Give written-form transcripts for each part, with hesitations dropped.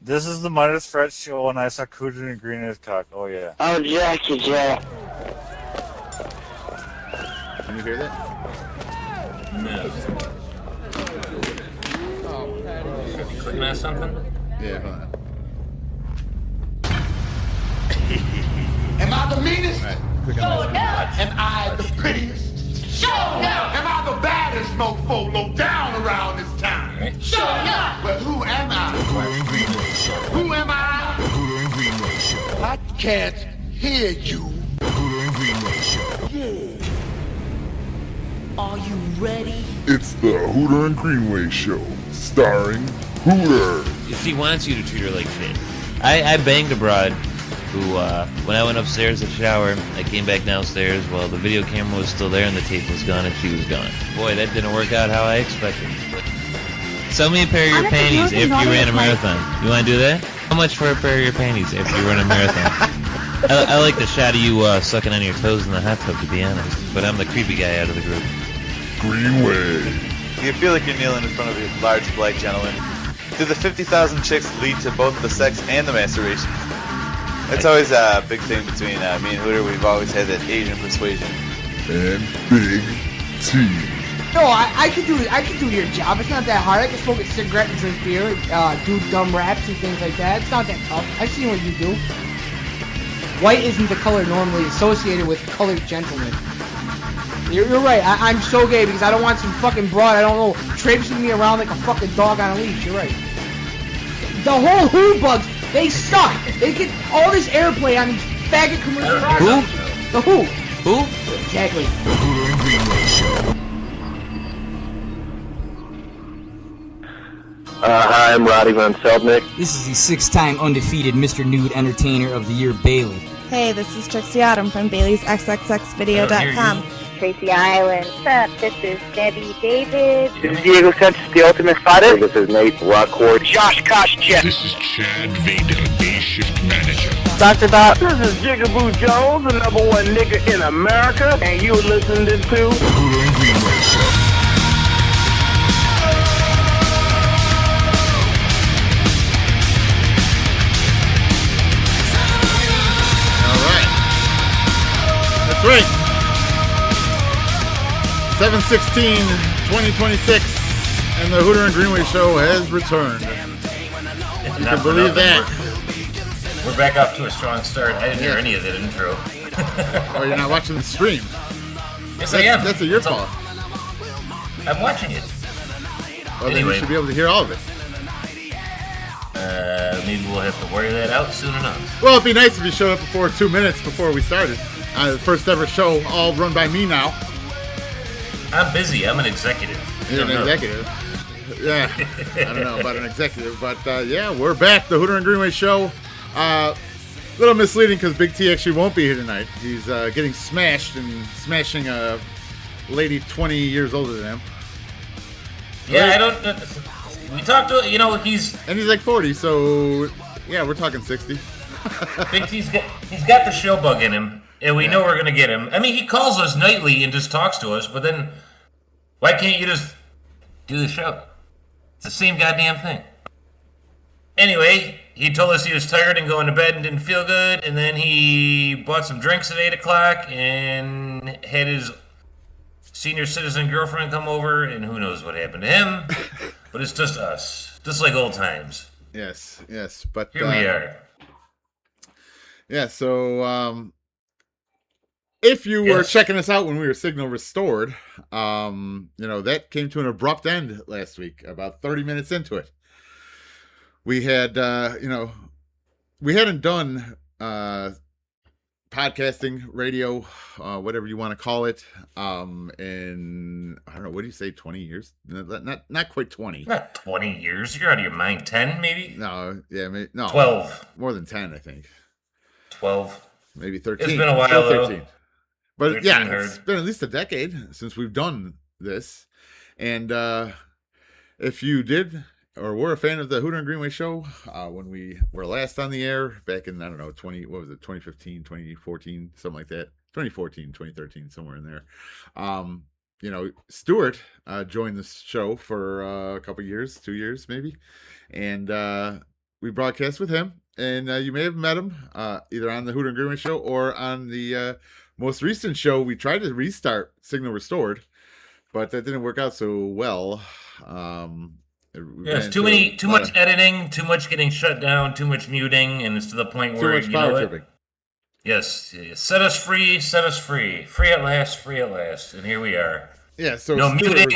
This is the Minus Fred show, and I saw Hooter and Greenway's cock. Oh, yeah. Oh, Jackie, Jack. Can you hear that? No. Should be clicking on something? Yeah, hold on. Am I the meanest? All right, click on that. Am I the prettiest? Show enough! Am I the baddest mofo low down around this town? Right. Show enough! But who am I? The Hooter and Greenway Show. Who am I? The Hooter and Greenway Show. I can't hear you. The Hooter and Greenway Show. Are you ready? It's the Hooter and Greenway Show, starring Hooter. If she wants you to treat her like shit. I banged a broad who, when I went upstairs to shower, I came back downstairs while the video camera was still there and the tape was gone and she was gone. Boy, that didn't work out how I expected. Sell me a pair of your panties if you ran a marathon. You want to do that? How much for a pair of your panties if you run a marathon? I like the shot of you sucking on your toes in the hot tub, to be honest. But I'm the creepy guy out of the group. Greenway. You feel like you're kneeling in front of a large black gentleman. Do the 50,000 chicks lead to both the sex and the masturbation? It's always a big thing between me and Hooter. We've always had that Asian persuasion. And Big T. No, I can do your job. It's not that hard. I can smoke a cigarette and drink beer, do dumb raps and things like that. It's not that tough. I've seen what you do. White isn't the color normally associated with colored gentlemen. You're right. I'm so gay because I don't want some fucking broad, I don't know, traipsing me around like a fucking dog on a leash. You're right. The whole Who bugs, they suck. They get all this airplay on these faggot commercials. Who? The Who. Who? Exactly. The Hooter and Greenway Show. Hi, I'm Roddy Von Feldnick. This is the six-time undefeated Mr. Nude Entertainer of the Year, Bailey. Hey, this is Trixie Autumn from Bailey's XXXvideo.com. Tracy Island. What's up? This is Debbie David. This is Diego Sanchez, the Ultimate Fighter. This is Nate Rockford. Josh Koscheck. This is Chad Vader, A-Shift Manager. Dr. Doc. This is Jigaboo Jones, the #1 nigga in America, and you're listening to The Hooter and Greenway Show. All right. That's right. 7/16/2026, and the Hooter and Greenway Show has returned. You can believe that. We're back off to a strong start. I didn't hear any of that intro. Oh, you're not watching the stream? Yes, I am. That's your fault. I'm watching it. Well, then you should be able to hear all of it. Maybe we'll have to worry that out soon enough. Well, it'd be nice if you showed up before 2 minutes before we started. The first ever show, all run by me now. I'm busy. I'm an executive. You're an executive. Yeah, I don't know about an executive, but yeah, we're back. The Hooter and Greenway Show. A little misleading because Big T actually won't be here tonight. He's getting smashed and smashing a lady 20 years older than him. Yeah, I don't. We talked to he's like 40, so yeah, we're talking 60. Big T's he's got the show bug in him, and we know we're gonna get him. I mean, he calls us nightly and just talks to us, but then why can't you just do the show? It's the same goddamn thing. Anyway, he told us he was tired and going to bed and didn't feel good, and then he bought some drinks at 8 o'clock and had his senior citizen girlfriend come over, and who knows what happened to him. But it's just us. Just like old times. Yes, but here we are. Yeah, so if you were checking us out when we were signal restored, that came to an abrupt end last week, about 30 minutes into it. We had, we hadn't done podcasting, radio, whatever you want to call it, in, I don't know, what do you say, 20 years? Not quite 20. Not 20 years. You're out of your mind. 10, maybe? No, yeah, no. 12. More than 10, I think. 12. Maybe 13. It's been a while, though. 13. But yeah, it's been at least a decade since we've done this. And if you did or were a fan of the Hooter and Greenway Show when we were last on the air back in, I don't know, 2015, 2014, something like that. 2014, 2013, somewhere in there. Stuart joined the show for a couple years, 2 years maybe. And we broadcast with him, and you may have met him either on the Hooter and Greenway show or on the most recent show. We tried to restart Signal Restored, but that didn't work out so well. Yes, too much editing, too much getting shut down, too much muting, and it's to the point where too much power tripping. Yes, set us free, free at last, and here we are. Yeah, so no muting,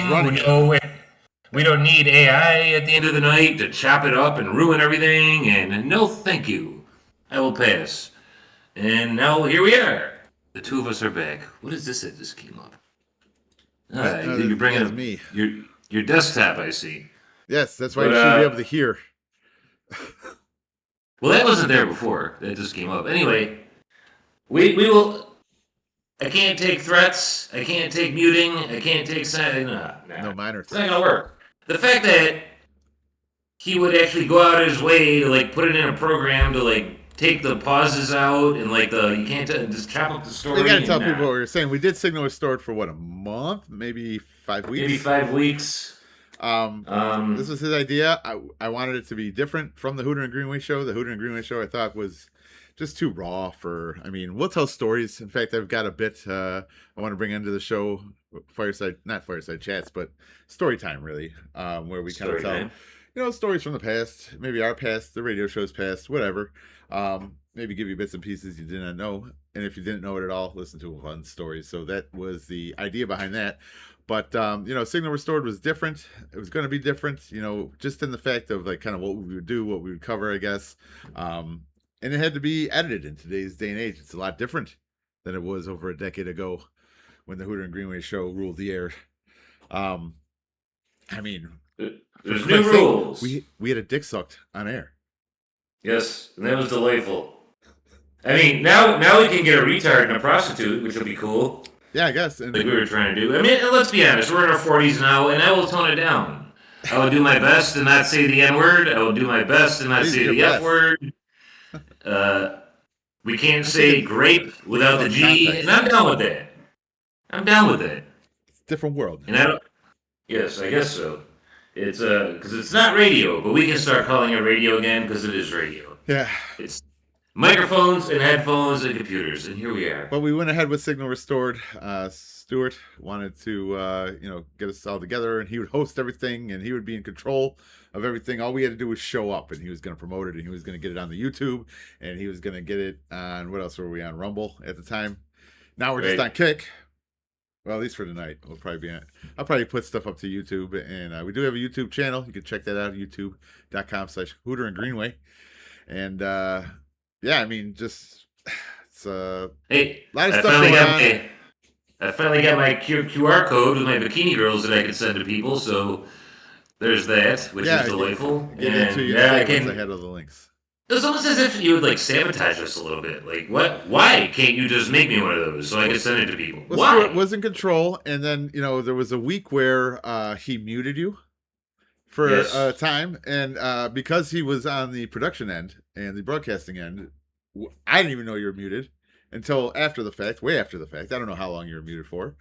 we don't need AI at the end of the night to chop it up and ruin everything, and no thank you. I will pass. And now here we are. The two of us are back. What is this that just came up? You're bringing up me. Your desktop, I see. Yes, that's why you should be able to hear. Well, that wasn't there before. That just came up. Anyway, we will... I can't take threats. I can't take muting. I can't take... No minors. It's not going to work. The fact that he would actually go out of his way to, like, put it in a program to, like, take the pauses out and, like, you can't just chop up the story. We got to tell people what we were saying. We did Signal Restored for, what, a month? Maybe 5 weeks? Maybe 5 weeks. This was his idea. I wanted it to be different from the Hooter and Greenway show. The Hooter and Greenway show I thought was just too raw for, we'll tell stories. In fact, I've got a bit I want to bring into the show, not fireside chats, but story time really, where we kind of tell, stories from the past, maybe our past, the radio show's past, whatever. Maybe give you bits and pieces you did not know. And if you didn't know it at all, listen to a fun story. So that was the idea behind that. But, Signal Restored was different. It was going to be different, just in the fact of like kind of what we would do, what we would cover, I guess. And it had to be edited in today's day and age. It's a lot different than it was over a decade ago when the Hooter and Greenway show ruled the air. There's new rules. We had a dick sucked on air. Yes, and that was delightful. Now we can get a retard and a prostitute, which will be cool. Yeah, I guess. Like we were trying to do. Let's be honest. We're in our 40s now, and I will tone it down. I will do my best to not say the N-word. I will do my best to not say the F-word. We can't say grape without the G, and I'm down with that. It's a different world. And yes, I guess so. It's because it's not radio, but we can start calling it radio again because it is radio. Yeah. It's microphones and headphones and computers, and here we are. But we went ahead with Signal Restored. Stuart wanted to, get us all together, and he would host everything, and he would be in control of everything. All we had to do was show up, and he was going to promote it, and he was going to get it on the YouTube, and he was going to get it on, what else were we on? Rumble at the time. Now we're just on Kick. Well, at least for tonight. We'll probably be on. I'll probably put stuff up to YouTube, and we do have a YouTube channel. You can check that out, youtube.com/Hooter and Greenway. And, it's a lot of stuff going on. I finally got my QR code with my bikini girls that I can send to people, so there's that, which is delightful. I can ahead of the links. It's almost as if you would like sabotage us a little bit. Like, what? Why can't you just make me one of those so I can send it to people? Well, why? Stuart was in control, and then there was a week where he muted you for a time, and because he was on the production end and the broadcasting end, I didn't even know you were muted until after the fact, way after the fact. I don't know how long you were muted for,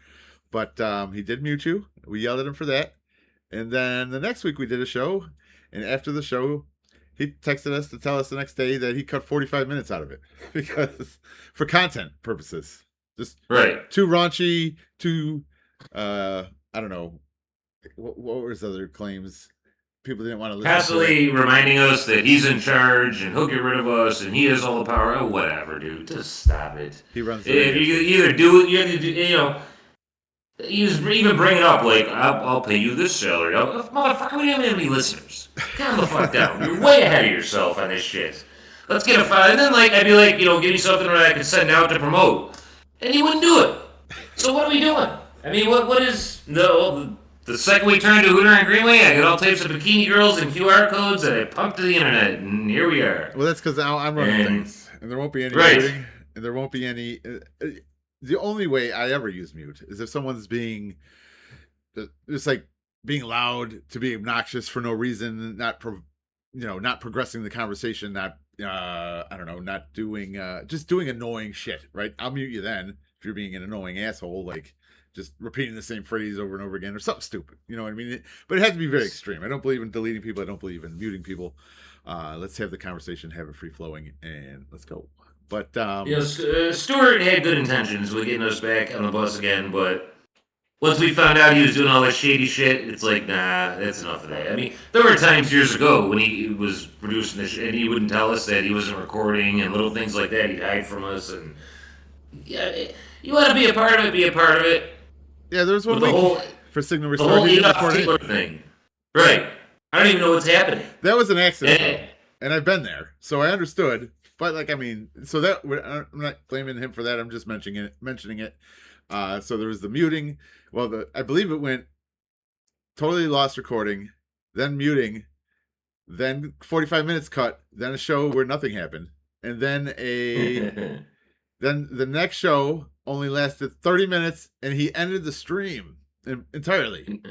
but he did mute you. We yelled at him for that, and then the next week we did a show, and after the show, he texted us to tell us the next day that he cut 45 minutes out of it because for content purposes, just too raunchy, too I don't know what were his other claims. People didn't want to listen. Constantly reminding us that he's in charge and he'll get rid of us and he has all the power. Oh, whatever, dude. Just stop it. He runs. You either do it, you even bring it up like, I'll pay you this salary. Motherfucker, we don't have any listeners. Calm the fuck down. You're way ahead of yourself on this shit. Let's get a file. And then, I'd be like, give me something that I can send out to promote. And he wouldn't do it. So what are we doing? What is the second we turn to Hooter and Greenway, I get all types of bikini girls and QR codes that I pump to the internet, and here we are. Well, that's because I'm running things, and there won't be any muting, and there won't be any. The only way I ever use mute is if someone's being, just like being loud, to be obnoxious for no reason, not progressing the conversation, not doing, just doing annoying shit. Right? I'll mute you then if you're being an annoying asshole, like just repeating the same phrase over and over again or something stupid. You know what I mean? But it has to be very extreme. I don't believe in deleting people. I don't believe in muting people. Let's have the conversation, have it free flowing, and let's go. But Stewart had good intentions with getting us back on the bus again, but once we found out he was doing all this shady shit, it's like, nah, that's enough of that. I mean, there were times years ago when he was producing this shit and he wouldn't tell us that he wasn't recording and little things like that. He'd hide from us. And yeah, you want to be a part of it, be a part of it. Yeah, there was one week for Signal the Restore. whole Taylor thing. Right. I don't even know what's happening. That was an accident, and I've been there, so I understood. But like, I mean, so that I'm not blaming him for that. I'm just mentioning it. So there was the muting. Well, I believe it went totally lost recording, then muting, then 45 minutes cut, then a show where nothing happened, and then then the next show only lasted 30 minutes, and he ended the stream entirely.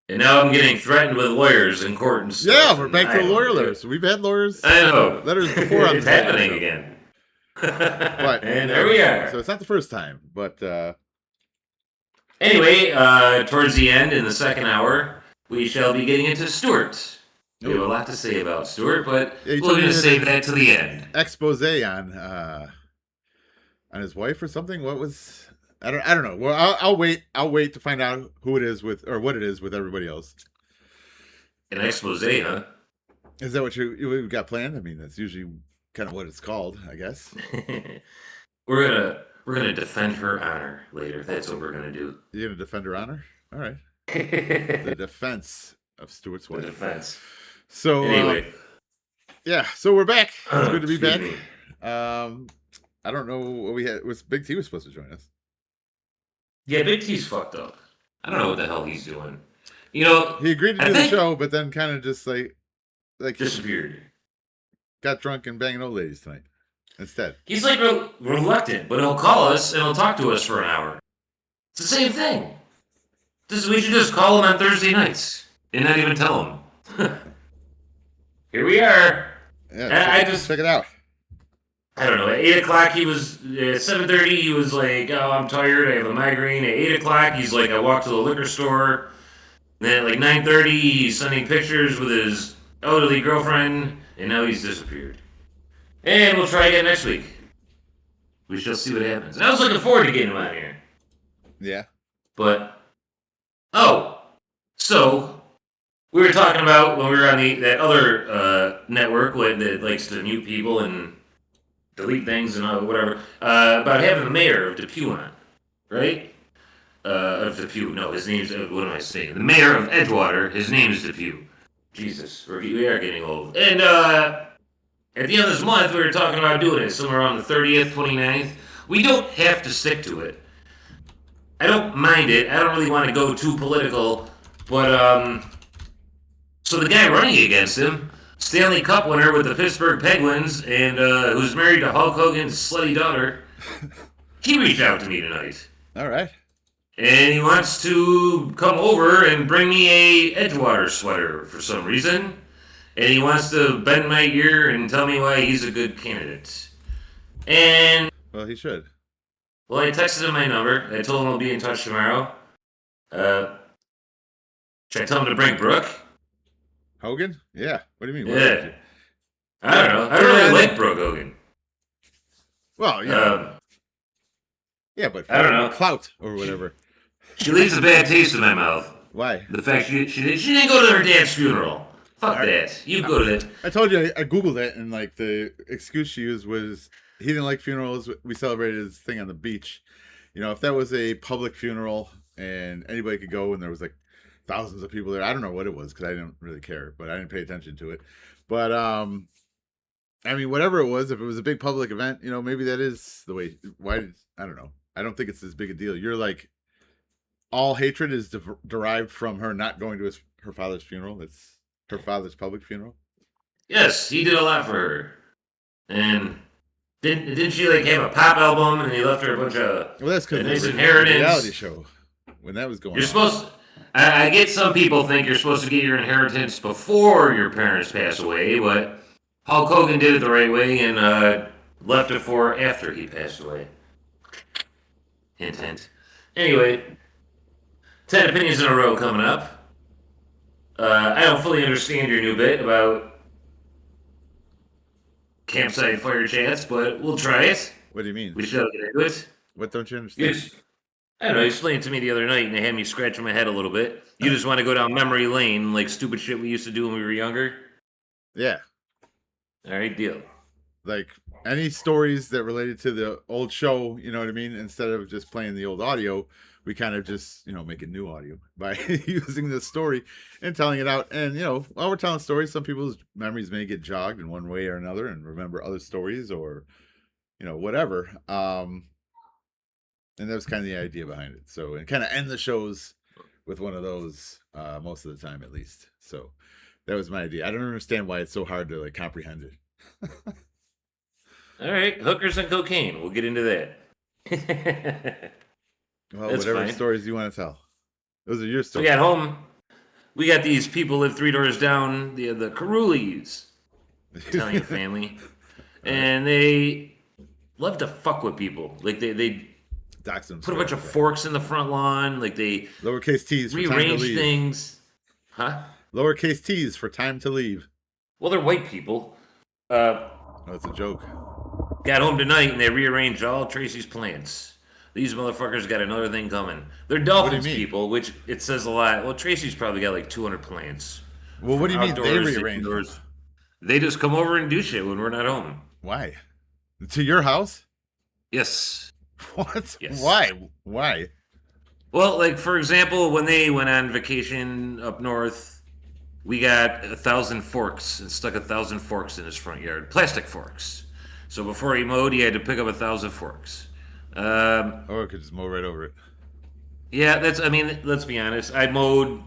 And now I'm getting threatened with lawyers in court and stuff. Yeah, we're back to the lawyer letters. We've had lawyers. I know. Letters before on it's happening again. But and there we are. So it's not the first time, but anyway, towards the end in the second hour, we shall be getting into Stewart. We have a lot to say about Stewart, but we're going to save that to the end. Expose on his wife or something. What was? I don't know. Well, I'll wait. I'll wait to find out who it is with, or what it is with everybody else. An expose, huh? Is that what you've got planned? I mean, that's usually kind of what it's called, I guess. We're gonna defend her honor later. That's what we're gonna do. You're gonna defend her honor? All right. The defense of Stewart's wife. The defense. So anyway, yeah. So we're back. It's good to be back. Me. I don't know what we had. Was Big T was supposed to join us? Yeah, Big T's fucked up. I don't know what the hell he's doing. You know, he agreed to do the show, but then kind of just like disappeared. Got drunk and banging old ladies tonight instead. He's like reluctant, but he'll call us and he'll talk to us for an hour. It's the same thing. We should just call him on Thursday nights and not even tell him. Here we are. Yeah, I just check it out. I don't know. At 8 o'clock, he was at 7:30. He was like, "Oh, I'm tired. I have a migraine." At 8 o'clock, he's like, "I walked to the liquor store." And then at like 9:30, he's sending pictures with his elderly girlfriend, and now he's disappeared. And we'll try again next week. We shall see what happens. And I was looking forward to getting him out here. Yeah. But so we were talking about when we were on that other network that likes to mute people and delete things and whatever, about having the mayor of Depew on, right? Of Depew. No, his name's, what am I saying? The mayor of Edgewater, his name is Depew. Jesus, we are getting old. And at the end of this month, we were talking about doing it somewhere around the 30th, 29th. We don't have to stick to it. I don't mind it. I don't really want to go too political, but so the guy running against him, Stanley Cup winner with the Pittsburgh Penguins, and who's married to Hulk Hogan's slutty daughter, he reached out to me tonight. All right. And he wants to come over and bring me a Edgewater sweater for some reason. And he wants to bend my ear and tell me why he's a good candidate. And well, he should. Well, I texted him my number. I told him I'll be in touch tomorrow. Should I tell him to bring Brooke? Hogan? Yeah. What do you mean? Yeah. I don't know. I don't really like Brooke Hogan. Well, yeah. Yeah, but I don't know. Clout or whatever. She leaves a bad taste in my mouth. Why? The fact she didn't go to her dad's funeral. Fuck that. You go to that. I told you I googled it, and like the excuse she used was he didn't like funerals. We celebrated his thing on the beach. You know, if that was a public funeral and anybody could go, and there was like thousands of people there. I don't know what it was because I didn't really care, but I didn't pay attention to it. But I mean, whatever it was, if it was a big public event, you know, maybe that is the way. I don't know. I don't think it's as big a deal. You're like, all hatred is derived from her not going to her father's funeral. It's her father's public funeral. Yes, he did a lot for her, and didn't she like have a pop album and he left her a bunch of that's because nice inheritance reality show when that was going. You're supposed. I get some people think you're supposed to get your inheritance before your parents pass away, but Hulk Hogan did it the right way and left it for after he passed away. Hint, hint. Anyway, 10 opinions in a row coming up. I don't fully understand your new bit about campsite fire chats, but we'll try it. What do you mean? We should get into it. What don't you understand? I don't know, you explained it to me the other night, and it had me scratching my head a little bit. You just want to go down memory lane, like stupid shit we used to do when we were younger? Yeah. All right, deal. Like any stories that related to the old show, you know what I mean? Instead of just playing the old audio, we kind of just, make a new audio by using the story and telling it out. And, while we're telling stories, some people's memories may get jogged in one way or another and remember other stories or, whatever. And that was kind of the idea behind it. So, and kind of end the shows with one of those most of the time, at least. So that was my idea. I don't understand why it's so hard to comprehend it. All right, hookers and cocaine. We'll get into that. Well, whatever stories you want to tell. Those are your stories. We got home. We got these people live 3 doors down, the Carulis, Italian family, and they love to fuck with people. Like they dox them. Put a bunch of forks in the front lawn. Like they lowercase t's rearrange things. Huh? Lowercase t's for time to leave. Well, they're white people. That's a joke. Got home tonight and they rearranged all Tracy's plants. These motherfuckers got another thing coming. They're Dolphins people, which it says a lot. Well, Tracy's probably got like 200 plants. Well, what do you mean they rearrange? They just come over and do shit when we're not home. Why? To your house? Yes. What? Yes. Why? Well, like for example, when they went on vacation up north, we got 1,000 forks and stuck 1,000 forks in his front yard, plastic forks. So before he mowed, he had to pick up 1,000 forks. Or it could just mow right over it. Yeah, let's be honest. I mowed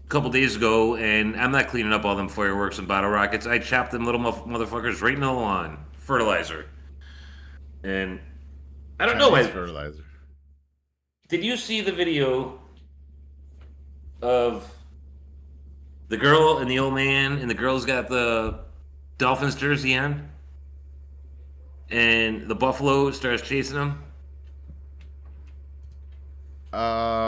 a couple days ago, and I'm not cleaning up all them fireworks and bottle rockets. I chopped them little motherfuckers right in the lawn. Fertilizer. And I don't know why. Fertilizer. Did you see the video of the girl and the old man, and the girl's got the Dolphins jersey on, and the buffalo starts chasing them?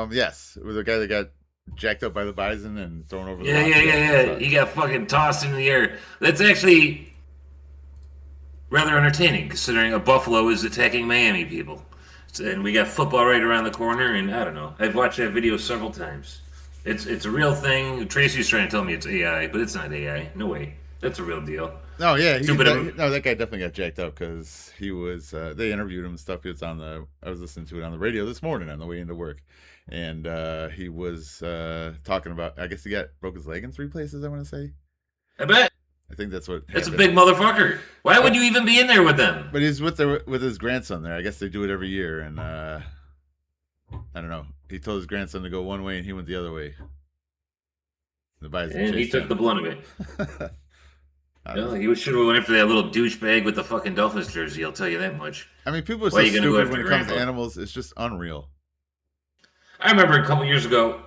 Yes. It was a guy that got jacked up by the bison and thrown over the Yeah. He got fucking tossed into the air. That's actually rather entertaining, considering a buffalo is attacking Miami people. And we got football right around the corner, and I don't know. I've watched that video several times. It's a real thing. Tracy's trying to tell me it's AI, but it's not AI. No way. That's a real deal. No, yeah. That guy definitely got jacked up because he was. They interviewed him and stuff. He was I was listening to it on the radio this morning on the way into work, and he was talking about. I guess he broke his leg in 3 places. I want to say. I bet. I think that's what. That's a big motherfucker. Why would you even be in there with them? But he's with his grandson there. I guess they do it every year, and I don't know. He told his grandson to go one way, and he went the other way. The bison and he took the blunt of it. No, he should have went after that little douchebag with the fucking Dolphins jersey. I'll tell you that much. I mean, people are so stupid when it comes to animals. It's just unreal. I remember a couple years ago.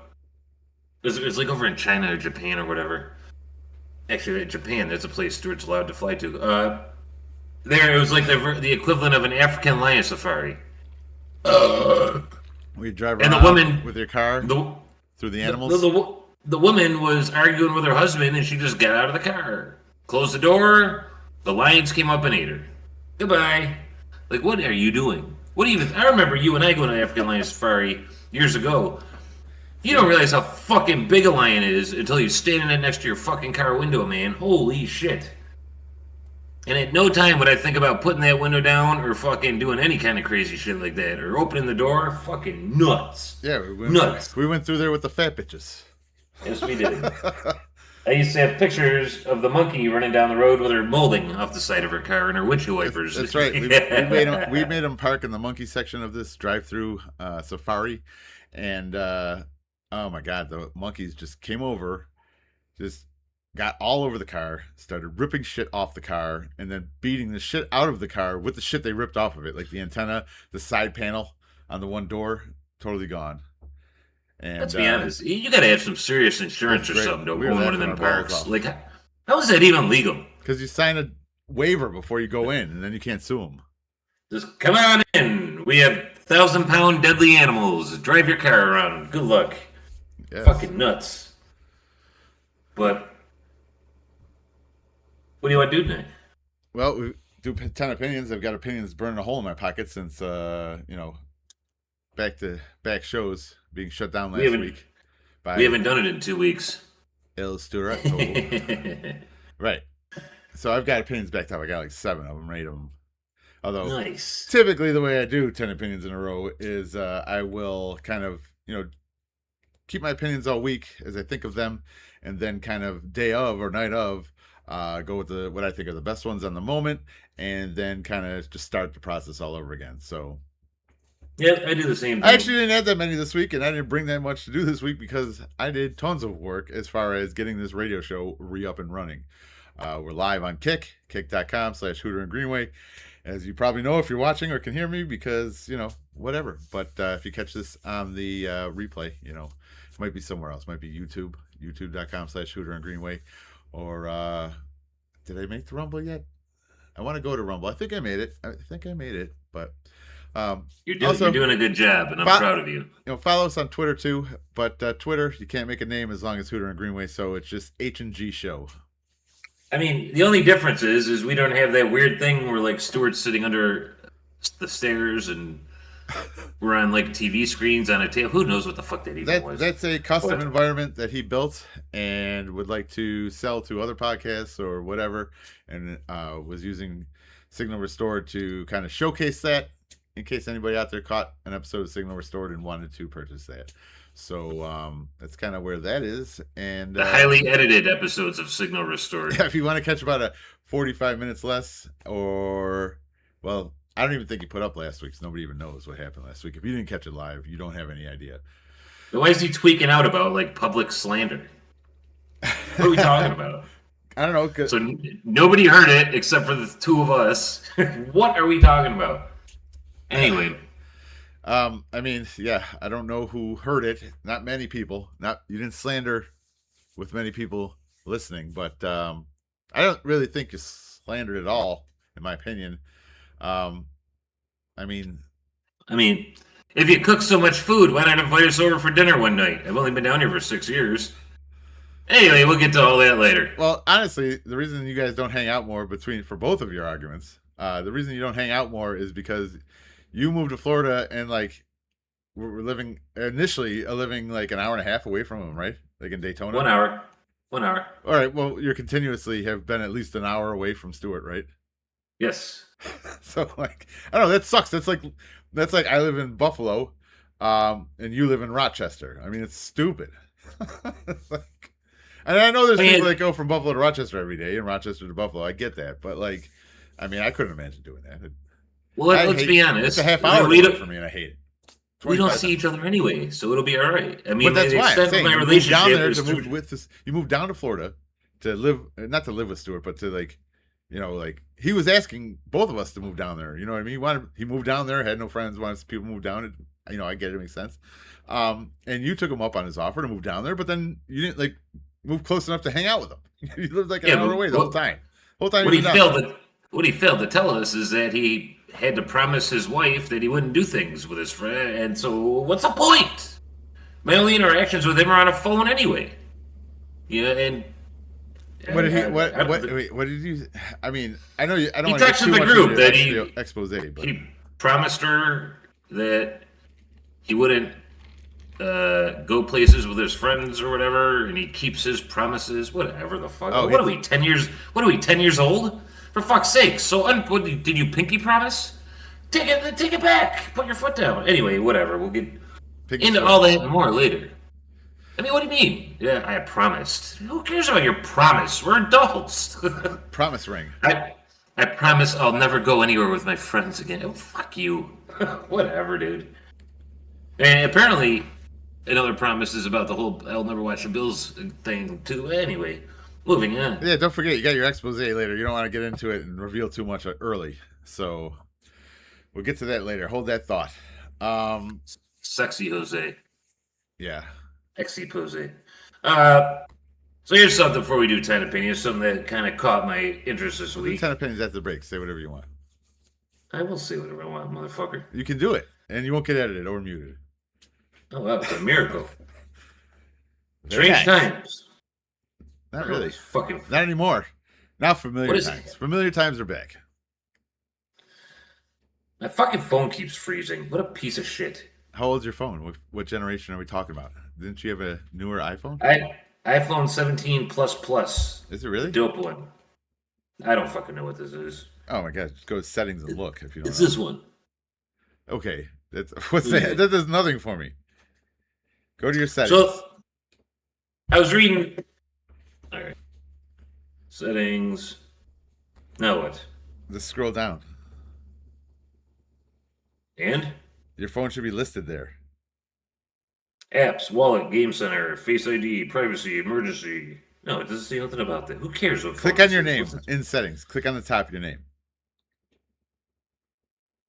It was like over in China or Japan or whatever. Actually, Japan. That's a place Stuart's allowed to fly to. There, it was like the equivalent of an African lion safari. We drive around and the woman with your car through the animals. The woman was arguing with her husband, and she just got out of the car, closed the door. The lions came up and ate her. Goodbye. Like, what are you doing? What do you? I remember you and I going to African lion safari years ago. You don't realize how fucking big a lion is until you're standing it next to your fucking car window, man. Holy shit. And at no time would I think about putting that window down or fucking doing any kind of crazy shit like that. Or opening the door. Fucking nuts. Yeah, nuts. We went through there with the fat bitches. Yes, we did. I used to have pictures of the monkey running down the road with her molding off the side of her car and her windshield wipers. That's right. We made him park in the monkey section of this drive-through safari. And, oh my God, the monkeys just came over, just got all over the car, started ripping shit off the car, and then beating the shit out of the car with the shit they ripped off of it. Like the antenna, the side panel on the one door, totally gone. And let's be honest, you gotta have some serious insurance or something to own one of them parks. Like, how is that even legal? Because you sign a waiver before you go in, and then you can't sue them. Just come on in. We have 1,000-pound deadly animals. Drive your car around. Good luck. Yes. Fucking nuts. But what do you want to do tonight? Well, we do 10 opinions. I've got opinions burning a hole in my pocket since back to back shows being shut down last week. We haven't done it in 2 weeks. El Sturetto. Right. So I've got opinions backed up. I got like 7 of them, 8 of them. Although nice. Typically the way I do 10 opinions in a row is I will kind of, keep my opinions all week as I think of them, and then kind of day of or night of go with what I think are the best ones on the moment, and then kind of just start the process all over again. So yeah, I do the same thing. I actually didn't have that many this week, and I didn't bring that much to do this week because I did tons of work as far as getting this radio show re-up and running. We're live on kick.com/Hooter and Greenway. As you probably know if you're watching or can hear me, because, whatever. But if you catch this on the replay, it might be somewhere else. It might be YouTube, youtube.com/Hooter and Greenway. Or did I make the Rumble yet? I want to go to Rumble. I think I made it. But you're doing a good job, and I'm proud of you. Follow us on Twitter too. But Twitter, you can't make a name as long as Hooter and Greenway, so it's just H&G Show. I mean, the only difference is we don't have that weird thing where like Stuart's sitting under the stairs and we're on like TV screens on a table. Who knows what the fuck that even was? That's a custom environment that he built and would like to sell to other podcasts or whatever, and was using Signal Restored to kind of showcase that in case anybody out there caught an episode of Signal Restored and wanted to purchase that. So that's kind of where that is. And the highly edited episodes of Signal Restored. Yeah, if you want to catch about 45 minutes less, or, well, I don't even think you put up last week, so nobody even knows what happened last week. If you didn't catch it live, you don't have any idea. Why is he tweaking out about like public slander? What are we talking about? I don't know. So nobody heard it except for the two of us. What are we talking about? Anyway. I mean, yeah, I don't know who heard it. Not many people. You didn't slander with many people listening, but I don't really think you slandered at all, in my opinion. I mean, if you cook so much food, why not invite us over for dinner one night? I've only been down here for 6 years. Anyway, we'll get to all that later. Well, honestly, the reason you guys don't hang out more for both of your arguments, the reason you don't hang out more is because you moved to Florida and like we're living like an hour and a half away from him, right? Like in Daytona. 1 hour. All right. Well, you're continuously have been at least an hour away from Stuart, right? Yes. So like, I don't know. That sucks. That's like I live in Buffalo, and you live in Rochester. I mean, it's stupid. And I know there's people that go from Buffalo to Rochester every day and Rochester to Buffalo. I get that, but like, I mean, I couldn't imagine doing that. Well, let's be honest. It's a half hour for me, and I hate it. We don't see each other anyway, so it'll be all right. I mean, but that's why I'm saying my you moved down to Florida to live, not to live with Stuart, but to like he was asking both of us to move down there. You know what I mean? He moved down there, had no friends, wanted people to move down. I get it, makes sense. And you took him up on his offer to move down there, but then you didn't like move close enough to hang out with him. You lived like an hour away the whole time. What he failed to tell us is that he had to promise his wife that he wouldn't do things with his friend, and so what's the point? My only interactions with him are on a phone anyway. Yeah, and what did you? I mean, I know you. I don't. He want to get texted too the much group into that your expose, but he promised her that he wouldn't go places with his friends or whatever, and he keeps his promises. Whatever the fuck. What are we 10 years? What are we 10 years old? For fuck's sake! So, did you pinky promise? Take it back. Put your foot down. Anyway, whatever. We'll get into all that and more later. I mean, what do you mean? Yeah, I promised. Who cares about your promise? We're adults. Promise ring. I promise I'll never go anywhere with my friends again. Oh, fuck you. Whatever, dude. And apparently, another promise is about the whole I'll never watch the Bills thing, too. Anyway. Moving on. Yeah, don't forget, you got your expose later. You don't want to get into it and reveal too much early. So we'll get to that later. Hold that thought. Sexy Jose. Yeah. Sexy Jose. So here's something before we do 10 opinions, something that kind of caught my interest this week. 10 opinions after the break. Say whatever you want. I will say whatever I want, motherfucker. You can do it, and you won't get edited or muted. Oh, wow, it's a miracle. Strange times. Not really. Fucking. Not anymore. Now familiar What is times. it? Familiar times are back. My fucking phone keeps freezing. What a piece of shit. How old's your phone? What generation are we talking about? Didn't you have a newer iPhone? iPhone 17 Plus Plus. Is it really? The dope one. I don't fucking know what this is. Oh my god! Just go to settings and look if you don't. It's know. this one. Okay, what's that? That does nothing for me. Go to your settings. So I was reading. All right. Settings. Now what? Just scroll down. And? Your phone should be listed there. Apps, wallet, game center, face ID, privacy, emergency. No, it doesn't say nothing about that. Who cares what Click phone on your this name is? in settings. Click on the top of your name.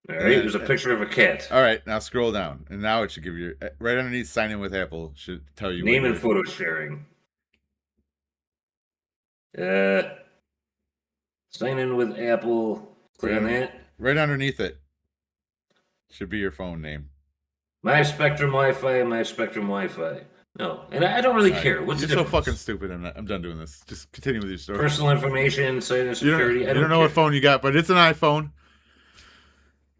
All right, there's a picture of a cat. All right, now scroll down, and now it should give you right underneath. Sign in with Apple should tell you Name what and photo sharing. Sign in with Apple. Click on that. Right underneath it should be your phone name. My Spectrum Wi-Fi, my Spectrum Wi-Fi. No, and I don't really care. What's You're the so difference? fucking stupid, and I'm done doing this. Just continue with your story. Personal information, site and You security. don't know what phone you got, but it's an iPhone,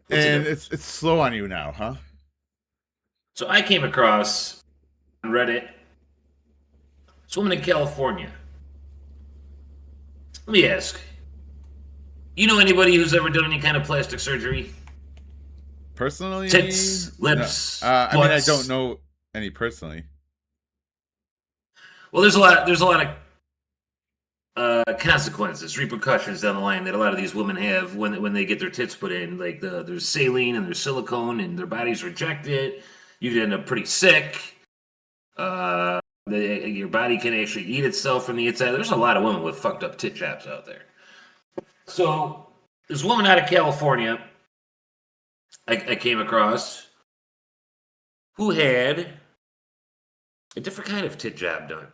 What's the and difference? it's slow on you now, huh? So I came across on Reddit this woman in California. Let me ask. You know anybody who's ever done any kind of plastic surgery? Personally, Tits, lips, No. I mean, I butts. don't know any personally. Well, there's a lot of consequences, repercussions down the line that a lot of these women have when they get their tits put in. Like there's saline and there's silicone, and their bodies reject it. You end up pretty sick. Your body can actually eat itself from the inside. There's a lot of women with fucked up tit jobs out there. So this woman out of California, I came across, who had a different kind of tit job done.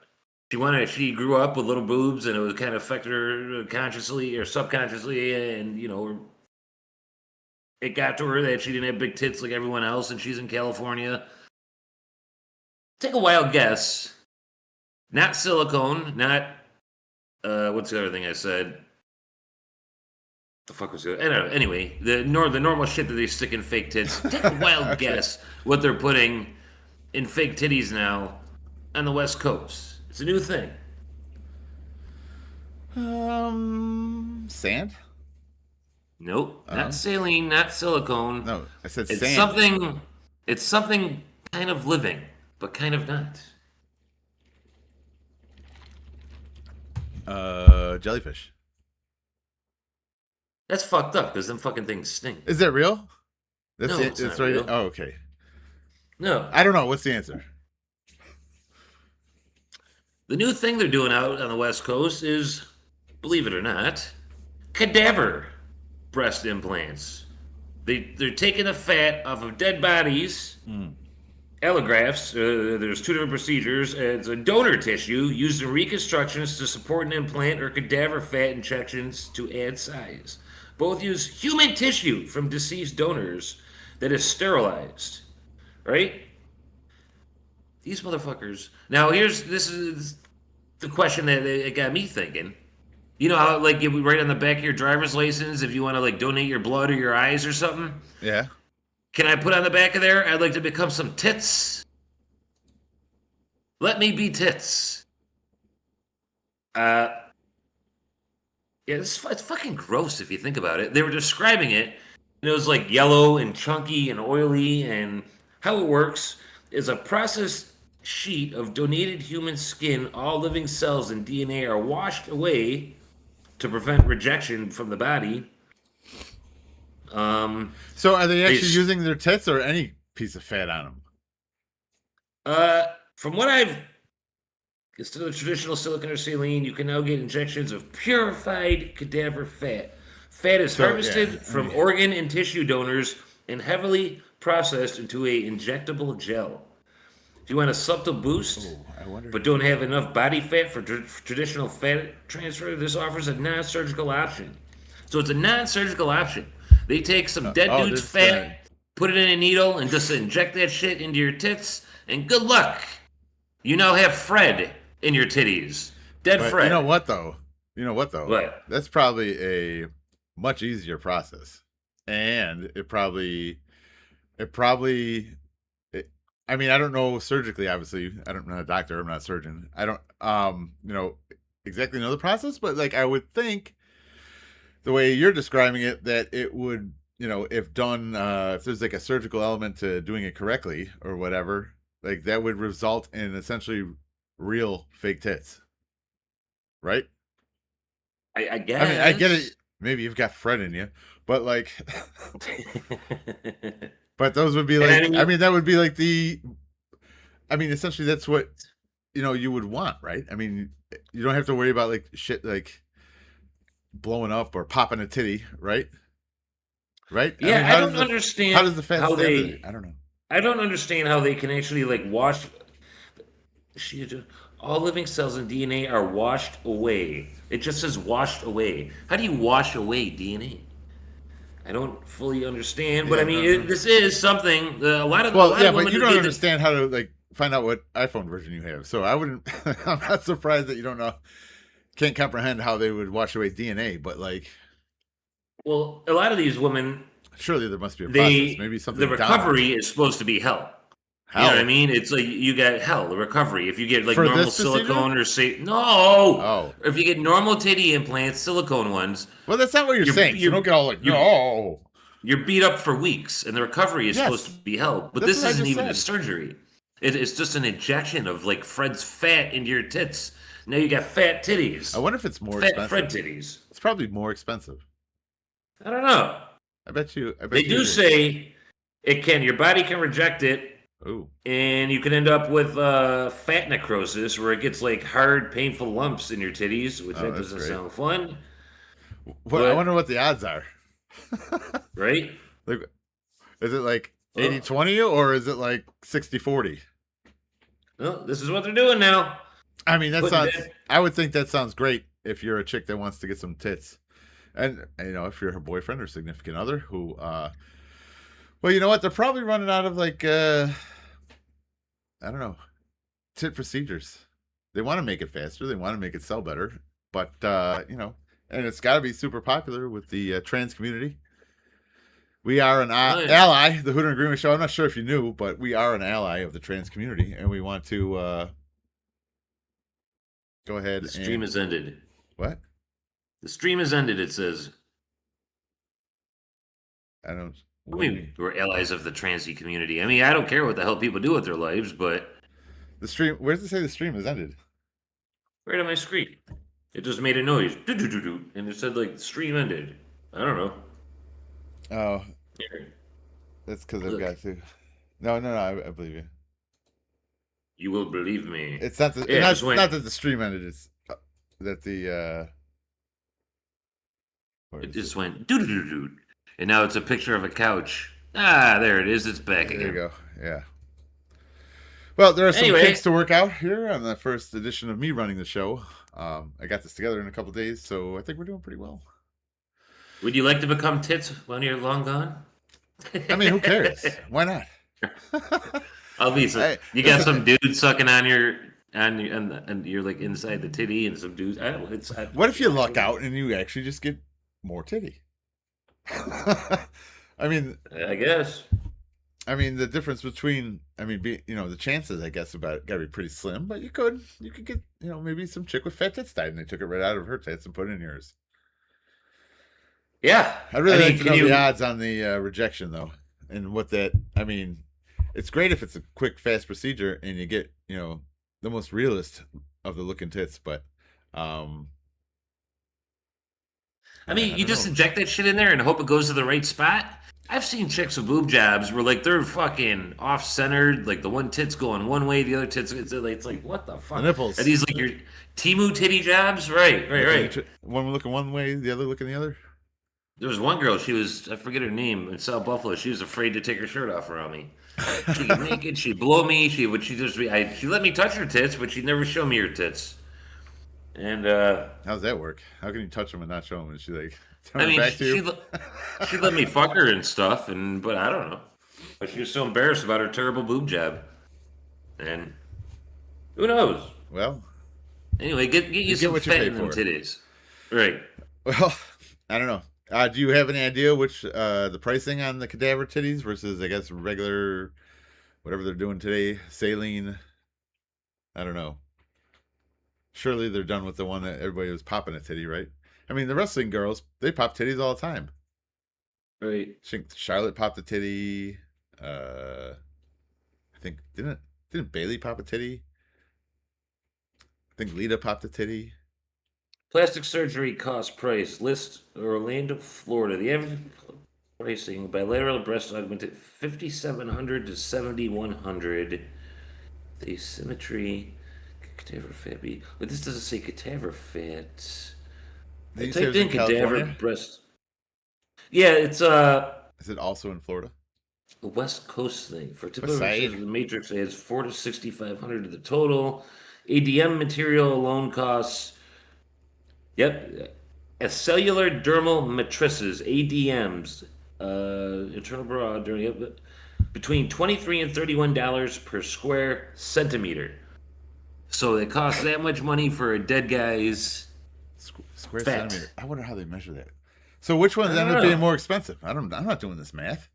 She grew up with little boobs, and it was kind of affected her consciously or subconsciously, and it got to her that she didn't have big tits like everyone else, and she's in California. Take a wild guess. Not silicone, not what's the other thing I said? The fuck was it? I don't know. Anyway, the normal shit that they stick in fake tits. Take a wild guess what they're putting in fake titties now on the West Coast. It's a new thing. Sand? Nope, not saline, not silicone. No, I said it's sand. something. It's something kind of living, but kind of not. Jellyfish. That's fucked up because them fucking things stink. Is that real? That's No, it. it's That's not right. real. Oh, okay. No. I don't know. What's the answer? The new thing they're doing out on the West Coast is, believe it or not, cadaver breast implants. They're taking the fat off of dead bodies, allografts. There's two different procedures. It's a donor tissue used in reconstructions to support an implant or cadaver fat injections to add size. Both use human tissue from deceased donors that is sterilized. Right? These motherfuckers. Now, this is the question that it got me thinking. You know how, like, you write on the back of your driver's license if you want to, like, donate your blood or your eyes or something? Yeah. Can I put on the back of there, I'd like to become some tits? Let me be tits. Yeah, it's fucking gross if you think about it. They were describing it, and it was, like, yellow and chunky and oily, and how it works is a processed sheet of donated human skin. All living cells and DNA are washed away to prevent rejection from the body. So are they actually using their tits or any piece of fat on them? From what instead of the traditional silicone or saline, you can now get injections of purified cadaver fat. Fat is harvested from organ and tissue donors and heavily processed into a injectable gel. If you want a subtle boost, but don't have enough body fat for traditional fat transfer, this offers a non-surgical option. So it's a non-surgical option. They take some dead dude's fat, put it in a needle, and just inject that shit into your tits, and good luck. You now have Fred in your titties. Dead But Fred. you know what though? What? That's probably a much easier process, and it probably. I mean, I don't know surgically. Obviously, I'm not a doctor. I'm not a surgeon. I don't, exactly know the process. But like, I would think the way you're describing it, that it would, if done, if there's like a surgical element to doing it correctly or whatever, like that would result in essentially real fake tits, right? I guess. I mean, I get it. Maybe you've got Fred in you, but like, but those would be like, I mean, that would be like essentially that's what, you would want, right? I mean, you don't have to worry about like shit like blowing up or popping a titty, right? Right? Yeah, I don't understand how does the fat how they, I don't know. I don't understand how they can actually like wash. All living cells and DNA are washed away. It just says washed away. How do you wash away DNA? I don't fully understand, but I mean, this is something. A lot of but women you don't understand how to like find out what iPhone version you have. So I wouldn't. I'm not surprised that you don't know, can't comprehend how they would wash away DNA. But like, well, a lot of these women. Surely there must be a process. Maybe something. The recovery is supposed to be hell. You know what I mean? It's like you get hell, the recovery. If you get like For normal this silicone procedure? or if you get normal titty implants, silicone ones. Well, that's not what you're saying. You don't get all like, no. You're beat up for weeks, and the recovery is supposed to be hell. But this isn't even a surgery. It's just an injection of like Fred's fat into your tits. Now you got fat titties. I wonder if it's more fat expensive. Fred titties. It's probably more expensive. I don't know. I bet you. They do say it can. Your body can reject it. Ooh. And you can end up with fat necrosis, where it gets like hard, painful lumps in your titties, which that doesn't sound fun. Well, I wonder what the odds are. Right? Like, is it like 80-20 or is it like 60-40? Well, this is what they're doing now. I mean, I would think that sounds great if you're a chick that wants to get some tits. And, if you're her boyfriend or significant other who, well, you know what? They're probably running out of like, I don't know, tit procedures. They want to make it faster. They want to make it sell better. But, and it's got to be super popular with the trans community. We are an ally, the Hooter and Greenway Show. I'm not sure if you knew, but we are an ally of the trans community. And we want to go ahead. The stream has ended. What? The stream has ended, it says. I don't. I mean, we're allies of the transy community. I mean, I don't care what the hell people do with their lives, but the stream. Where does it say the stream has ended? Right on my screen. It just made a noise, and it said like the stream ended. I don't know. Oh, that's because I've got to. No, I believe you. You will believe me. It's not not that the stream ended. It's that the. It just went doo. And now it's a picture of a couch. Ah, there it is. It's back again. There you go. Yeah. Well, there are some kinks to work out here on the first edition of me running the show. I got this together in a couple days, so I think we're doing pretty well. Would you like to become tits when you're long gone? I mean, who cares? Why not? I'll be so. You got some dude sucking on your and you're like inside the titty, and some dudes. What if you luck out and you actually just get more titty? I mean, I guess. I mean, the difference between, the chances, I guess, about it got to be pretty slim. But you could get, maybe some chick with fat tits died and they took it right out of her tits and put it in yours. Yeah, I'd really like to know the odds on the rejection though, and what that. I mean, it's great if it's a quick, fast procedure and you get, the most realist of the looking tits, but. I mean, you just inject that shit in there and hope it goes to the right spot. I've seen chicks with boob jobs where, like, they're fucking off-centered. Like, the one tit's going one way, the other tit's... It's like, what the fuck? The nipples. Are these, like, your Temu titty jobs? Right. One looking one way, the other looking the other? There was one girl, I forget her name, in South Buffalo. She was afraid to take her shirt off around me. She'd get naked, she'd blow me, she let me touch her tits, but she'd never show me her tits. And how's that work? How can you touch them and not show them? Is she like she let me fuck her and stuff, but I don't know. But she was so embarrassed about her terrible boob job, and Who knows? Well, Anyway, get you get some what you fat pay in them for. titties. Right. Well, I don't know. Do you have any idea which the pricing on the cadaver titties versus, I guess, regular whatever they're doing today, saline? I don't know. Surely they're done with the one that everybody was popping a titty, right? I mean, the wrestling girls, they pop titties all the time. Right. Charlotte popped a titty. I think didn't Bailey pop a titty? I think Lita popped a titty. Plastic surgery cost price list Orlando, Florida. The average pricing bilateral breast augmented 5,700 to 7,100. The symmetry cadaver fat. But this doesn't say cadaver fat. Did I you say it typed was in in cadaver California? breast. Yeah, it's Is it also in Florida? a West Coast thing. For typical West Side? versions of the Matrix, it adds 4 to 6,500 to the total. ADM material alone costs. Yep. A cellular dermal matrices, ADMs, internal bra, yep, between $23 and $31 per square centimeter. So it costs that much money for a dead guy's square fat. centimeter. I wonder how they measure that. So which ones I don't end up being know. more expensive? I'm not doing this math.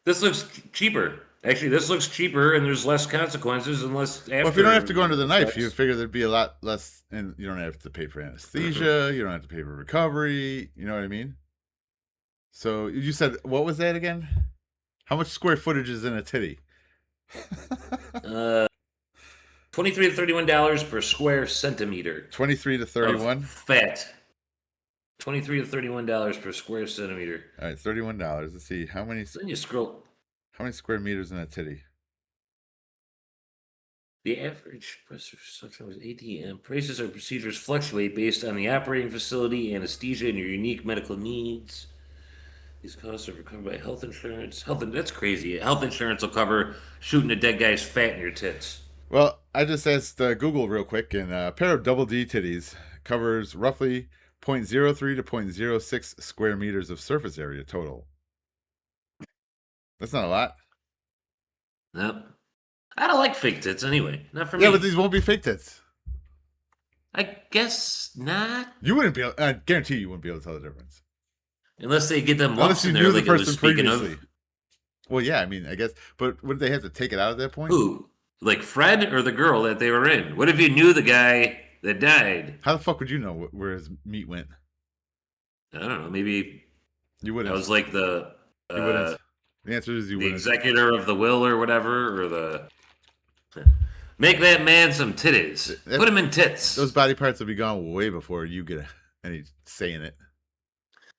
This looks cheaper. Actually, this looks cheaper, and there's less consequences and less after. Well, if you don't have to go under the knife, effects. you figure there'd be a lot less, and you don't have to pay for anesthesia. You don't have to pay for recovery. You know what I mean? So you said, what was that again? How much square footage is in a titty? 23 to $31 per square centimeter. 23 to 31. Fat. 23 to $31 per square centimeter. All right, $31. Let's see how many. Then you scroll. How many square meters in a titty? The average breast reconstruction was ADM. Prices or procedures fluctuate based on the operating facility, anesthesia, and your unique medical needs. These costs are covered by health insurance. That's crazy. Health insurance will cover shooting a dead guy's fat in your tits. Well, I just asked Google real quick, and a pair of double D titties covers roughly 0.03 to 0.06 square meters of surface area total. That's not a lot. Yep. I don't like fake tits anyway. Not for me. Yeah, but these won't be fake tits. I guess not. You wouldn't be able, I guarantee you wouldn't be able to tell the difference. Unless they get them Unless lumps you in knew there the like I was person speaking previously. of. Well, yeah, I mean, I guess, but would they have to take it out at that point? Who? Like Fred or the girl that they were in? What if you knew the guy that died? How the fuck would you know where his meat went? I don't know. Maybe you wouldn't. I was like the. You wouldn't. The answer is you the wouldn't. Executor of the will or whatever, or the. Make that man some titties. Put him in tits. Those body parts will be gone way before you get any say in it.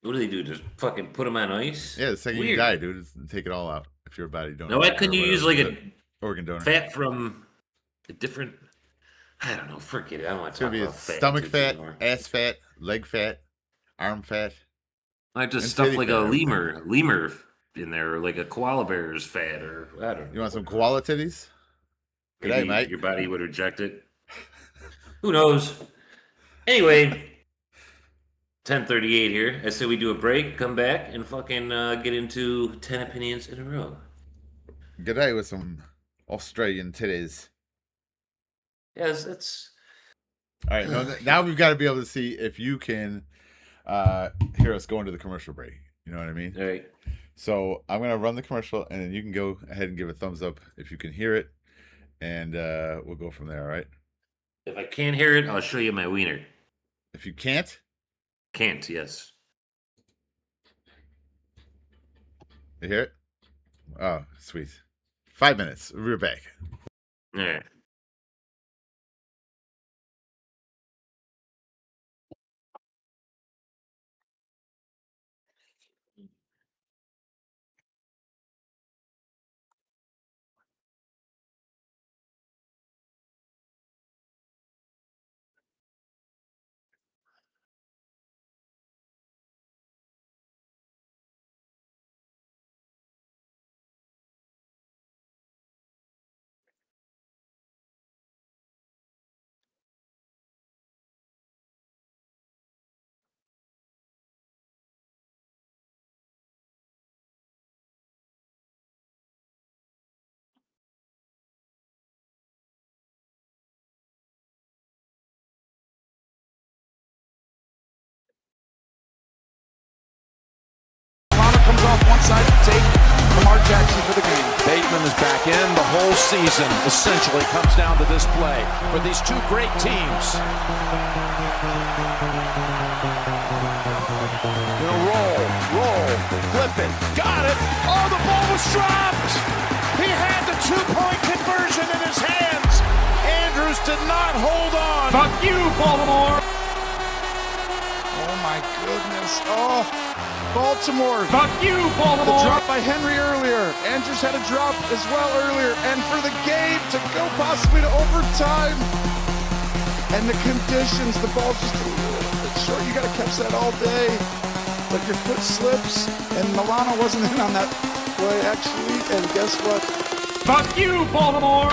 What do they do? Just fucking put him on ice? Yeah, the second you die, dude, take it all out if you're a body donor. Now, why couldn't you use like a organ donor fat from a different? I don't know. Forget it. I don't want to talk about fat. Stomach fat, anymore. ass fat, leg fat, arm fat. I just and stuff titty like fat, a everything. lemur in there, or like a koala bear's fat, or I don't know. You want some koala titties? Maybe G'day, mate. your body would reject it. Who knows? Anyway, 10:38 here. I say we do a break, come back, and fucking get into 10 opinions in a row. G'day with some Australian titties. Yes, that's. All right, now we've got to be able to see if you can hear us go into the commercial break. You know what I mean? All right. So I'm gonna run the commercial, and then you can go ahead and give a thumbs up if you can hear it, and we'll go from there. All right? If I can't hear it, I'll show you my wiener. If you can't, yes. You hear it? Oh, sweet. 5 minutes. We're back. All right. onside take Lamar Jackson for the game. Bateman is back in. The whole season essentially comes down to this play for these two great teams. Roll, flip it, got it. Oh, the ball was dropped. He had the two-point conversion in his hands. Andrews did not hold on. Fuck you, Baltimore. Oh, my goodness. Oh, Baltimore. Fuck you, Baltimore. The drop by Henry earlier. Andrews had a drop as well earlier. And for the game to go possibly to overtime. And the conditions, the ball's just a little bit short. You got to catch that all day. But your foot slips. And Milano wasn't in on that play, actually. And guess what? Fuck you, Baltimore.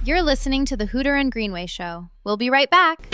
You're listening to the Hooter and Greenway Show. We'll be right back.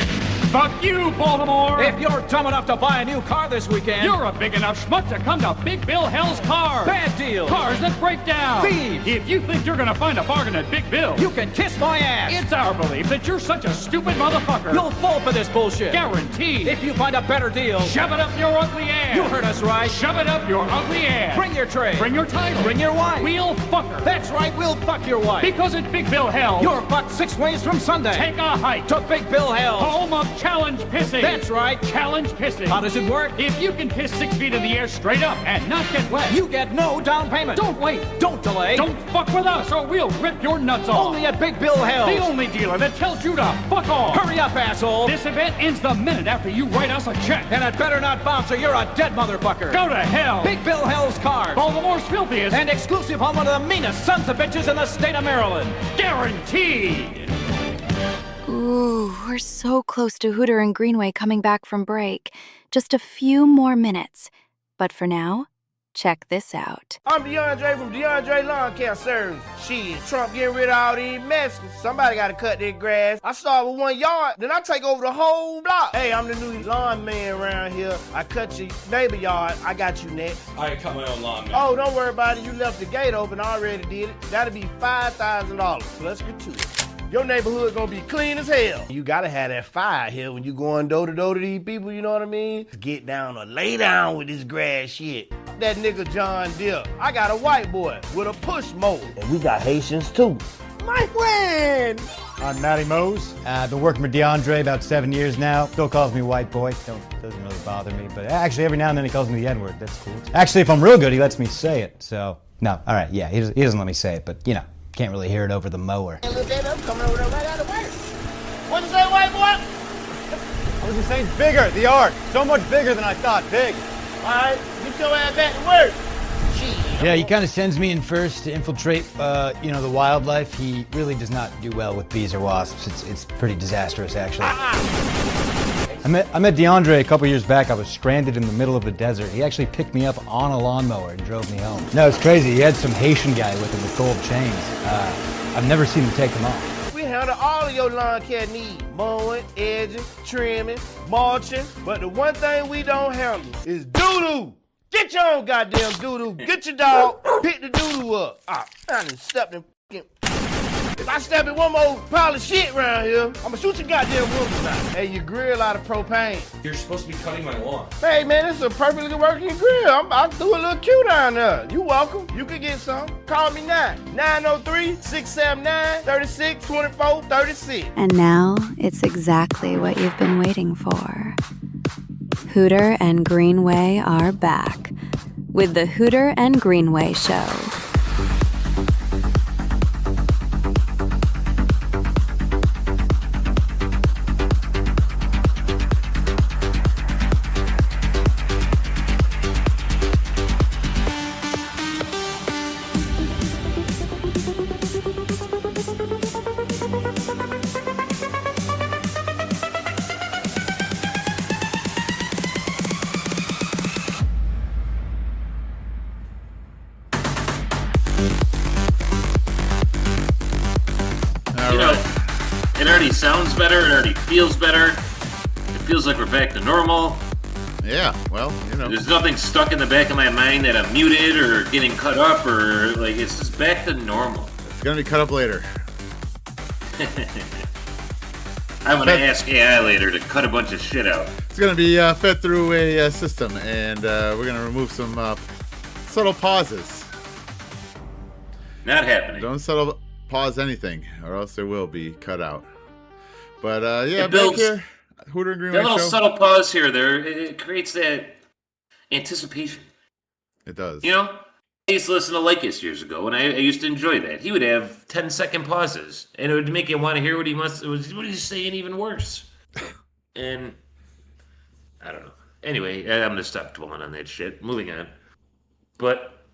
Fuck you, Baltimore! If you're dumb enough to buy a new car this weekend, you're a big enough schmuck to come to Big Bill Hell's Cars. Bad deal. Cars that break down. Thieves. If you think you're gonna find a bargain at Big Bill, you can kiss my ass. It's our belief that you're such a stupid motherfucker. You'll fall for this bullshit. Guaranteed. If you find a better deal, shove it up your ugly ass. You heard us right. Shove it up your ugly ass. Bring your tray. Bring your title. Bring your wife. We'll fuck her. That's right, we'll fuck your wife. Because at Big Bill Hell, you're fucked 6 ways from Sunday. Take a hike to Big Bill Hell, home of challenge pissing. That's right, challenge pissing. How does it work? If you can piss 6 feet in the air straight up and not get wet, you get no down payment. Don't wait. Don't delay. Don't fuck with us or we'll rip your nuts off. Only at Big Bill Hell. The only dealer that tells you to fuck off. Hurry up, asshole. This event ends the minute after you write us a check. And it better not bounce or you're a dead motherfucker. Go to hell. Big Bill Hell's Cars. Baltimore's filthiest. And exclusive home of the meanest sons of bitches in the state of Maryland. Guaranteed. Ooh, we're so close to Hooter and Greenway coming back from break. Just a few more minutes. But for now, check this out. I'm DeAndre from DeAndre Lawn Care Service. Shit, Trump getting rid of all these Mexicans. Somebody gotta cut their grass. I start with 1 yard, then I take over the whole block. Hey, I'm the new lawn man around here. I cut your neighbor yard. I got you next. I cut my own lawn, man. Oh, don't worry about it. You left the gate open. I already did it. That'll be $5,000. So let's get to it. Your neighborhood gonna be clean as hell. You gotta have that fire here when you going door to door to these people, you know what I mean? Get down or lay down with this grass shit. That nigga John Deere. I got a white boy with a push mower. And we got Haitians too. My friend! I'm Matty Mose. I've been working with DeAndre about 7 years now. Still calls me white boy. Doesn't really bother me, but actually every now and then he calls me the N-word. That's cool. Actually, if I'm real good, he lets me say it, so. No, all right, yeah, he doesn't let me say it, but you know. Can't really hear it over the mower. Hey, look at them coming over there right out of work. What'd you say, white boy? I was just saying bigger, the arc. So much bigger than I thought, big. All right, get your ass back to work. Jeez. Yeah, he kind of sends me in first to infiltrate, the wildlife. He really does not do well with bees or wasps. It's pretty disastrous, actually. I met DeAndre a couple years back. I was stranded in the middle of the desert. He actually picked me up on a lawnmower and drove me home. No, it's crazy. He had some Haitian guy with him with gold chains. I've never seen him take them off. We handle all of your lawn care needs. Mowing, edging, trimming, mulching. But the one thing we don't handle is doo-doo. Get your own goddamn doo-doo. Get your dog, pick the doo-doo up. I done stepped in f***ing... If I step in one more pile of shit around here, I'ma shoot your goddamn windows out. Hey, you grill out of propane. You're supposed to be cutting my lawn. Hey, man, this is a perfectly working grill. I threw a little Q down there. You welcome. You can get some. Call me now. 903-679-3624-36. And now, it's exactly what you've been waiting for. Hooter and Greenway are back with the Hooter and Greenway Show. You know, it already sounds better. It already feels better. It feels like we're back to normal. Yeah, well, you know. There's nothing stuck in the back of my mind that I'm muted or getting cut up or, like, it's just back to normal. It's going to be cut up later. I'm going to ask AI later to cut a bunch of shit out. It's going to be fed through a system, and we're going to remove some subtle pauses. Not happening. Don't subtle pause anything, or else it will be cut out. But, yeah, It builds- back here, Hooter and Greenway That little show. subtle pause here, it creates that anticipation. It does. You know, I used to listen to Lycus years ago, and I used to enjoy that. He would have 10-second pauses, and it would make you want to hear what he's saying even worse. And I don't know. Anyway, I'm going to stop dwelling on that shit. Moving on. But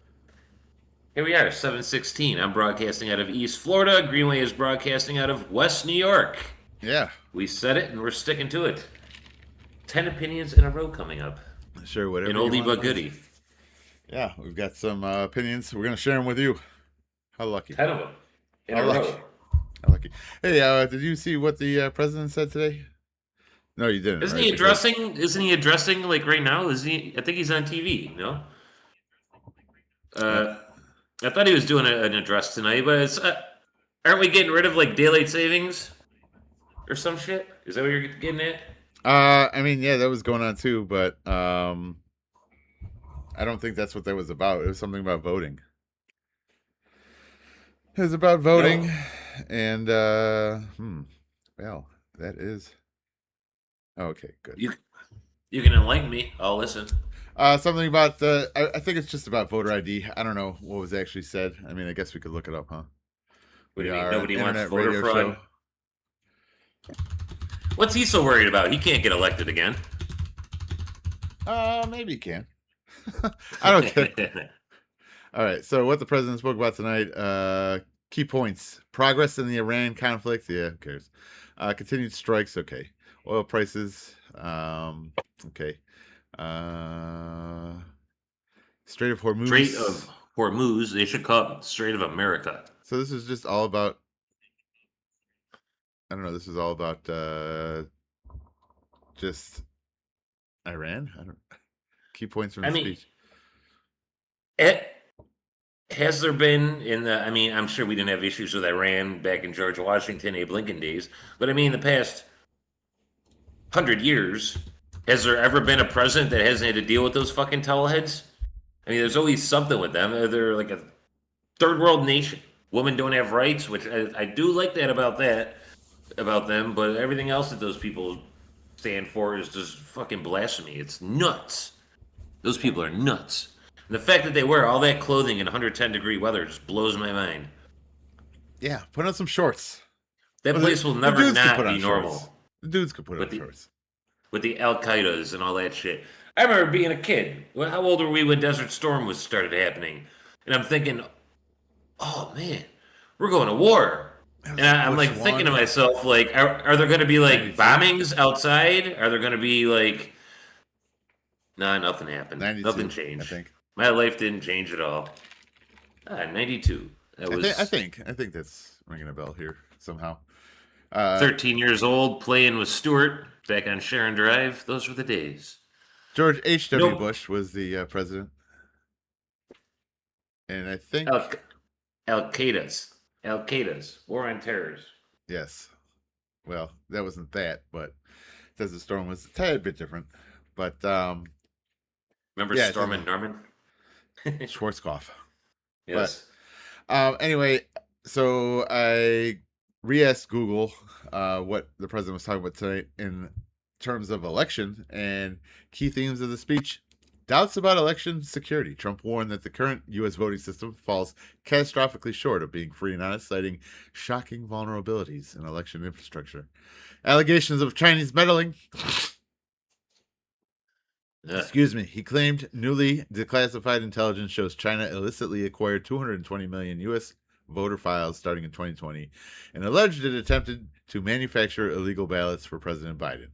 here we are, 7:16. I'm broadcasting out of East Florida. Greenway is broadcasting out of West New York. Yeah. We said it, and we're sticking to it. 10 opinions in a row coming up. Sure, whatever. An you oldie want. but goodie. Yeah, we've got some opinions. We're going to share them with you. How lucky. 10 of them in How a lucky. row. How lucky. Hey, did you see what the president said today? No, you didn't. Isn't right? he addressing? Isn't he addressing like right now? Is he? I think he's on TV. No. I thought he was doing an address tonight, but it's aren't we getting rid of like daylight savings or some shit? Is that what you're getting at? I mean, yeah, that was going on too, but I don't think that's what that was about. It was something about voting. It was about voting, and well, that is okay. Good. You can enlighten me. I'll listen. Something about I think it's just about voter ID. I don't know what was actually said. I mean, I guess we could look it up, huh? What do you We mean? are Nobody an wants internet voter radio fraud. What's he so worried about? He can't get elected again. Maybe you can. I don't care. All right. So what the president spoke about tonight, key points. Progress in the Iran conflict. Yeah, who cares? Continued strikes. Okay. Oil prices. Okay. Strait of Hormuz. Strait of Hormuz. They should call it Strait of America. So this is just all about, I don't know, this is all about just Iran? I don't key points from the speech. Has there been I'm sure we didn't have issues with Iran back in George Washington, Abe Lincoln days, but I mean, the past 100 years, has there ever been a president that hasn't had to deal with those fucking towelheads? I mean, there's always something with them. They're like a third world nation. Women don't have rights, which I do like that about them, but everything else that those people stand for is just fucking blasphemy. It's nuts. Those people are nuts. And the fact that they wear all that clothing in 110-degree weather just blows my mind. Yeah, put on some shorts. That place will never not be normal. The dudes could put on shorts. With the Al-Qaedas and all that shit. I remember being a kid. How old were we when Desert Storm started happening? And I'm thinking, oh man, we're going to war. And I'm like thinking to myself, like, are there going to be like bombings outside? Are there going to be like, nah, nothing happened. Nothing changed. I think my life didn't change at all. 92. That was. I think that's ringing a bell here somehow. 13 years old, playing with Stewart back on Sharon Drive. Those were the days. George H.W. Bush was the president. And I think... Al-Qaeda's. War on Terrors. Yes. Well, that wasn't that, but Desert Storm was a tad bit different. But... Remember Storm and Norman? Schwarzkopf. Yes. But, anyway, so I re-asked Google what the president was talking about tonight in terms of election and key themes of the speech. Doubts about election security. Trump warned that the current U.S. voting system falls catastrophically short of being free and honest, citing shocking vulnerabilities in election infrastructure. Allegations of Chinese meddling. Excuse me. He claimed newly declassified intelligence shows China illicitly acquired 220 million U.S. voter files starting in 2020 and alleged it attempted to manufacture illegal ballots for President Biden.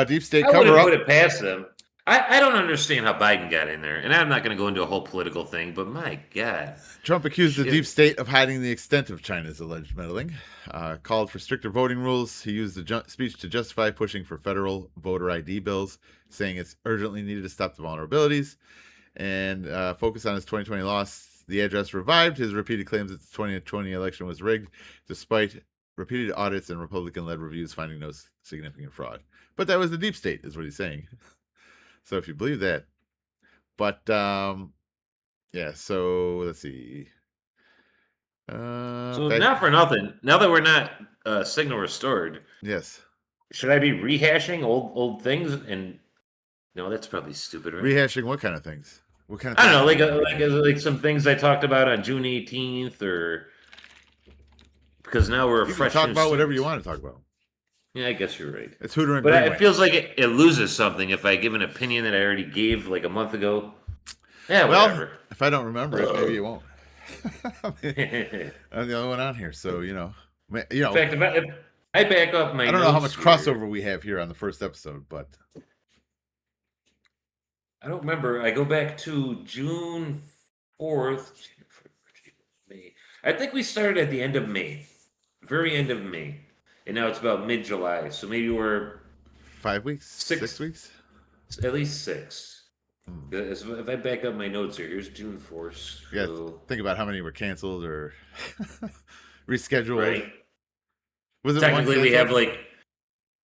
Deep state cover-up. Put it past them. I don't understand how Biden got in there, and I'm not going to go into a whole political thing, but my God. Trump accused the deep state of hiding the extent of China's alleged meddling, called for stricter voting rules. He used the speech to justify pushing for federal voter ID bills, saying it's urgently needed to stop the vulnerabilities, and focus on his 2020 loss. The address revived his repeated claims that the 2020 election was rigged, despite repeated audits and Republican-led reviews finding no significant fraud. But that was the deep state, is what he's saying. So if you believe that. But, yeah, so let's see. So not for nothing, now that we're not signal restored. Yes. Should I be rehashing old things? And no, that's probably stupid, right? Rehashing what kind of things? What kind of I don't know, like some things I talked about on June 18th, or because now we're you fresh. Can talk about whatever you want to talk about. Yeah, I guess you're right. It's Hooter and But Greenway. it feels like it loses something if I give an opinion that I already gave like a month ago. Yeah, whatever. Well, if I don't remember it, maybe you won't. I'm the only one on here, so you know. In fact, if I back up my. I don't know how much crossover we have here on the first episode, but I don't remember. I go back to June 4th. May. I think we started at the end of May, very end of May, and now it's about mid-July. So maybe we're 5 weeks, 6 weeks, at least 6. If I back up my notes here, here's June 4th. Yeah, think about how many were canceled or rescheduled. Right. Was it technically we have like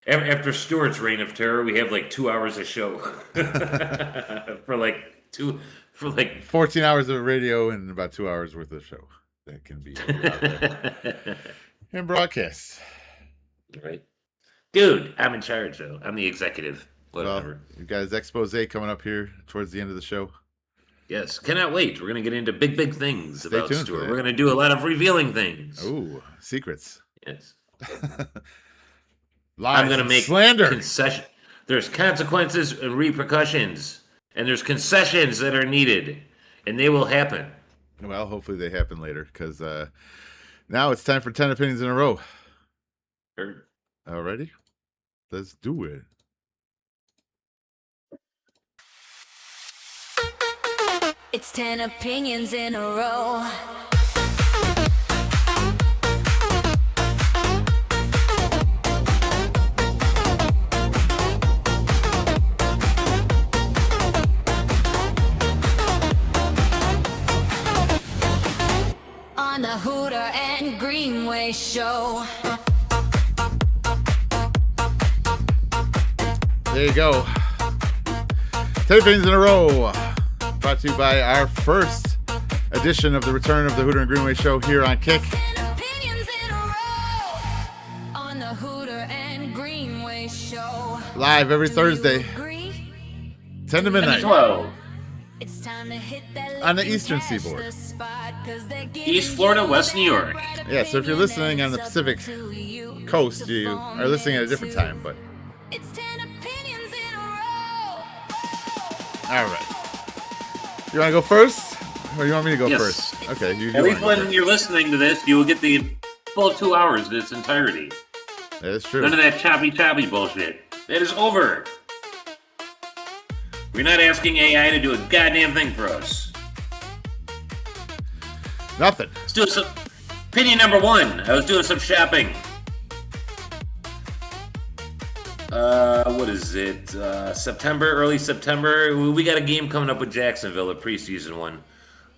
after Stewart's reign of terror, we have like 2 hours of show for like 14 hours of radio and about 2 hours worth of show that can be and broadcast. Right, dude. I'm in charge though. I'm the executive. Whatever. Well, you guys, expose coming up here towards the end of the show. Yes, cannot wait. We're gonna get into big things Stay about tuned Stewart. We're gonna do a lot of revealing things. Ooh, secrets. Yes. Lies I'm gonna make slander. Concession. There's consequences and repercussions, and there's concessions that are needed, and they will happen. Well, hopefully they happen later, because now it's time for 10 opinions in a row. Sure. Alrighty, let's do it. It's 10 opinions in a row. On the Hooter and Greenway show. There you go. 10 opinions in a row. Brought to you by our first edition of the return of the Hooter and Greenway show here on Kick. On the Hooter and Greenway show. Live every Thursday, 10 to midnight. It's time to hit that on the Eastern Seaboard. East Florida, West New York. Yeah, so if you're listening on the Pacific Coast, you are listening at a different time, but. All right. You want to go first? Or you want me to go first? Okay. At least when you're listening to this, you will get the full 2 hours in its entirety. That is true. None of that choppy bullshit. That is over. We're not asking AI to do a goddamn thing for us. Nothing. Let's do some. Opinion number 1. I was doing some shopping. What is it? Early September. We got a game coming up with Jacksonville, a preseason one.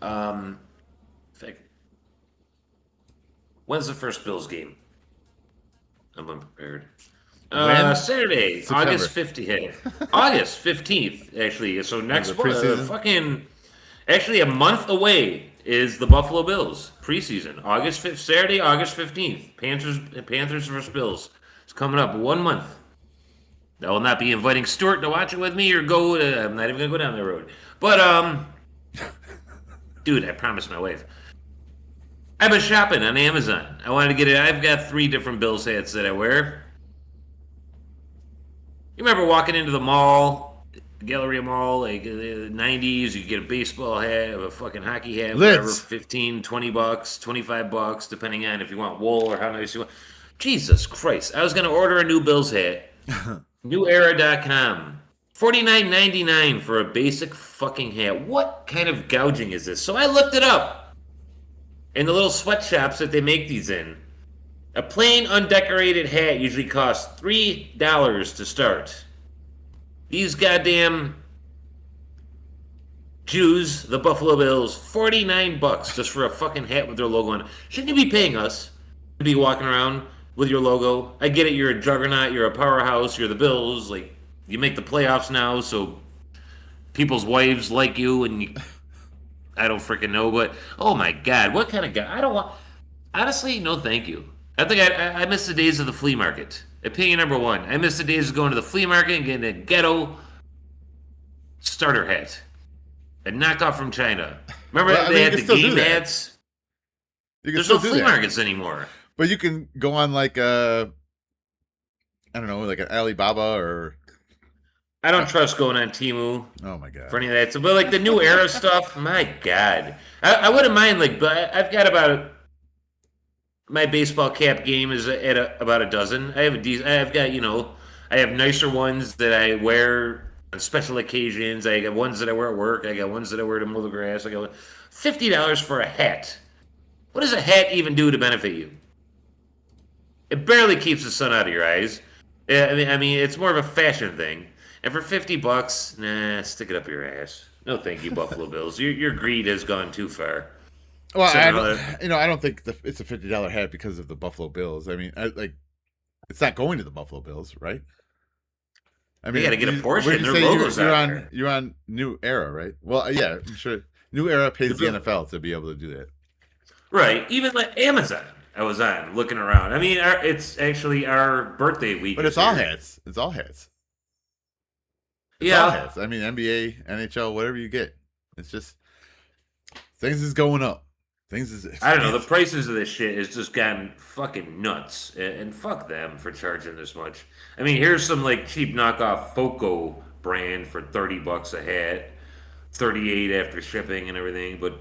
In fact, when's the first Bills game? I'm unprepared. Saturday, September. August 15th. August 15th, actually. So next actually a month away is the Buffalo Bills preseason. Saturday, August 15th. Panthers versus Bills. It's coming up 1 month. I will not be inviting Stuart to watch it with me or go to, I'm not even going to go down that road. But, dude, I promised my wife. I've been shopping on Amazon. I wanted to get it. I've got 3 different Bills hats that I wear. You remember walking into the mall, Galleria Mall, like the 90s, you get a baseball hat, a fucking hockey hat, whatever, $15, $20, $25, depending on if you want wool or how nice you want. Jesus Christ. I was going to order a new Bills hat. Newera.com. $49.99 for a basic fucking hat. What kind of gouging is this? So I looked it up in the little sweatshops that they make these in. A plain, undecorated hat usually costs $3 to start. These goddamn Jews, the Buffalo Bills, $49 just for a fucking hat with their logo on it. Shouldn't you be paying us to be walking around with your logo? I get it, you're a juggernaut, you're a powerhouse, you're the Bills, like, you make the playoffs now, so people's wives like you, and you, I don't freaking know, but oh my god, what kind of guy? I don't want. Honestly, no, thank you. I think I miss the days of the flea market. Opinion number one: I miss the days of going to the flea market and getting a ghetto starter hat, a knockoff from China. Remember they had the game hats? There's no flea markets anymore. But you can go on like I don't know, like an Alibaba or. I don't trust going on Temu. Oh my god! For any of that, so, but like the new era stuff, my god, I wouldn't mind. Like, but I've got about my baseball cap game is at about a dozen. I have I've got I have nicer ones that I wear on special occasions. I got ones that I wear at work. I got ones that I wear to mow the grass. I got $50 for a hat. What does a hat even do to benefit you? It barely keeps the sun out of your eyes. I mean, it's more of a fashion thing. And for $50, nah, stick it up your ass. No, thank you, Buffalo Bills. Your greed has gone too far. Well, I don't think it's a $50 hat because of the Buffalo Bills. I mean, it's not going to the Buffalo Bills, right? I mean, they got to get a portion. Their logos you're on New Era, right? Well, yeah, I'm sure New Era pays the NFL to be able to do that. Right. Even like Amazon, I was on looking around. I mean, it's actually our birthday week. But it's all hats. It's all hats. Yeah. I mean, NBA, NHL, whatever you get. It's just things is going up. I don't know. The prices of this shit has just gotten fucking nuts, and fuck them for charging this much. I mean, here's some like cheap knockoff Foco brand for $30 a hat, 38 after shipping and everything. But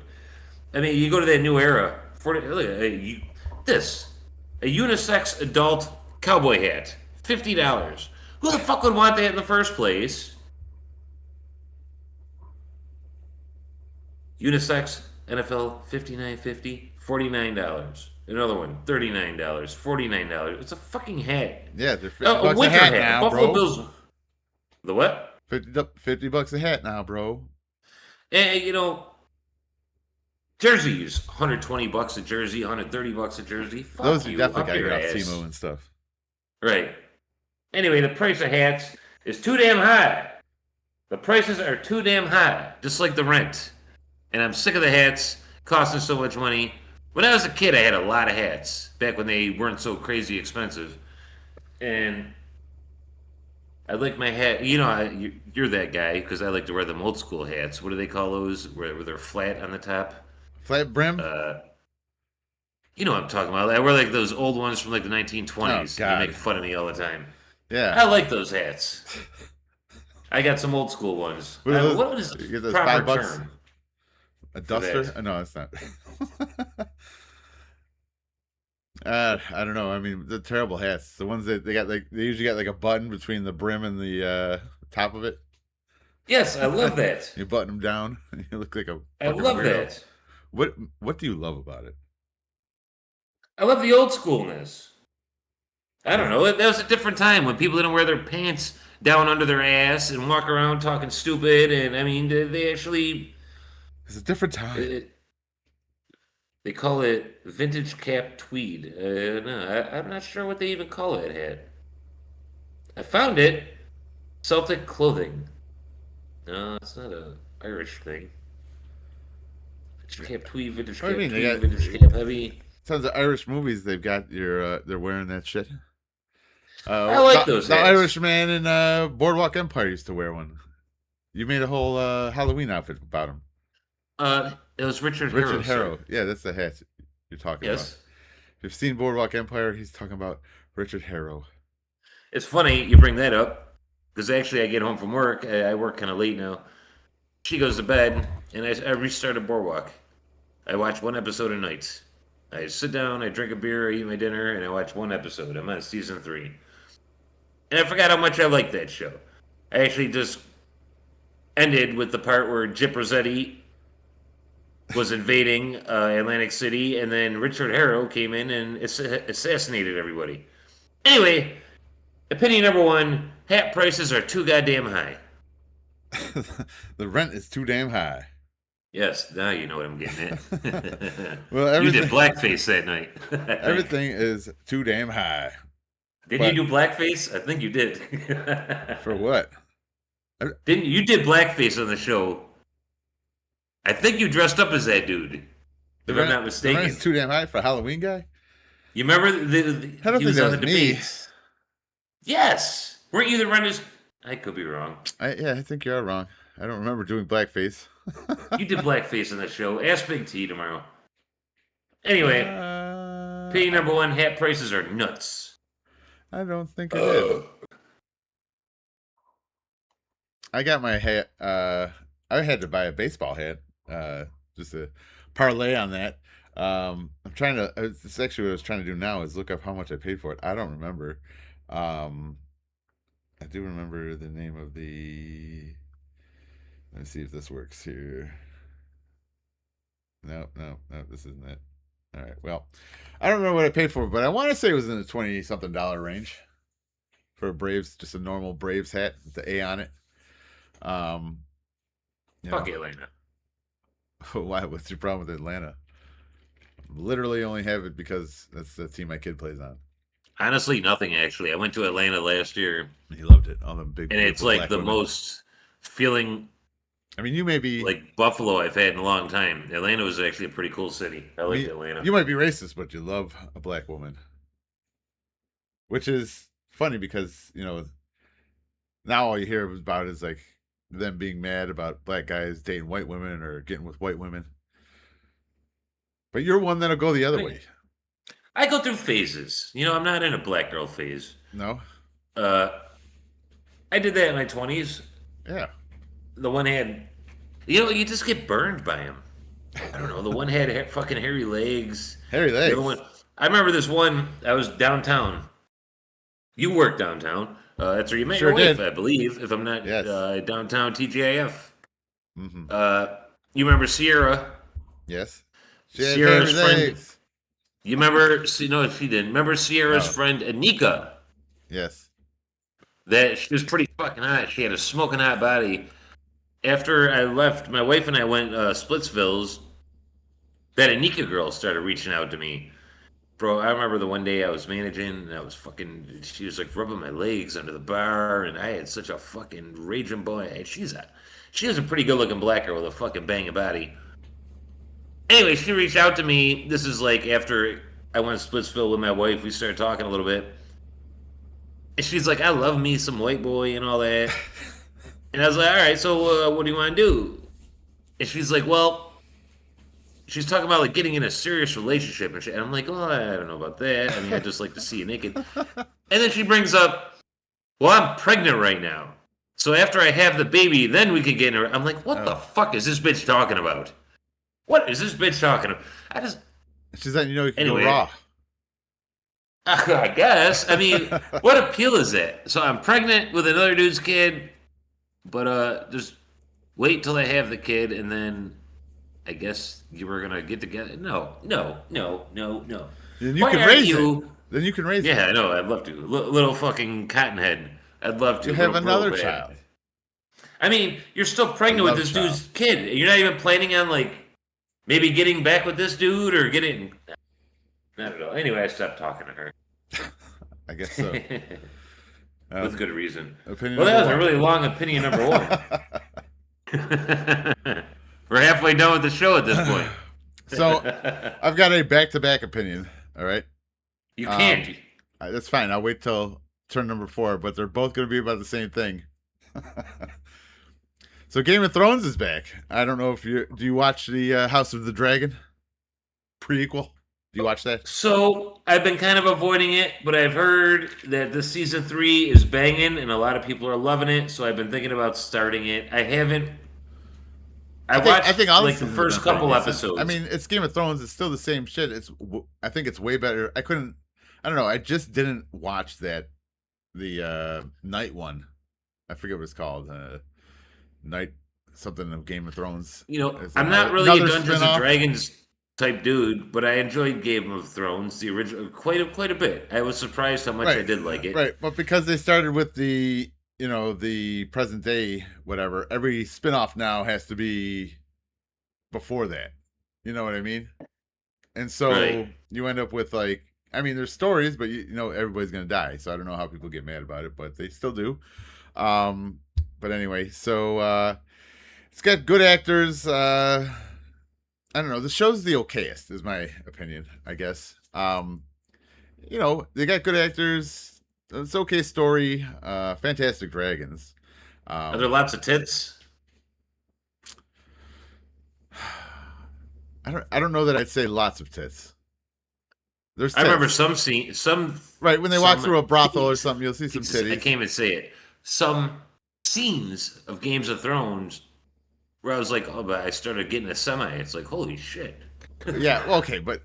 I mean, you go to that New Era. Look at this, a unisex adult cowboy hat, $50. Who the fuck would want that in the first place? Unisex NFL $59.50, $49. Another one, $39, $49. It's a fucking hat. Yeah, they're $50 a hat now, Buffalo bro. Bills. The what? $50 a hat now, bro. And jerseys, $120 a jersey, $130 a jersey. Fuck those you, definitely up got your off ass. Timo and stuff. Right. Anyway, the price of hats is too damn high. The prices are too damn high, just like the rent. And I'm sick of the hats costing so much money. When I was a kid, I had a lot of hats back when they weren't so crazy expensive. And I like my hat. You're that guy because I like to wear them old school hats. What do they call those? Where they're flat on the top? Flat brim? You know what I'm talking about. I wear like those old ones from like the 1920s. Oh, God. You make fun of me all the time. Yeah. I like those hats. I got some old school ones. What is you get those proper $5? term? A duster? No, it's not. I don't know. I mean, the terrible hats. The ones that they usually got like a button between the brim and the top of it. Yes, I love that. You button them down, and you look like a. I love weirdo. that. What do you love about it? I love the old schoolness. I don't know. That was a different time when people didn't wear their pants down under their ass and walk around talking stupid. And I mean, they actually. It's a different time. They call it vintage cap tweed. No, I'm not sure what they even call that hat. I found it. Celtic clothing. No, it's not a Irish thing. Vintage cap tweed, vintage cap tweed, vintage cap heavy. Tons of Irish movies they've got. They're wearing that shit. I like those The hats. Irishman in Boardwalk Empire used to wear one. You made a whole Halloween outfit about him. It was Richard Harrow. Richard Harrow. Yeah, that's the hat you're talking about. If you've seen Boardwalk Empire, he's talking about Richard Harrow. It's funny you bring that up because actually I get home from work. I work kind of late now. She goes to bed, and I restarted Boardwalk. I watch one episode a night. I sit down, I drink a beer, I eat my dinner, and I watch one episode. I'm on season 3. And I forgot how much I like that show. I actually just ended with the part where Jip Rossetti was invading Atlantic City, and then Richard Harrow came in and assassinated everybody. Anyway, opinion number one: hat prices are too goddamn high. The rent is too damn high. Yes, now you know what I'm getting at. Well, you did blackface that night. Everything is too damn high. Didn't you do blackface? I think you did. For what? Didn't you did blackface on the show? I think you dressed up as that dude. If I'm not mistaken. The rent is too damn high for a Halloween guy? You remember I don't he think was that on was the me. debates? Yes. Weren't you the runners? I could be wrong. I think you are wrong. I don't remember doing blackface. You did blackface on the show. Ask Big T tomorrow. Anyway, opinion number one: hat prices are nuts. I don't think I did. I got my hat. I had to buy a baseball hat. Just to parlay on that. I'm trying to. It's actually what I was trying to do now is look up how much I paid for it. I don't remember. I do remember the name of the. Let me see if this works here. No, this isn't it. All right. Well, I don't remember what I paid for, but I want to say it was in the $20-something range for a Braves, just a normal Braves hat with the A on it. Fuck Atlanta. Why? What's your problem with Atlanta? Literally only have it because that's the team my kid plays on. Honestly, nothing actually. I went to Atlanta last year. He loved it. All the big, and it's like the most feeling. I mean, you may be like Buffalo I've had in a long time. Atlanta was actually a pretty cool city. I liked Atlanta. You might be racist, but you love a black woman, which is funny because now all you hear about is like them being mad about black guys dating white women or getting with white women. But you're one that'll go the other way. I go through phases. I'm not in a black girl phase. No. I did that in my 20s. Yeah. The one had, you just get burned by him. I don't know. The one had fucking hairy legs. Hairy legs. The other one, I remember this one. I was downtown. You worked downtown. That's where you met your wife, I believe. If I'm not downtown TGIF. Mm-hmm. You remember Sierra? Yes. Sierra's friend. You remember? No, she didn't. Remember Sierra's friend Anika? Yes. That she was pretty fucking hot. She had a smoking hot body. After I left, my wife and I went Splitsville's. That Anika girl started reaching out to me. Bro, I remember the one day I was managing and I was she was like rubbing my legs under the bar and I had such a fucking raging boy. She was a pretty good looking black girl with a fucking banging body. Anyway, she reached out to me. This is like after I went to Splitsville with my wife. We started talking a little bit. And she's like, I love me some white boy and all that. And I was like, all right, so what do you want to do? And she's like, well, she's talking about like getting in a serious relationship. And I'm like, oh, I don't know about that. I mean, I just like to see you naked. And then she brings up, well, I'm pregnant right now. So after I have the baby, then we can get in her. I'm like, what the fuck is this bitch talking about? What is this bitch talking about? She's letting you know you can go raw. I guess. I mean, what appeal is that? So I'm pregnant with another dude's kid, but just wait till I have the kid, and then I guess you were gonna get together. No. Then you can raise it. Then you can raise it. Yeah, I know. I'd love to. Little fucking cottonhead. I'd love to. You have another child. I mean, you're still pregnant with this dude's kid. You're not even planning on like maybe getting back with this dude or getting. I don't know. Anyway, I stopped talking to her. I guess so. With good reason. Well, that was a really long opinion number one. We're halfway done with the show at this point. So, I've got a back-to-back opinion, all right? You can't. That's fine. I'll wait till turn number 4, but they're both going to be about the same thing. So, Game of Thrones is back. I don't know if do you watch the House of the Dragon prequel? Do you watch that? So, I've been kind of avoiding it, but I've heard that this season 3 is banging and a lot of people are loving it, so I've been thinking about starting it. I haven't. I think all like the first couple episodes. I mean, it's Game of Thrones. It's still the same shit. I think it's way better. I don't know. I just didn't watch the night one. I forget what it's called. something of Game of Thrones. You know, It's I'm not really a another Dungeons spin-off. and Dragons type dude, but I enjoyed Game of Thrones, the original, quite a bit. I was surprised how much I did like it. Right, but because they started with the the present day whatever, every spin-off now has to be before that. You know what I mean? And so you end up with like, I mean, there's stories, but you know everybody's gonna die. So I don't know how people get mad about it, but they still do. But anyway, so it's got good actors. I don't know. The show's the okayest, is my opinion, I guess. You know, they got good actors. It's okay story. Fantastic dragons. Are there lots of tits? I don't know that I'd say lots of tits. There's I remember tits. some Right, when they walk through a brothel or something, you'll see some titties. I can't even say it. Some scenes of Games of Thrones where I was like, oh, but I started getting a semi. It's like, holy shit. Yeah, well, okay, but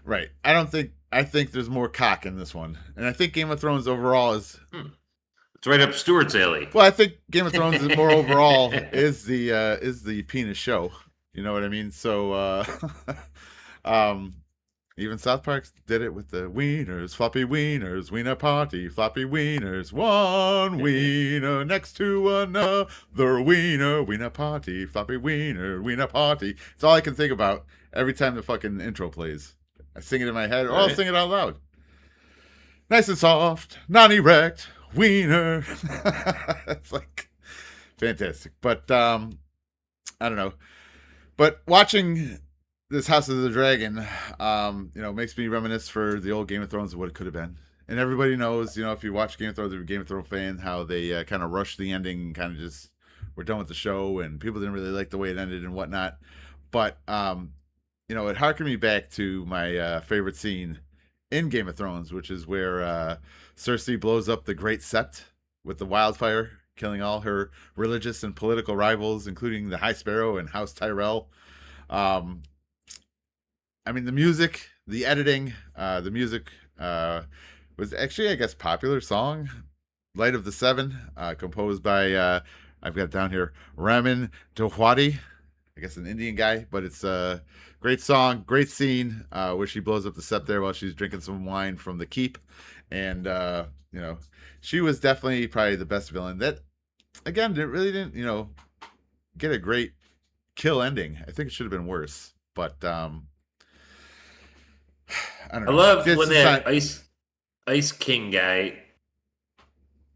right. I think there's more cock in this one. And I think Game of Thrones overall is It's right up Stewart's alley. Well, I think Game of Thrones is more overall is the penis show. You know what I mean? So even South Park did it with the wieners, floppy wieners, wiener party, floppy wieners, one wiener next to another wiener, wiener party, floppy wiener party. It's all I can think about every time the fucking intro plays. I sing it in my head, or I'll sing it out loud. Nice and soft, non-erect, wiener. It's like fantastic. But I don't know. But watching this House of the Dragon, you know, makes me reminisce for the old Game of Thrones of what it could have been. And everybody knows, you know, if you watch Game of Thrones, if you're a Game of Thrones fan, how they kind of rushed the ending and kind of just were done with the show, and people didn't really like the way it ended and whatnot. But, you know, it harkened me back to my favorite scene in Game of Thrones, which is where Cersei blows up the Great Sept with the wildfire, killing all her religious and political rivals, including the High Sparrow and House Tyrell. I mean, the music, the editing, the music was actually, I guess, popular song. Light of the Seven, composed by, I've got it down here, Ramin Djawadi, I guess an Indian guy, but it's a great song, great scene, where she blows up the sept there while she's drinking some wine from the keep. And, you know, she was definitely probably the best villain. That, again, didn't, you know, get a great kill ending. I think it should have been worse, but, I don't know. I love when that Ice King guy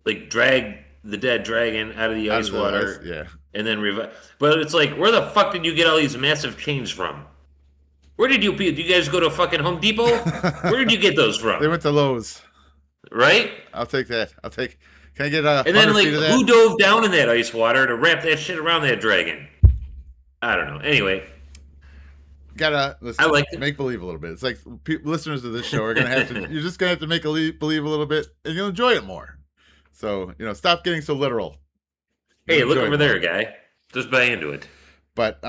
like dragged the dead dragon out of the ice water, yeah, and then revive. But it's like, where the fuck did you get all these massive chains from? Where did you guys go to fucking Home Depot? Where did you get those from? They went to Lowe's, right? I'll take that. Can I get a? And then like, feet of that? who dove down in that ice water to wrap that shit around that dragon? I don't know. Anyway. Gotta listen. I like make believe a little bit. It's like listeners of this show are gonna have to. You're just gonna have to make believe a little bit, and you'll enjoy it more. So you know, stop getting so literal. Hey, look over there, guy. Just buy into it. But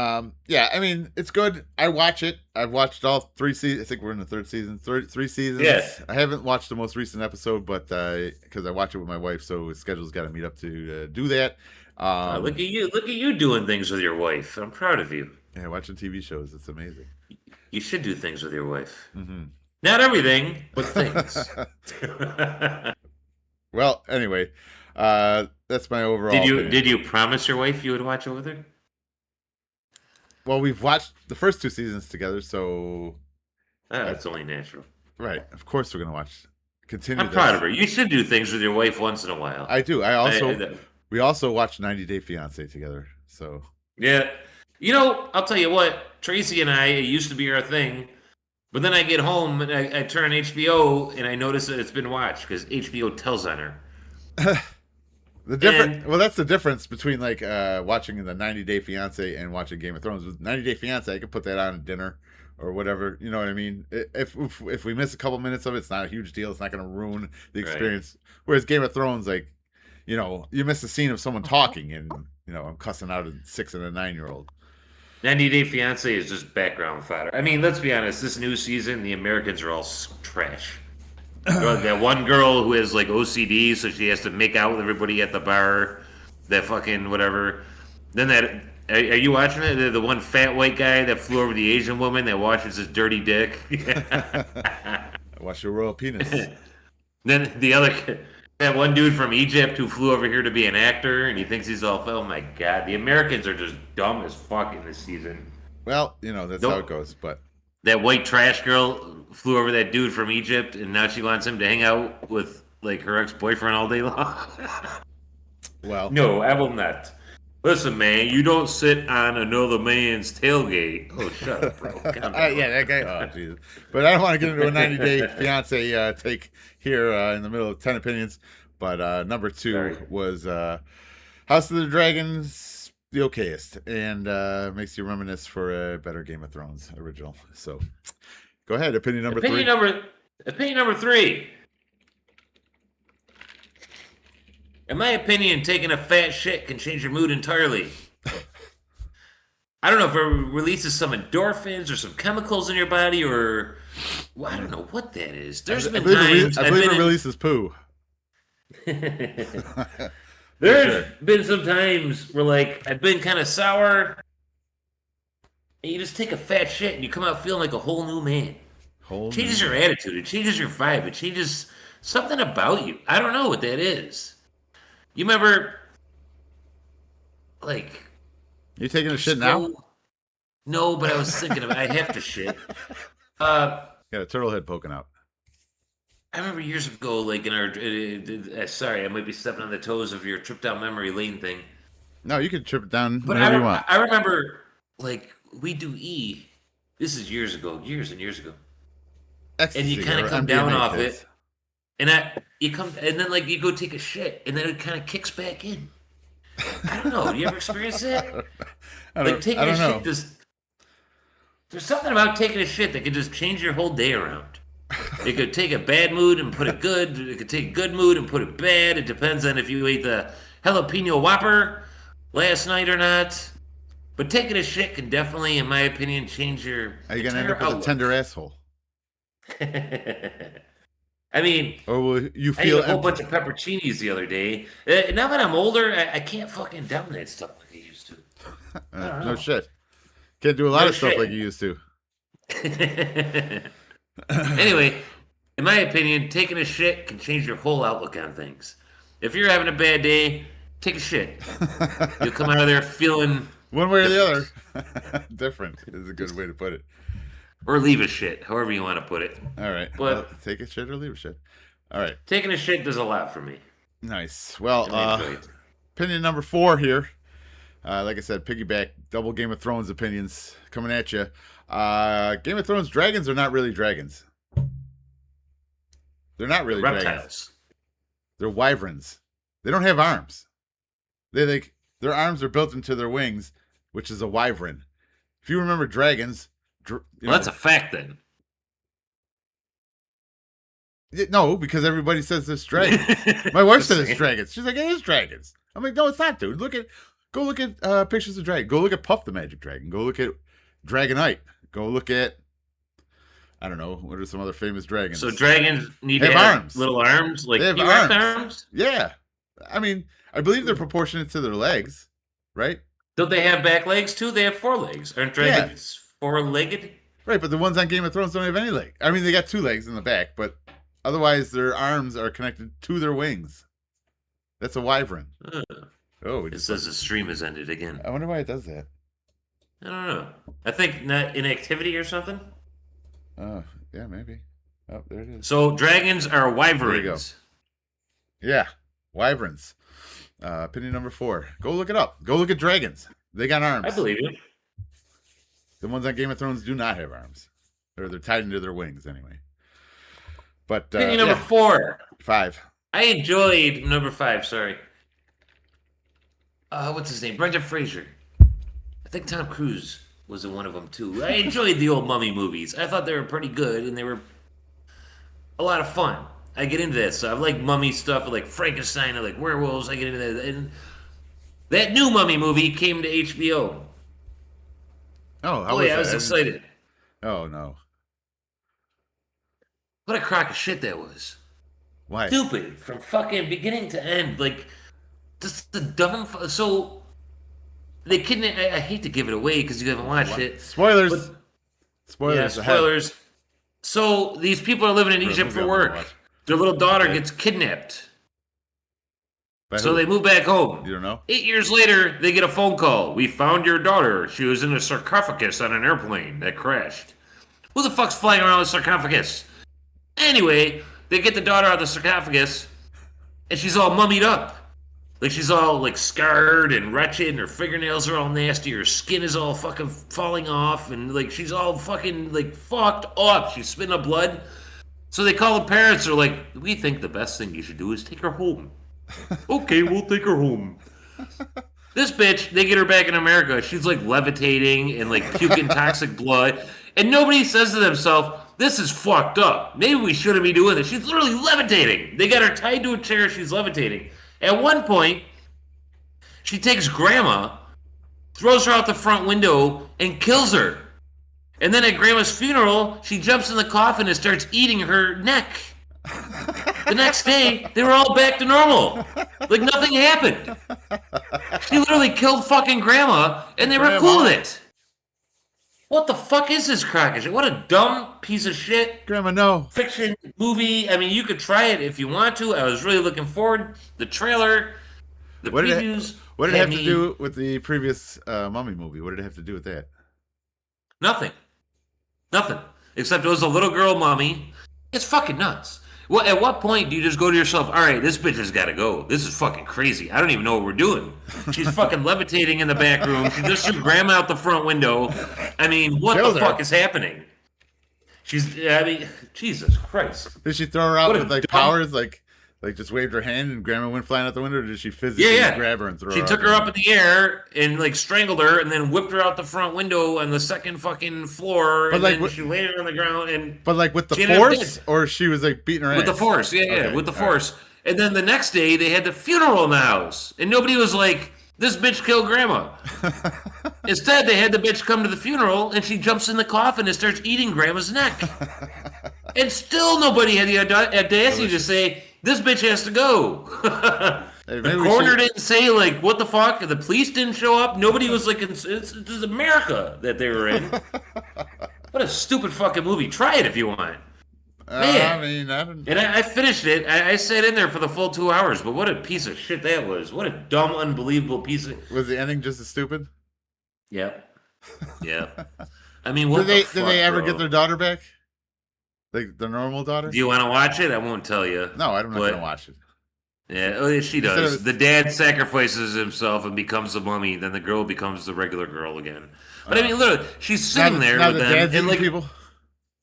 yeah, I mean, it's good. I watch it. I've watched all 3 seasons. I think we're in the 3rd season. 3 seasons. Yeah. I haven't watched the most recent episode, but because I watch it with my wife, so his schedule's got to meet up to do that. Look at you! Look at you doing things with your wife. I'm proud of you. Yeah, watching TV shows. It's amazing. You should do things with your wife. Mm-hmm. Not everything, but things. Well, anyway, that's my overall. Did you promise your wife you would watch it with her? Well, we've watched the first 2 seasons together, so that's only natural. Right. Of course, we're gonna watch. Continue. I'm proud of her. You should do things with your wife once in a while. I do. We also watched 90 Day Fiancé together. So yeah. You know, I'll tell you what, Tracy and I, it used to be our thing, but then I get home and I turn on HBO and I notice that it's been watched because HBO tells on her. Well, that's the difference between like watching the 90 Day Fiancé and watching Game of Thrones. With 90 Day Fiancé, I could put that on at dinner or whatever. You know what I mean? If we miss a couple minutes of it, it's not a huge deal. It's not going to ruin the experience. Right. Whereas Game of Thrones, like, you know, you miss a scene of someone talking and, you know, I'm cussing out a 6 and a 9-year-old. 90 Day Fiancé is just background fodder. I mean, let's be honest. This new season, the Americans are all trash. That one girl who has like OCD, so she has to make out with everybody at the bar. That fucking whatever. Then Are you watching it? The one fat white guy that flew over the Asian woman that washes his dirty dick. Watch your royal penis. Then that one dude from Egypt who flew over here to be an actor, and he thinks he's all. Oh my god, the Americans are just dumb as fuck in this season. Well, that's how it goes. But that white trash girl flew over that dude from Egypt, and now she wants him to hang out with like her ex-boyfriend all day long. Well, no, I will not. Listen, man, you don't sit on another man's tailgate. Oh, shut up, bro. Yeah, that guy. Oh, Jesus. But I don't want to get into a 90-day fiance take here in the middle of 10 opinions. But number 2 was House of the Dragons, the okayest, and makes you reminisce for a better Game of Thrones original. So, go ahead. Opinion number 3. Opinion number 3. In my opinion, taking a fat shit can change your mood entirely. I don't know if it releases some endorphins or some chemicals in your body, or well, I don't know what that is. There's been times I believe it releases poo. There's been some times where like I've been kind of sour, and you just take a fat shit and you come out feeling like a whole new man. Changes your attitude. It changes your vibe. It changes something about you. I don't know what that is. You remember, like... You taking a shit now? No, but I was thinking of it. I have to shit. Got a turtle head poking out. I remember years ago, like in our... sorry, I might be stepping on the toes of your trip down memory lane thing. No, you can trip it down whenever you want. I remember, like, we do E. This is years ago, years and years ago. Ecstasy, and you kind of come down off it. And then like you go take a shit, and then it kind of kicks back in. I don't know. You ever experience that? Like taking a shit, there's something about taking a shit that can just change your whole day around. It could take a bad mood and put it good. It could take a good mood and put it bad. It depends on if you ate the jalapeno Whopper last night or not. But taking a shit can definitely, in my opinion, change your. Are you gonna end up with a tender asshole? I mean, or will you I feel ate a whole bunch of pepperoncinis the other day. Now that I'm older, I can't fucking down that stuff like I used to. No shit. Can't do a lot of stuff like you used to. Anyway, in my opinion, taking a shit can change your whole outlook on things. If you're having a bad day, take a shit. You'll come out of there feeling one way or the other. Different is a good way to put it. Or leave a shit, however you want to put it. All right. But well, take a shit or leave a shit. All right. Taking a shit does a lot for me. Nice. Well, opinion number 4 here. Like I said, piggyback, double Game of Thrones opinions coming at you. Game of Thrones dragons are not really dragons. They're not really reptiles. Dragons. They're wyverns. They don't have arms. Their arms are built into their wings, which is a wyvern. If you remember dragons... that's a fact then. No, because everybody says it's dragons. My wife said it's dragons. She's like, it is dragons. I'm like, no, it's not, dude. Go look at pictures of dragons. Go look at Puff the Magic Dragon. Go look at Dragonite. Go look at, I don't know, what are some other famous dragons? So dragons need to have arms. Little arms, like T-Rex arms? Yeah. I mean, I believe they're proportionate to their legs, right? Don't they have back legs too? They have 4 legs. Aren't dragons 4-legged? Right, but the ones on Game of Thrones don't have any leg. I mean, they got 2 legs in the back, but otherwise their arms are connected to their wings. That's a wyvern. Oh, it says the stream has ended again. I wonder why it does that. I don't know. I think not inactivity or something. Oh, yeah, maybe. Oh, there it is. So dragons are wyverns. There you go. Yeah, wyverns. Opinion number 4. Go look it up. Go look at dragons. They got arms. I believe you. The ones on Game of Thrones do not have arms. Or they're tied into their wings anyway. But opinion number 4. 5. I enjoyed number 5. Sorry. What's his name? Brendan Fraser. I think Tom Cruise was in one of them too. I enjoyed the old Mummy movies. I thought they were pretty good and they were a lot of fun. I get into that stuff. I like mummy stuff. I like Frankenstein. I like werewolves. I get into that. And that new Mummy movie came to HBO. Oh, I was excited. Oh, no. What a crock of shit that was. Why? Stupid. From fucking beginning to end. Like, just the dumb... So, they kidnap. I hate to give it away because you haven't watched it. Spoilers. But, Spoilers. Yeah, spoilers. So these people are living in Egypt for work. Their little daughter gets kidnapped. So they move back home. You don't know? 8 years later, they get a phone call. We found your daughter. She was in a sarcophagus on an airplane that crashed. Who the fuck's flying around with a sarcophagus? Anyway, they get the daughter out of the sarcophagus, and she's all mummied up. Like, she's all, like, scarred and wretched, and her fingernails are all nasty, her skin is all fucking falling off, and, like, she's all fucking, like, fucked up. She's spitting up blood. So they call the parents, they're like, we think the best thing you should do is take her home. Okay, we'll take her home. This bitch, they get her back in America. She's like levitating and like puking toxic blood. And nobody says to themselves, this is fucked up. Maybe we shouldn't be doing this. She's literally levitating. They got her tied to a chair. She's levitating. At one point, she takes grandma, throws her out the front window, and kills her. And then at grandma's funeral, she jumps in the coffin and starts eating her neck. The next day, they were all back to normal. Like nothing happened. She literally killed fucking grandma, and they were cool with it. What the fuck is this crock of shit? What a dumb piece of shit. Grandma, no. Fiction movie. I mean, you could try it if you want to. I was really looking forward. The trailer, the previews. What did it have to do with the previous Mummy movie? What did it have to do with that? Nothing. Nothing. Except it was a little girl mummy. It's fucking nuts. Well, at what point do you just go to yourself, all right, this bitch has got to go. This is fucking crazy. I don't even know what we're doing. She's fucking levitating in the back room. She just threw grandma out the front window. I mean, what the fuck is happening? Jesus Christ. Did she throw her out with like powers, like just waved her hand and grandma went flying out the window, or did she physically grab her and throw her out? She took her up in the air and like strangled her and then whipped her out the front window on the second fucking floor, and then she laid her on the ground and But like with the force, or she was like beating her ass? With the force, with the force. Right. And then the next day they had the funeral in the house and nobody was like, this bitch killed grandma. Instead, they had the bitch come to the funeral and she jumps in the coffin and starts eating grandma's neck. And still nobody had the audacity to say, this bitch has to go. The coroner didn't say, like, what the fuck? The police didn't show up. Nobody was like, this is America that they were in. What a stupid fucking movie. Try it if you want. Man. I mean, I don't... And I finished it. I sat in there for the full 2 hours, but what a piece of shit that was. What a dumb, unbelievable piece of... Was the ending just as stupid? Yep. I mean, what did they ever get their daughter back? Like the normal daughter? Do you want to watch it? I won't tell you. No, I'm not going to watch it. Yeah, she does. The dad sacrifices himself and becomes the mummy. Then the girl becomes the regular girl again. But I mean, literally, she's sitting there with them, and like people.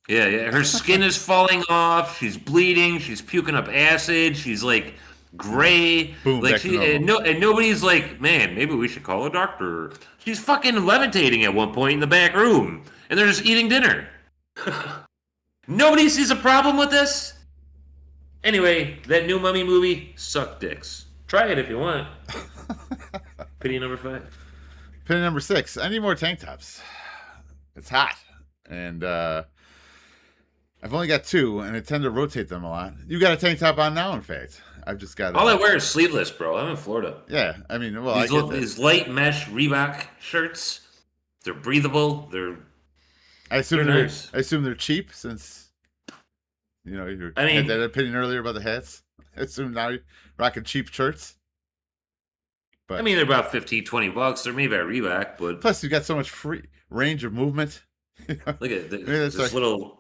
Yeah. Her skin is falling off. She's bleeding. She's puking up acid. She's like gray. Boom, like and nobody's like, man, maybe we should call a doctor. She's fucking levitating at one point in the back room, and they're just eating dinner. Nobody sees a problem with this. Anyway, that new Mummy movie sucked dicks. Try it if you want. Pity number 5. Pity number 6. I need more tank tops. It's hot, and I've only got 2, and I tend to rotate them a lot. You got a tank top on now, in fact. I've just got. All I wear is sleeveless, bro. I'm in Florida. Yeah, I mean, well, these light mesh Reebok shirts. They're breathable. I assume they're nice. I assume they're cheap, since you had that opinion earlier about the hats. I assume now you're rocking cheap shirts. But I mean, they're about $15-$20. They're made by Reebok, but plus you got so much free range of movement. Look at this little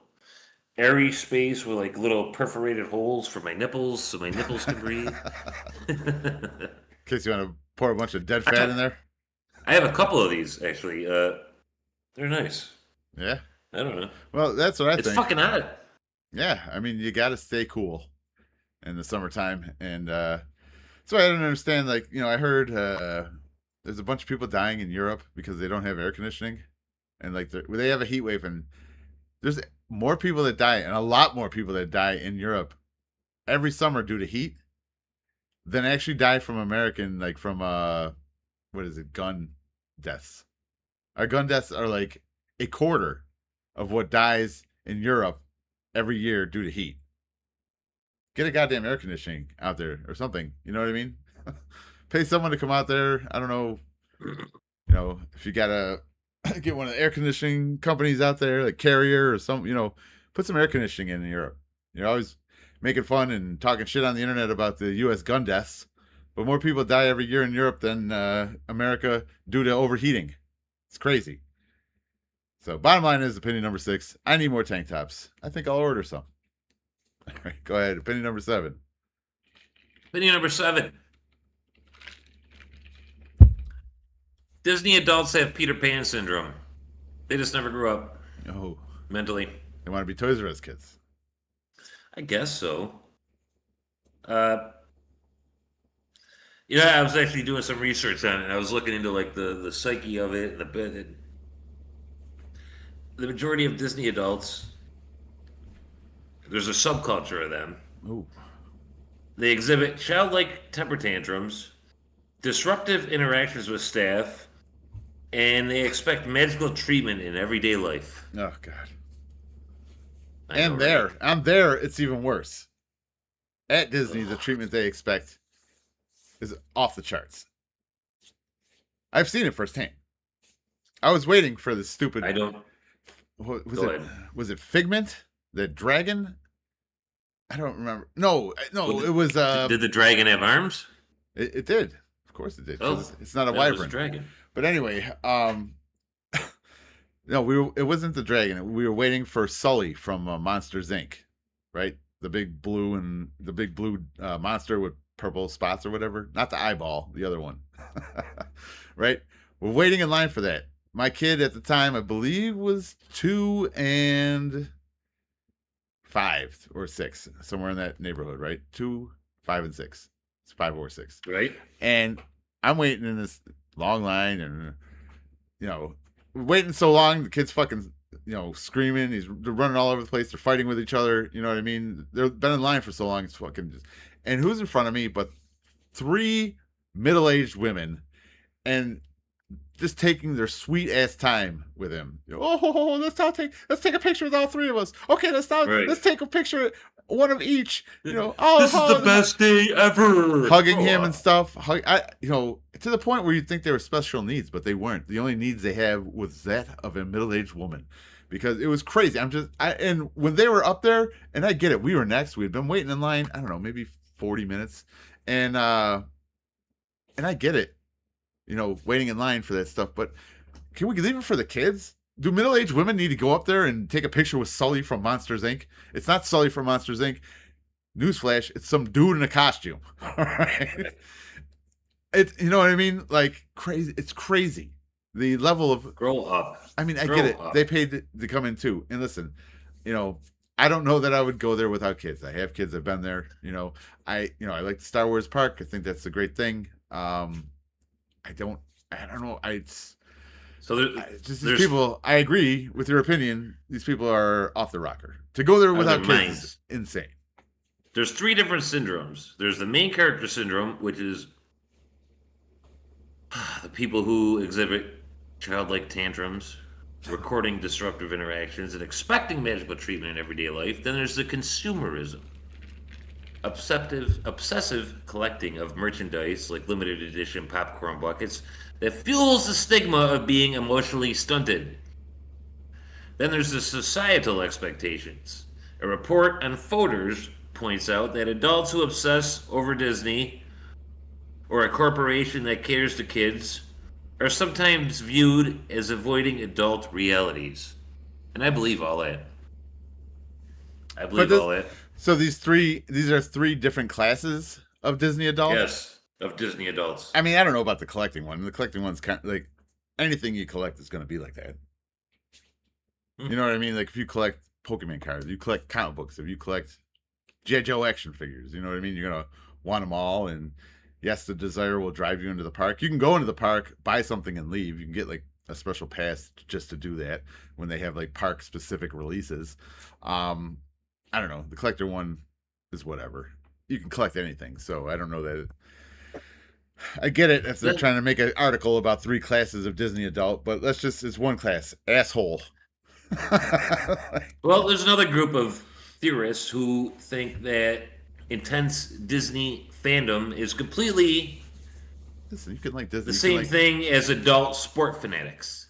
airy space with like little perforated holes for my nipples, so my nipples can breathe. In case you want to pour a bunch of dead fat in there. I have a couple of these actually. They're nice. Yeah. I don't know. Well, that's what I think. It's fucking hot. Yeah, I mean, you got to stay cool in the summertime, and so I don't understand. Like, I heard there's a bunch of people dying in Europe because they don't have air conditioning, and like they have a heat wave, and there's more people that die, and a lot more people that die in Europe every summer due to heat than actually die from gun deaths. Our gun deaths are like a quarter of what dies in Europe every year due to heat. Get a goddamn air conditioning out there or something. You know what I mean? Pay someone to come out there. I don't know. You know, if you gotta get one of the air conditioning companies out there, like Carrier or some, you know, put some air conditioning in Europe. You're always making fun and talking shit on the internet about the U.S. gun deaths, but more people die every year in Europe than America due to overheating. It's crazy. So bottom line is opinion number 6. I need more tank tops. I think I'll order some. All right, go ahead. Opinion number 7. Opinion number 7. Disney adults have Peter Pan syndrome. They just never grew up. Oh. Mentally. They want to be Toys R Us kids. I guess so. You know, I was actually doing some research on it, and I was looking into like the psyche of it and the majority of Disney adults, there's a subculture of them. Ooh. They exhibit childlike temper tantrums, disruptive interactions with staff, and they expect magical treatment in everyday life. Oh, God. I'm there, it's even worse. At Disney, the treatment they expect is off the charts. I've seen it firsthand. I was waiting for the stupid... I don't... Was it Figment? The dragon? I don't remember. No, it was... Did the dragon have arms? It did. Of course it did. Oh, it's not a that wyvern. was a dragon. But anyway, no, it wasn't the dragon. We were waiting for Sully from Monsters Inc. Right, the big blue monster with purple spots or whatever. Not the eyeball, the other one. Right, we're waiting in line for that. My kid at the time, I believe, was 2 and 5 or 6, somewhere in that neighborhood. Right, 2, 5, and 6. It's 5 or 6. Right, and I'm waiting in this long line, and waiting so long, the kid's fucking screaming. They're running all over the place. They're fighting with each other. You know what I mean? They've been in line for so long. It's fucking just... And who's in front of me but 3 middle-aged women, and just taking their sweet ass time with him. Let's take a picture with all 3 of us. Okay, let's take a picture, one of each. This is the best day ever. Hugging him and stuff. To the point where you'd think they were special needs, but they weren't. The only needs they have was that of a middle-aged woman, because it was crazy. And when they were up there, and I get it, we were next. We had been waiting in line, I don't know, maybe 40 minutes, and I get it, waiting in line for that stuff. But can we leave it for the kids? Do middle-aged women need to go up there and take a picture with Sully from Monsters Inc.? It's not Sully from Monsters Inc. Newsflash, it's some dude in a costume. All right. You know what I mean? Like, crazy. It's crazy. The level of... Grow up. I mean, I get it. They paid to come in too. And listen, I don't know that I would go there without kids. I have kids. I've been there. I like the Star Wars park. I think that's a great thing. I don't know. These people, I agree with your opinion. These people are off the rocker. To go there without kids is insane. There's 3 different syndromes. There's the main character syndrome, which is the people who exhibit childlike tantrums, recording disruptive interactions, and expecting magical treatment in everyday life. Then there's the consumerism. Obsessive collecting of merchandise like limited edition popcorn buckets that fuels the stigma of being emotionally stunted. Then there's the societal expectations. A report on Folders points out that adults who obsess over Disney or a corporation that caters to kids are sometimes viewed as avoiding adult realities. And I believe all that. All that. So these are 3 different classes of Disney adults? Yes, of Disney adults. I mean, I don't know about the collecting one. The collecting one's kind of like anything you collect is going to be like that. You know what I mean? Like if you collect Pokemon cards, you collect comic books, if you collect G.I. Joe action figures, you know what I mean? You're going to want them all. And yes, the desire will drive you into the park. You can go into the park, buy something, and leave. You can get like a special pass just to do that when they have like park specific releases. I don't know. The collector one is whatever. You can collect anything. So I don't know that. I get it if they're trying to make an article about 3 classes of Disney adult, but it's one class. Asshole. Well, there's another group of theorists who think that intense Disney fandom is completely Listen, you can like Disney. The same thing as adult sport fanatics.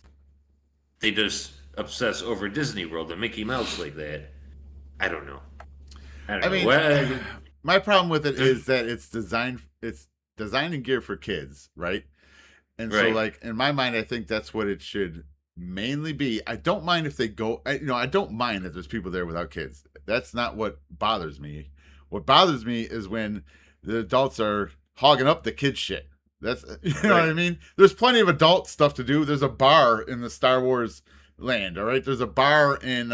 They just obsess over Disney World and Mickey Mouse like that. I don't know. I mean, my problem with it is that it's designed and geared for kids, right? And so, like, in my mind, I think that's what it should mainly be. I don't mind if they go, I don't mind that there's people there without kids. That's not what bothers me. What bothers me is when the adults are hogging up the kid shit. That's, you know what I mean? There's plenty of adult stuff to do. There's a bar in the Star Wars land, all right? There's a bar in,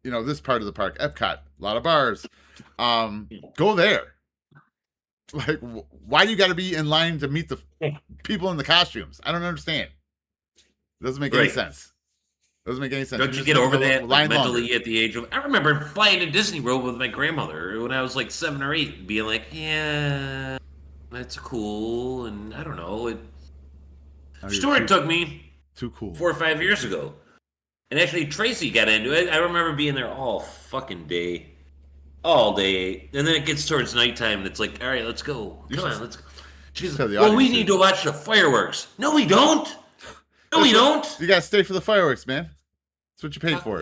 this part of the park, Epcot. A lot of bars. Go there. Like, why do you got to be in line to meet the people in the costumes? I don't understand. It doesn't make any sense. Doesn't make any sense. Don't you get over that mentally at the age of... I remember flying to Disney World with my grandmother when I was like 7 or 8, being like, yeah, that's cool, and I don't know. Stuart took me too cool 4 or 5 years ago. And actually, Tracy got into it. I remember being there all fucking day. All day. And then it gets towards nighttime, and it's like, all right, let's go. Come on, let's go. She's like, well, we need to watch the fireworks. No, we don't. No, we don't. You got to stay for the fireworks, man. That's what you paid for.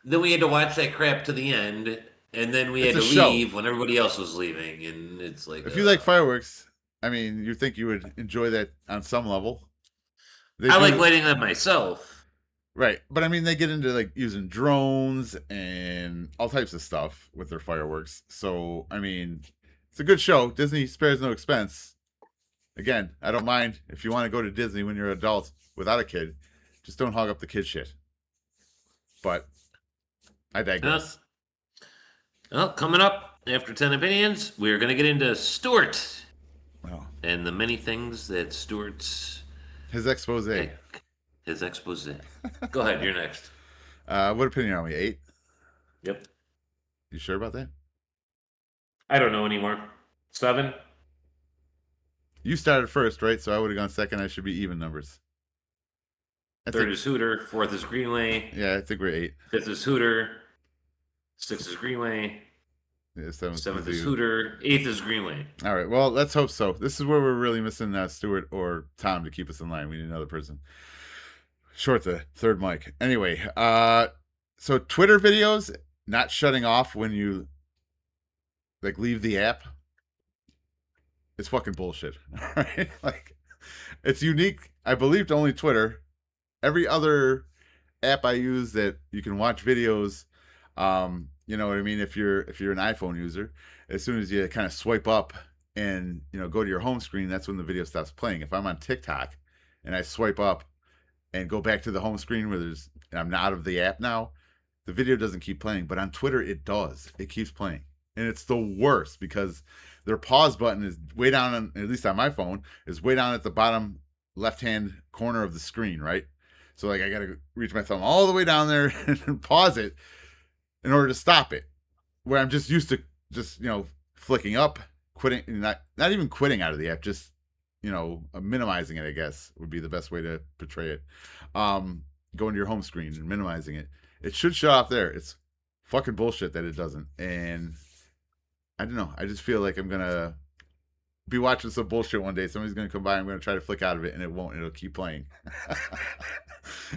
Then we had to watch that crap to the end, and then we had to leave when everybody else was leaving, and it's like... If you like fireworks, I mean, you think you would enjoy that on some level. I like lighting them myself. Right. But I mean, they get into like using drones and all types of stuff with their fireworks. So, I mean, it's a good show. Disney spares no expense. Again, I don't mind if you want to go to Disney when you're an adult without a kid. Just don't hog up the kid shit. But I digress. Well, coming up after 10 opinions, we're going to get into Stuart. Wow. And the many things that Stuart's... His expose. His expose. Go ahead, you're next. What opinion are we? 8? Yep. You sure about that? I don't know anymore. 7? You started first, right? So I would have gone second. I should be even numbers. Third is Hooter. 4th is Greenway. Yeah, I think we're 8. 5th is Hooter. 6th is Greenway. Yeah, 7th is Hooter. 8th is Greenway. All right. Well, let's hope so. This is where we're really missing Stuart or Tom to keep us in line. We need another person. Short the third mic. Anyway, so Twitter videos not shutting off when you like leave the app. It's fucking bullshit. All right? Like, it's unique, I believe, to only Twitter. Every other app I use that you can watch videos, you know what I mean? If you're an iPhone user, as soon as you kind of swipe up and go to your home screen, that's when the video stops playing. If I'm on TikTok and I swipe up and go back to the home screen where I'm out of the app now, the video doesn't keep playing. But on Twitter, it does. It keeps playing. And it's the worst because their pause button is way down, at least on my phone, is way down at the bottom left-hand corner of the screen, right? So like I got to reach my thumb all the way down there and pause it in order to stop it. Where I'm just used to just, flicking up, quitting, not even quitting out of the app, just, minimizing it, I guess, would be the best way to portray it. Going to your home screen and minimizing it. It should shut off there. It's fucking bullshit that it doesn't. And I don't know. I just feel like I'm going to be watching some bullshit one day. Somebody's going to come by. I'm going to try to flick out of it, and it won't. It'll keep playing.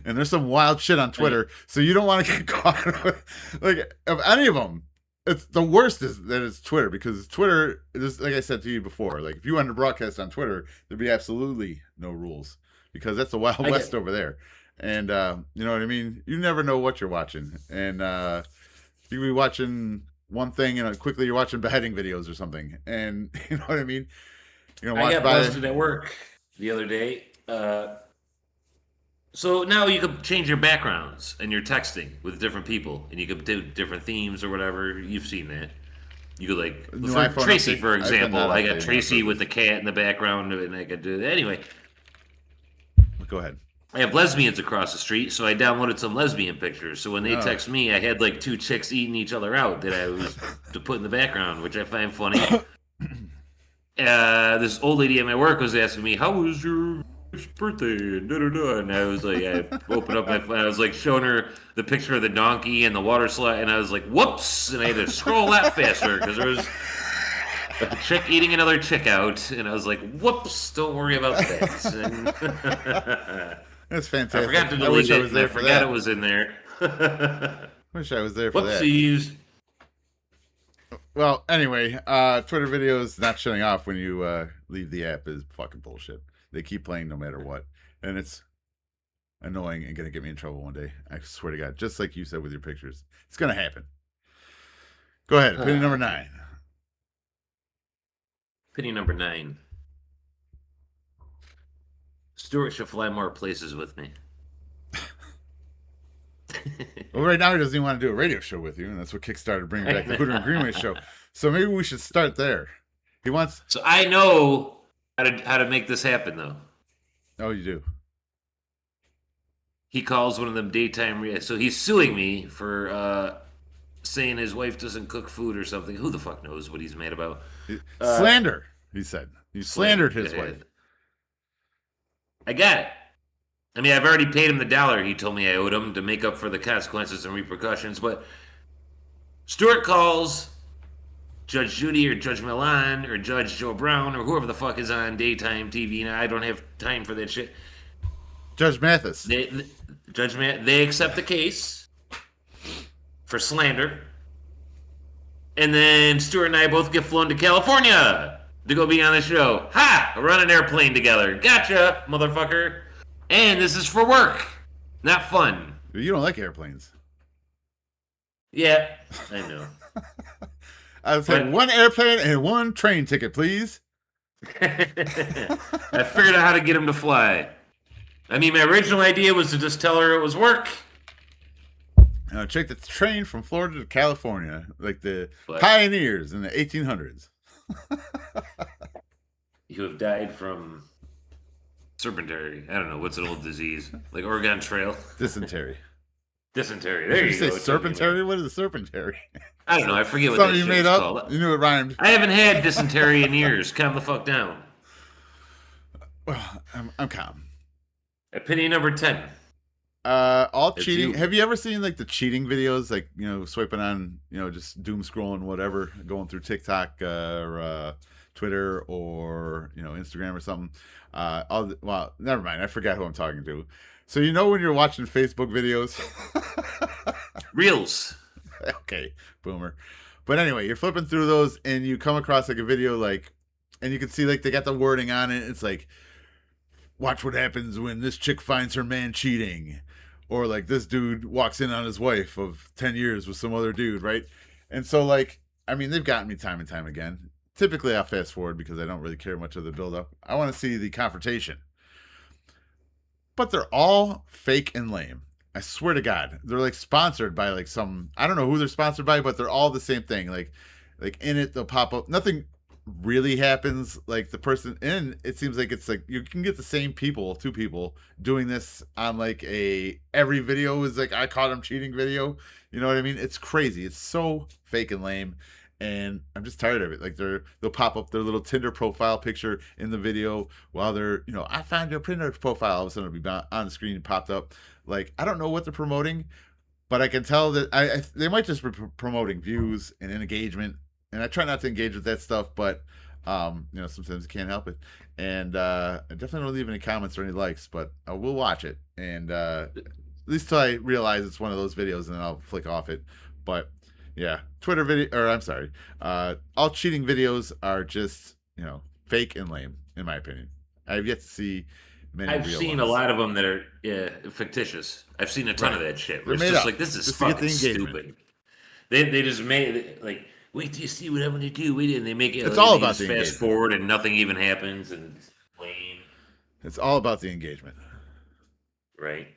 And there's some wild shit on Twitter, so you don't want to get caught with, like, of any of them. It's the worst is that it's Twitter, because Twitter is, like I said to you before, like if you wanted to broadcast on Twitter, there'd be absolutely no rules, because that's the Wild West over there. And you know what I mean? You never know what you're watching. And you can be watching one thing and quickly you're watching beheading videos or something. And you know what I mean? You're gonna watch I got busted at work the other day. So now you could change your backgrounds and you're texting with different people, and you could do different themes or whatever. You've seen that. You could like for Tracy, for example. I got Tracy with the cat in the background, and I could do that. Anyway, go ahead. I have lesbians across the street, so I downloaded some lesbian pictures. So when they text me, I had like 2 chicks eating each other out that I was to put in the background, which I find funny. This old lady at my work was asking me, "How was your birthday?" And I was like, I opened up my phone. I was like showing her the picture of the donkey and the water slide, and I was like, "Whoops!" And I had to scroll that faster because there was a chick eating another chick out, and I was like, "Whoops! Don't worry about that." And That's fantastic. I forgot to I wish delete I it, was and I there for forgot that. it was in there. Wish I was there for that. Whoopsies. Well, anyway, Twitter videos not shutting off when you leave the app is fucking bullshit. They keep playing no matter what, and it's annoying and gonna get me in trouble one day. I swear to God, just like you said with your pictures, it's gonna happen. Go ahead, opinion number 9. Opinion number 9. Stuart should fly more places with me. Well, right now he doesn't even want to do a radio show with you, and that's what kickstarted bringing back the Hooter and Greenway show. So maybe we should start there. He wants. So I know how to make this happen, though. Oh, you do. He calls one of them daytime. So he's suing me for saying his wife doesn't cook food or something. Who the fuck knows what he's mad about? Slander. He said you slandered his wife. I got it. I mean, I've already paid him the $1 he told me I owed him to make up for the consequences and repercussions, but Stuart calls Judge Judy or Judge Milan or Judge Joe Brown or whoever the fuck is on daytime TV. Now, I don't have time for that shit. Judge Mathis. They accept the case for slander. And then Stuart and I both get flown to California to go be on the show. Ha! We're on an airplane together. Gotcha, motherfucker. And this is for work, not fun. You don't like airplanes. Yeah, I know. I was like, 1 airplane and 1 train ticket, please. I figured out how to get him to fly. I mean, my original idea was to just tell her it was work. Check the train from Florida to California, like the pioneers in the 1800s. You have died from serpentary. I don't know. What's an old disease? Like Oregon Trail? Dysentery. Dysentery. There you go. Say serpentary? What is serpentary? I don't know. I forget what Something that you shit made is up? called. You knew it rhymed. I haven't had dysentery in years. Calm the fuck down. Well, I'm calm. Opinion number 10. All cheating. Have you ever seen like the cheating videos, like swiping on, just doom scrolling, whatever, going through TikTok or Twitter or Instagram or something? Well, never mind. I forgot who I'm talking to. So when you're watching Facebook videos, Reels. Okay, boomer. But anyway, you're flipping through those and you come across like a video and you can see like they got the wording on it. It's like, watch what happens when this chick finds her man cheating. Or like this dude walks in on his wife of 10 years with some other dude, right? And so they've gotten me time and time again. Typically I'll fast forward because I don't really care much of the build-up. I want to see the confrontation. But they're all fake and lame. I swear to God. They're like sponsored by like I don't know who they're sponsored by, but they're all the same thing. Like in it, they'll pop up. Nothing really happens. Like the person in it seems like it's like you can get the same two people doing this on like every video is like I caught him cheating video. You know what I mean? It's crazy. It's so fake and lame. And I'm just tired of it. Like they'll pop up their little Tinder profile picture in the video while they're, I found your Tinder profile. All of a sudden it'll be on the screen popped up. Like, I don't know what they're promoting, but I can tell that they might just be promoting views and engagement. And I try not to engage with that stuff, but, sometimes you can't help it. And I definitely don't leave any comments or any likes, but I will watch it. And at least till I realize it's one of those videos and then I'll flick off it. But yeah, Twitter all cheating videos are just, fake and lame, in my opinion. I've yet to see many I've real seen ones. a lot of them that are fictitious. I've seen a ton of that shit. Where They're it's made just up, like, this is just to get the fucking engagement. stupid. They just made, like, wait till you see what I'm going to do. Wait, and they make it. It's all about just the fast engagement. forward and nothing even happens and it's lame. It's all about the engagement. Right.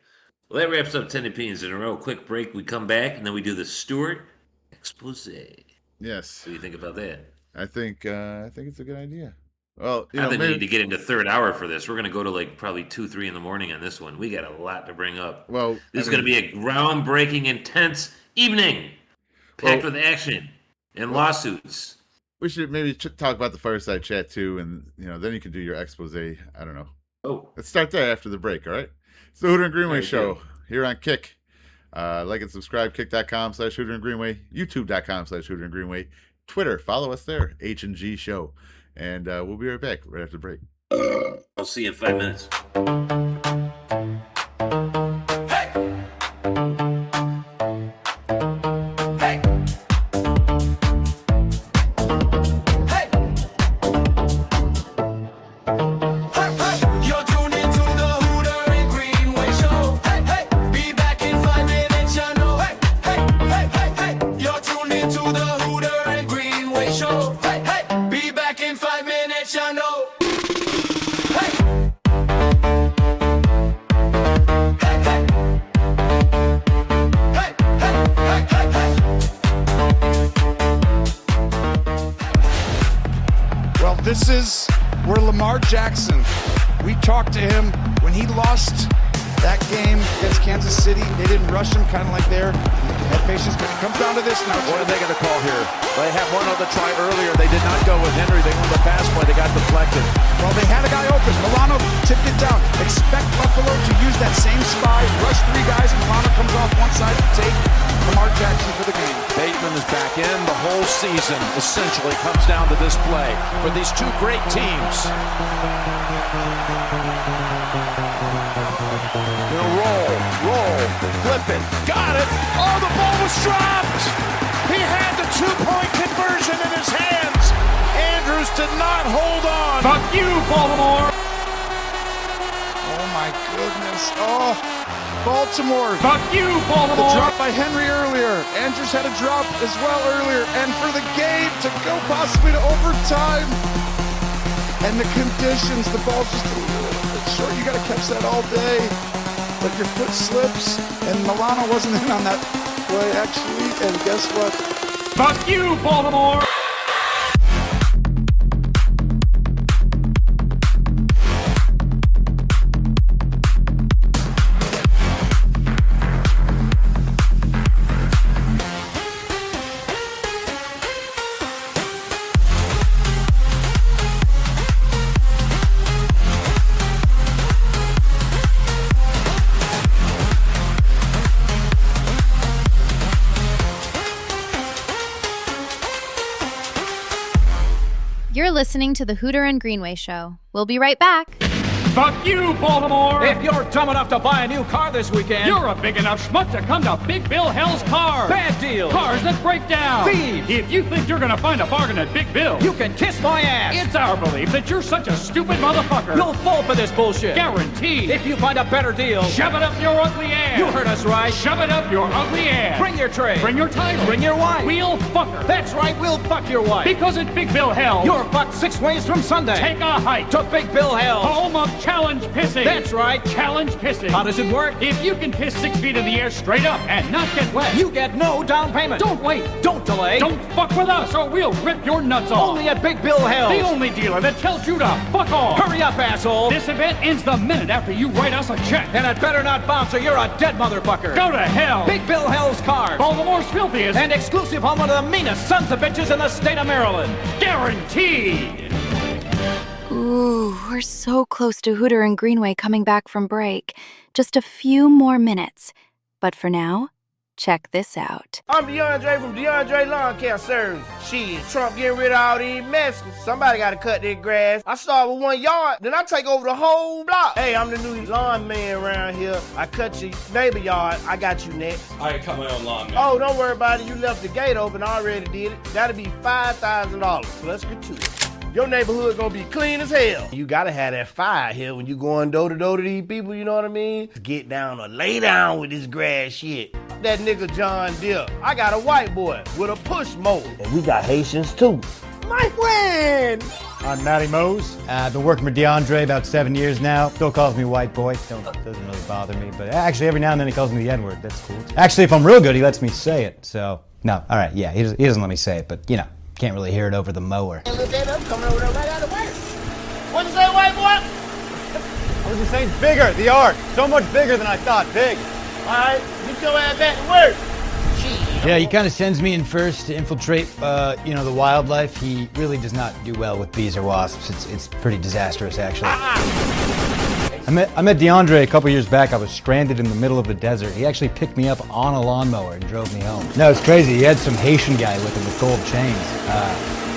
Well, that wraps up 10 opinions in a row. Quick break. We come back and then we do the Stuart expose. Yes. What do you think about that? I think it's a good idea. Well, I think we need to get into third hour for this. We're going to go to like probably 2, 3 in the morning on this one. We got a lot to bring up. Well, this is going to be a groundbreaking, intense evening, packed with action and lawsuits. We should maybe talk about the fireside chat too, and then you can do your expose. I don't know. Oh, let's start there after the break. All right. It's the Hooter and Greenway Very show good. here on Kick. Like and subscribe, kick.com/Hooter and Greenway, youtube.com/Hooter and Greenway, Twitter. Follow us there, H&G Show. And we'll be right back right after the break. I'll see you in 5 minutes. You're tuned into the Hooter and Greenway show. Hey, hey, be back in 5 minutes, you know. Hey, hey, hey, hey, hey. You're tuned into the Hooter and Greenway show. Hey, hey, be back in 5 minutes, you know. Hey. Hey, hey. Hey, hey, hey, hey, hey. Well, this is where Lamar Jackson, we talked to him when he lost that game against Kansas City. They didn't rush him, kind of like there. Had patience, but it comes down to this now. What are they going to call here? They had one other try earlier. They did not go with Henry. They won the pass play. They got deflected. Well, they had a guy open. Milano tipped it down. Expect Buffalo to use that same spy, rush three guys. Milano comes off one side to take Lamar Jackson for the game. Bateman is back in. The whole season essentially comes down to this play for these two great teams. Roll, flip it, got it. Oh, the ball was dropped. He had the two-point conversion in his hands. Andrews did not hold on. Fuck you, Baltimore. Oh my goodness. Oh, Baltimore. Fuck you, Baltimore. The drop by Henry earlier. Andrews had a drop as well earlier. And for the game to go possibly to overtime. And the conditions, the ball's just a little bit short. You got to catch that all day. But your foot slips. And Milano wasn't in on that play, actually. And guess what? Fuck you, Baltimore. You're listening to the Hooter and Greenway Show. We'll be right back. Fuck you, Baltimore! If you're dumb enough to buy a new car this weekend, You're a big enough schmuck to come to Big Bill Hell's Cars. Bad deals. Cars that break down. Thieves. If you think you're gonna find a bargain at Big Bill, you can kiss my ass. It's our belief that you're such a stupid motherfucker. You'll fall for this bullshit. Guaranteed. If you find a better deal, Shove it up your ugly ass. You heard us right. Shove it up your ugly ass. Bring your tray. Bring your title. Bring your wife. We'll fuck her. That's right, we'll fuck your wife. Because at Big Bill Hell, You're fucked 6 ways from Sunday. take a hike to Big Bill Hell. home of challenge pissing. That's right. Challenge pissing. How does it work? If you can piss 6 feet in the air straight up and not get wet, You get no down payment. don't wait. Don't delay. Don't fuck with us or we'll rip your nuts off. Only at Big Bill Hell. The only dealer that tells you to fuck off. Hurry up, asshole. This event ends the minute after you write us a check. And it better not bounce or you're a dead motherfucker. Go to hell. Big Bill Hell's Cars. Baltimore's filthiest. And exclusive on one of the meanest sons of bitches in the state of Maryland. Guaranteed. Ooh, we're so close to Hooter and Greenway coming back from break. Just a few more minutes. But for now, check this out. I'm DeAndre from DeAndre Lawn Care Service. Shit, Trump getting rid of all these Mexicans. Somebody gotta cut their grass. I start with 1 yard, then I take over the whole block. Hey, I'm the new lawn man around here. I cut your neighbor yard. I got you next. I cut my own lawn, man. Oh, don't worry about it. You left the gate open. I already did it. That'll be $5,000. So let's get to it. Your neighborhood gonna be clean as hell. You gotta have that fire here when you going door to door to these people, you know what I mean? Get down or lay down with this grass shit. That nigga John Deere. I got a white boy with a push mower. And we got Haitians too. My friend! I'm Matty Mose. I've been working with DeAndre about 7 years now. Still calls me white boy. Doesn't really bother me. But actually, every now and then he calls me the N-word. That's cool. Actually, if I'm real good, he lets me say it. So, no, all right, yeah, he doesn't let me say it. But, you know, can't really hear it over the mower. Look at him coming over there right out of work. What'd you say, white boy? I was just saying bigger, the arc. So much bigger than I thought, big. All right, get your ass back to work. Yeah, he kind of sends me in first to infiltrate, the wildlife. He really does not do well with bees or wasps. It's pretty disastrous, actually. I met DeAndre a couple years back. I was stranded in the middle of the desert. He actually picked me up on a lawnmower and drove me home. No, it's crazy. He had some Haitian guy with him with gold chains.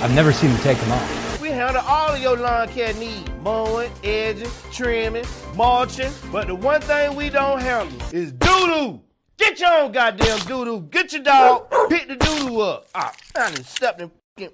I've never seen him take them off. We handle all of your lawn care needs. Mowing, edging, trimming, mulching. But the one thing we don't handle is doo-doo. Get your own goddamn doo-doo. Get your dog, pick the doo-doo up. I done stepped in f***ing...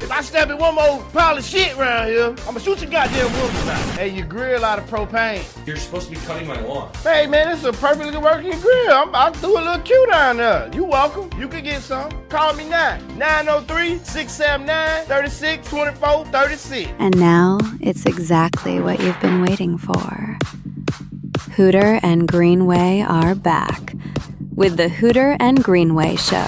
If I step in one more pile of shit around here, I'ma shoot your goddamn woman out. Hey, your grill out of propane. You're supposed to be cutting my lawn. Hey man, this is a perfectly working grill. I'll do a little Q down there. You welcome. You can get some. Call me now. 903-679-3624-36. And now it's exactly what you've been waiting for. Hooter and Greenway are back with the Hooter and Greenway Show.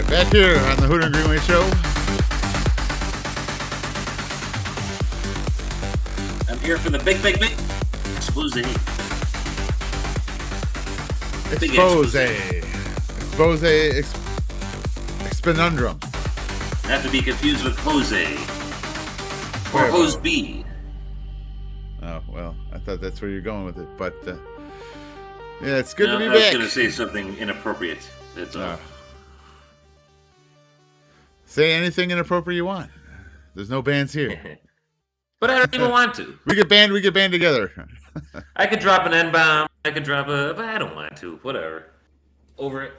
Back here on the Hooter and Greenway Show. I'm here for the big expose. Expendundrum. Not to be confused with Jose or Hose B. Oh well, I thought that's where you're going with it, but yeah, it's good to be back. I was going to say something inappropriate. That's all. Say anything inappropriate you want. There's no bands here. But I don't even want to. We get banned together. I could drop an N-bomb. I could drop but I don't want to. Whatever. Over it.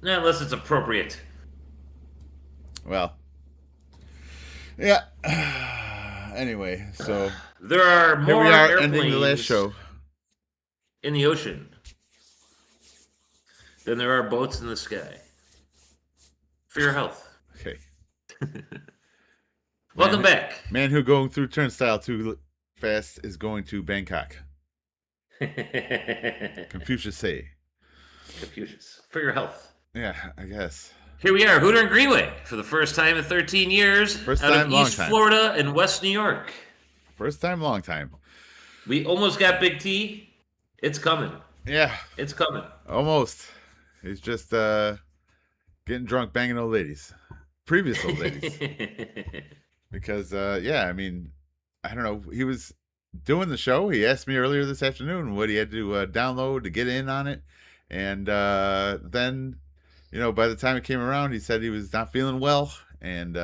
Not unless it's appropriate. Well. Yeah. Anyway, so. There are more here we are airplanes ending the last show. In the ocean than there are boats in the sky. For your health. Okay. Welcome back. Man who going through turnstile too fast is going to Bangkok. Confucius say. Confucius. For your health. Yeah, I guess. Here we are, Hooter and Greenway, for the first time in 13 years. First out time, of long East time. Florida and West New York. First time, long time. We almost got Big T. It's coming. Yeah. It's coming. Almost. He's just getting drunk, banging old ladies. Previous old ladies. Because, yeah, I mean, I don't know. He was doing the show. He asked me earlier this afternoon what he had to download to get in on it. And then, you know, by the time it came around, he said he was not feeling well. And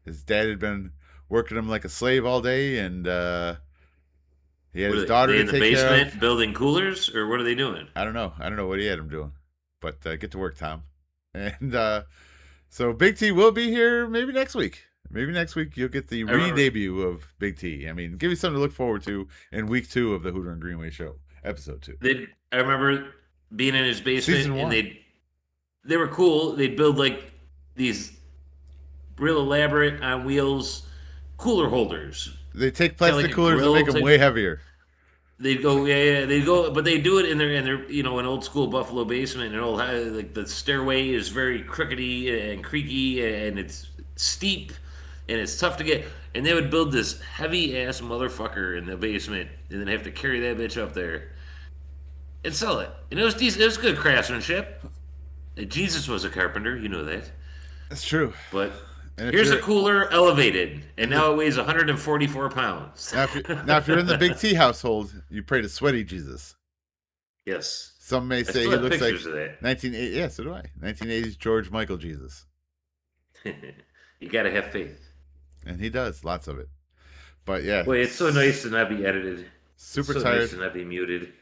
his dad had been working him like a slave all day. And he had his daughter to take care of. In the basement building coolers? Or what are they doing? I don't know. I don't know what he had him doing. But get to work, Tom. And so Big T will be here maybe next week. Maybe next week you'll get the re-debut of Big T. I mean, give you something to look forward to in week 2 of the Hooter and Greenway Show, episode 2. I remember being in his basement, Season 1. and they were cool. They'd build like these real elaborate on wheels cooler holders. They take plastic like coolers and make them way heavier. They'd go, they'd go, but they do it in their, you know, an old school Buffalo basement, and like the stairway is very crookedy and creaky, and it's steep, and it's tough to get. And they would build this heavy ass motherfucker in the basement, and then have to carry that bitch up there and sell it. And it was decent. It was good craftsmanship. Jesus was a carpenter, you know that. That's true. But here's a cooler elevated, and now it weighs 144 pounds. Now, if you're in the Big T household, you pray to Sweaty Jesus. Yes. Some may say he still have looks like pictures of that. 1980. Yeah, so do I. 1980s George Michael Jesus. You gotta have faith. And he does, lots of it. But yeah. Boy, it's so nice to not be edited. Super so tired. Nice to not be muted.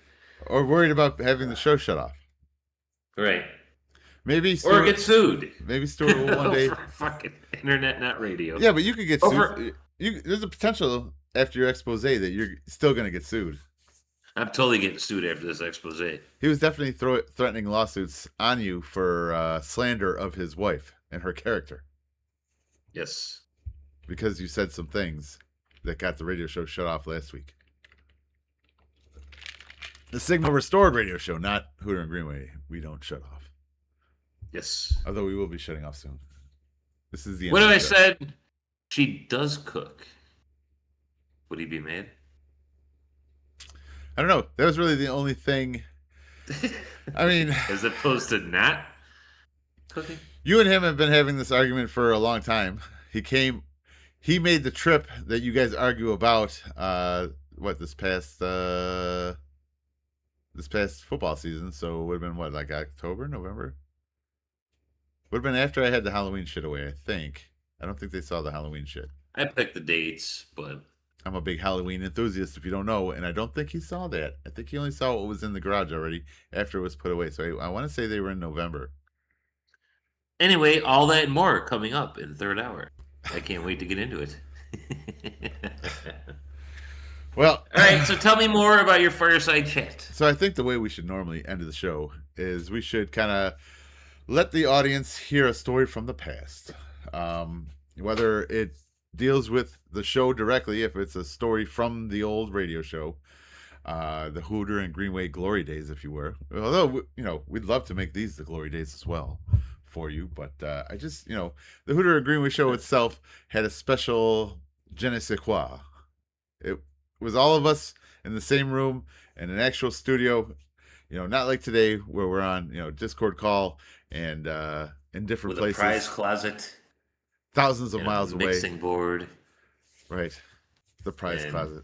Or worried about having the show shut off. Right. Maybe Stuart, or get sued. Maybe Stuart will one day. For fucking internet, not radio. Yeah, but you could get sued. There's a potential after your expose that you're still going to get sued. I'm totally getting sued after this expose. He was definitely threatening lawsuits on you for slander of his wife and her character. Yes. Because you said some things that got the radio show shut off last week. The Signal Restored radio show, not Hooter and Greenway. We don't shut off. Yes. Although we will be shutting off soon. This is the end. What if I said she does cook? Would he be mad? I don't know. That was really the only thing. I mean, as opposed to not cooking. You and him have been having this argument for a long time. He made the trip that you guys argue about. This past football season? So it would have been what, like October, November? Would have been after I had the Halloween shit away. I think. I don't think they saw the Halloween shit. I picked the dates, but I'm a big Halloween enthusiast, if you don't know, and I don't think he saw that. I think he only saw what was in the garage already after it was put away. So I want to say they were in November. Anyway, all that and more coming up in the third hour. I can't wait to get into it. Well, all right, so tell me more about your fireside chat. So I think the way we should normally end the show is we should kind of let the audience hear a story from the past. Whether it deals with the show directly, if it's a story from the old radio show, the Hooter and Greenway glory days, if you were. Although, we'd love to make these the glory days as well for you. But I just, the Hooter and Greenway show itself had a special je ne sais quoi. It was all of us in the same room in an actual studio, not like today where we're on, Discord call and in different with places. A prize closet. Thousands of miles away. Mixing board. Right. The prize closet.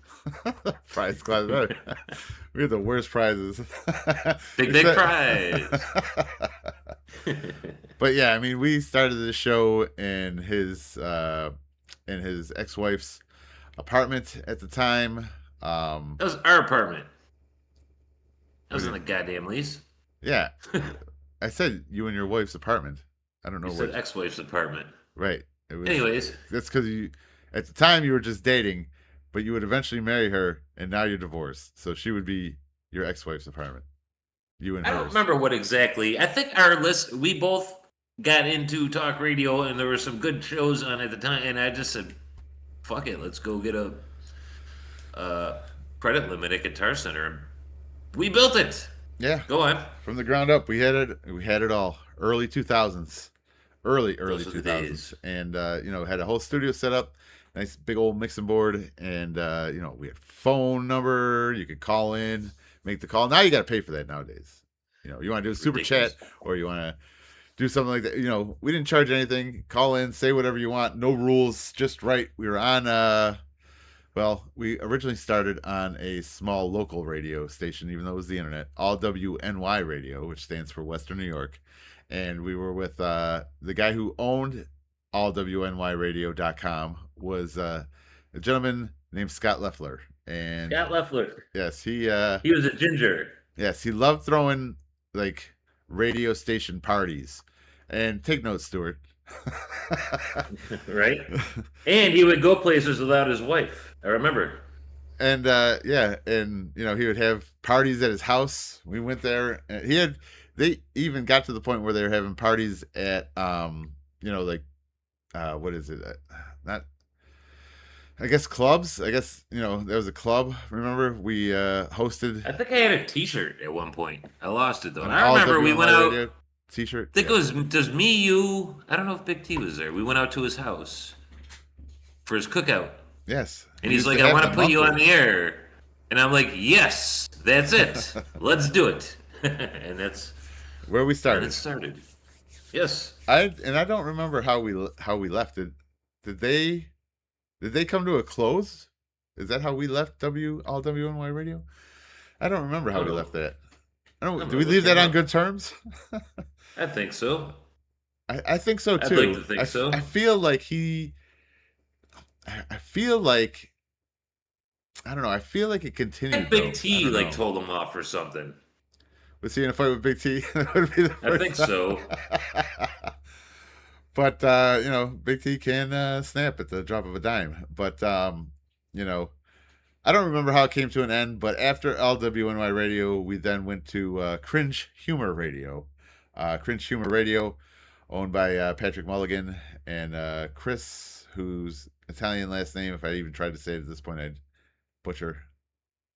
Prize closet. We have the worst prizes. Big prize. But yeah, I mean, we started the show in his ex-wife's apartment at the time. That was our apartment. That wasn't a goddamn lease. Yeah. I said you and your wife's apartment. I don't know what. You said ex-wife's apartment. Right. Anyways. That's because at the time you were just dating, but you would eventually marry her, and now you're divorced. So she would be your ex-wife's apartment. You and I don't remember what exactly. I think our list, we both got into talk radio, and there were some good shows on at the time, and I just said, fuck it, let's go get a credit limit at Guitar Center. We built it. Yeah. Go on. From the ground up, we had it all. Early 2000s. Early 2000s. And, had a whole studio set up. Nice big old mixing board. And, we had phone number. You could call in, make the call. Now you got to pay for that nowadays. You want to do a super chat or you want to do something like that. We didn't charge anything. Call in, say whatever you want. No rules, just right. We were on, we originally started on a small local radio station, even though it was the internet, All WNY Radio, which stands for Western New York. And we were with the guy who owned allwnYradio.com was a gentleman named Scott Leffler. And Scott Leffler. Yes, he was a ginger. Yes, he loved throwing like radio station parties. And take notes, Stuart. Right? And he would go places without his wife. I remember. And he would have parties at his house. We went there, and they even got to the point where they were having parties at what is it? Not, I guess clubs. I guess there was a club. Remember we hosted. I think I had a T-shirt at one point. I lost it though. And I remember we went out. T-shirt. I think it was just me, you. I don't know if Big T was there. We went out to his house for his cookout. Yes. And he's like, I want to put you on the air. And I'm like, yes, that's it. Let's do it. And that's where we started. And it started. Yes. I don't remember how we left it. Did they come to a close? Is that how we left All WNY Radio? I don't remember how we left that. Do we leave that on good terms? I think so. I think so too. I'd like to think so. I feel like I don't know. I feel like it continued. Big T told him off or something. Was he in a fight with Big T? I think so. But Big T can snap at the drop of a dime. But I don't remember how it came to an end, but after LWNY Radio, we then went to Cringe Humor Radio. Cringe Humor Radio, owned by Patrick Mulligan and Chris, whose Italian last name, if I even tried to say it at this point, I'd butcher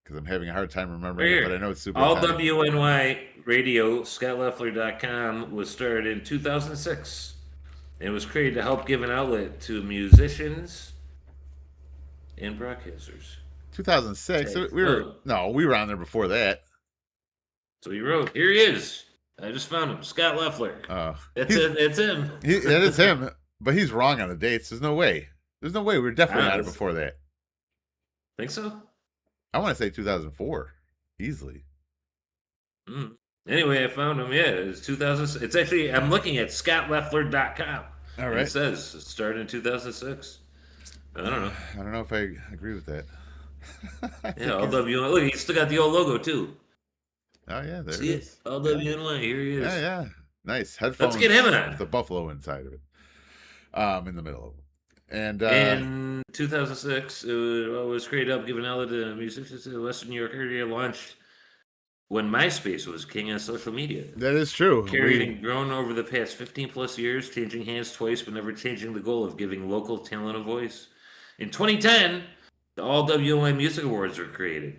because I'm having a hard time remembering it, but I know it's super Italian. LWNY Radio, ScottLeffler.com, was started in 2006. It was created to help give an outlet to musicians and broadcasters. 2006? We were on there before that. So he wrote, here he is. I just found him, Scott Leffler. It's him. That is him, but he's wrong on the dates. There's no way. We were definitely on it before that. Think so? I want to say 2004, easily. Anyway, I found him. Yeah, it's 2000. It's actually, I'm looking at ScottLeffler.com. All right. It says it started in 2006. I don't know. I don't know if I agree with that. Yeah, LWNY. Look, he's still got the old logo too. Oh yeah, there See it is. LWNY. Here he is. Yeah. Nice headphones. Let's get him on. With the buffalo inside of it. In the middle of it. And in 2006, it was created up, given out to musicians in the Western New York area, launched when MySpace was king on social media. That is true. Carried and grown over the past 15 plus years, changing hands twice, but never changing the goal of giving local talent a voice. In 2010, the All WNY Music Awards were created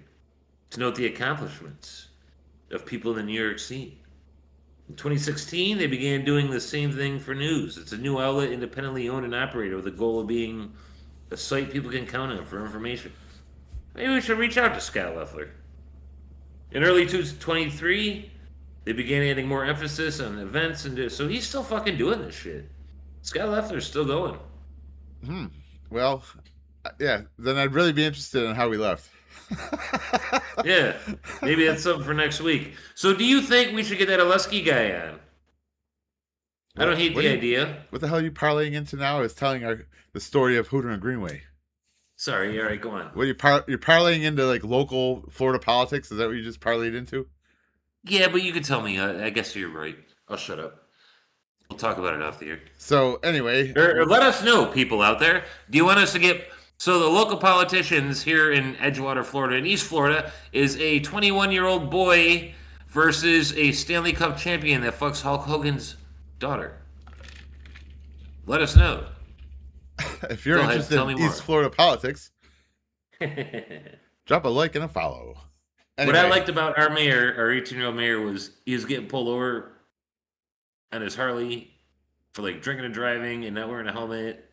to note the accomplishments of people in the New York scene. In 2016, they began doing the same thing for news. It's a new outlet, independently owned and operated, with the goal of being a site people can count on for information. Maybe we should reach out to Scott Leffler. In early 2023, they began adding more emphasis on events, and so he's still fucking doing this shit. Scott Leffler's still going. Well, yeah, then I'd really be interested in how we left. Yeah, maybe that's something for next week. So do you think we should get that Oleski guy on? I don't hate the idea. What the hell are you parlaying into now? I was telling the story of Hooter and Greenway. Sorry, all right, go on. What you're parlaying into, like, local Florida politics? Is that what you just parlayed into? Yeah, but you can tell me. I guess you're right. I'll shut up. We'll talk about it off the air. So anyway, or let us know, people out there. Do you want us to get? So the local politicians here in Edgewater, Florida, and East Florida, is a 21-year-old boy versus a Stanley Cup champion that fucks Hulk Hogan's daughter. Let us know. If you're interested in East Florida politics, drop a like and a follow. Anyway. What I liked about our mayor, our 18-year-old mayor, was he was getting pulled over on his Harley for like drinking and driving and not wearing a helmet.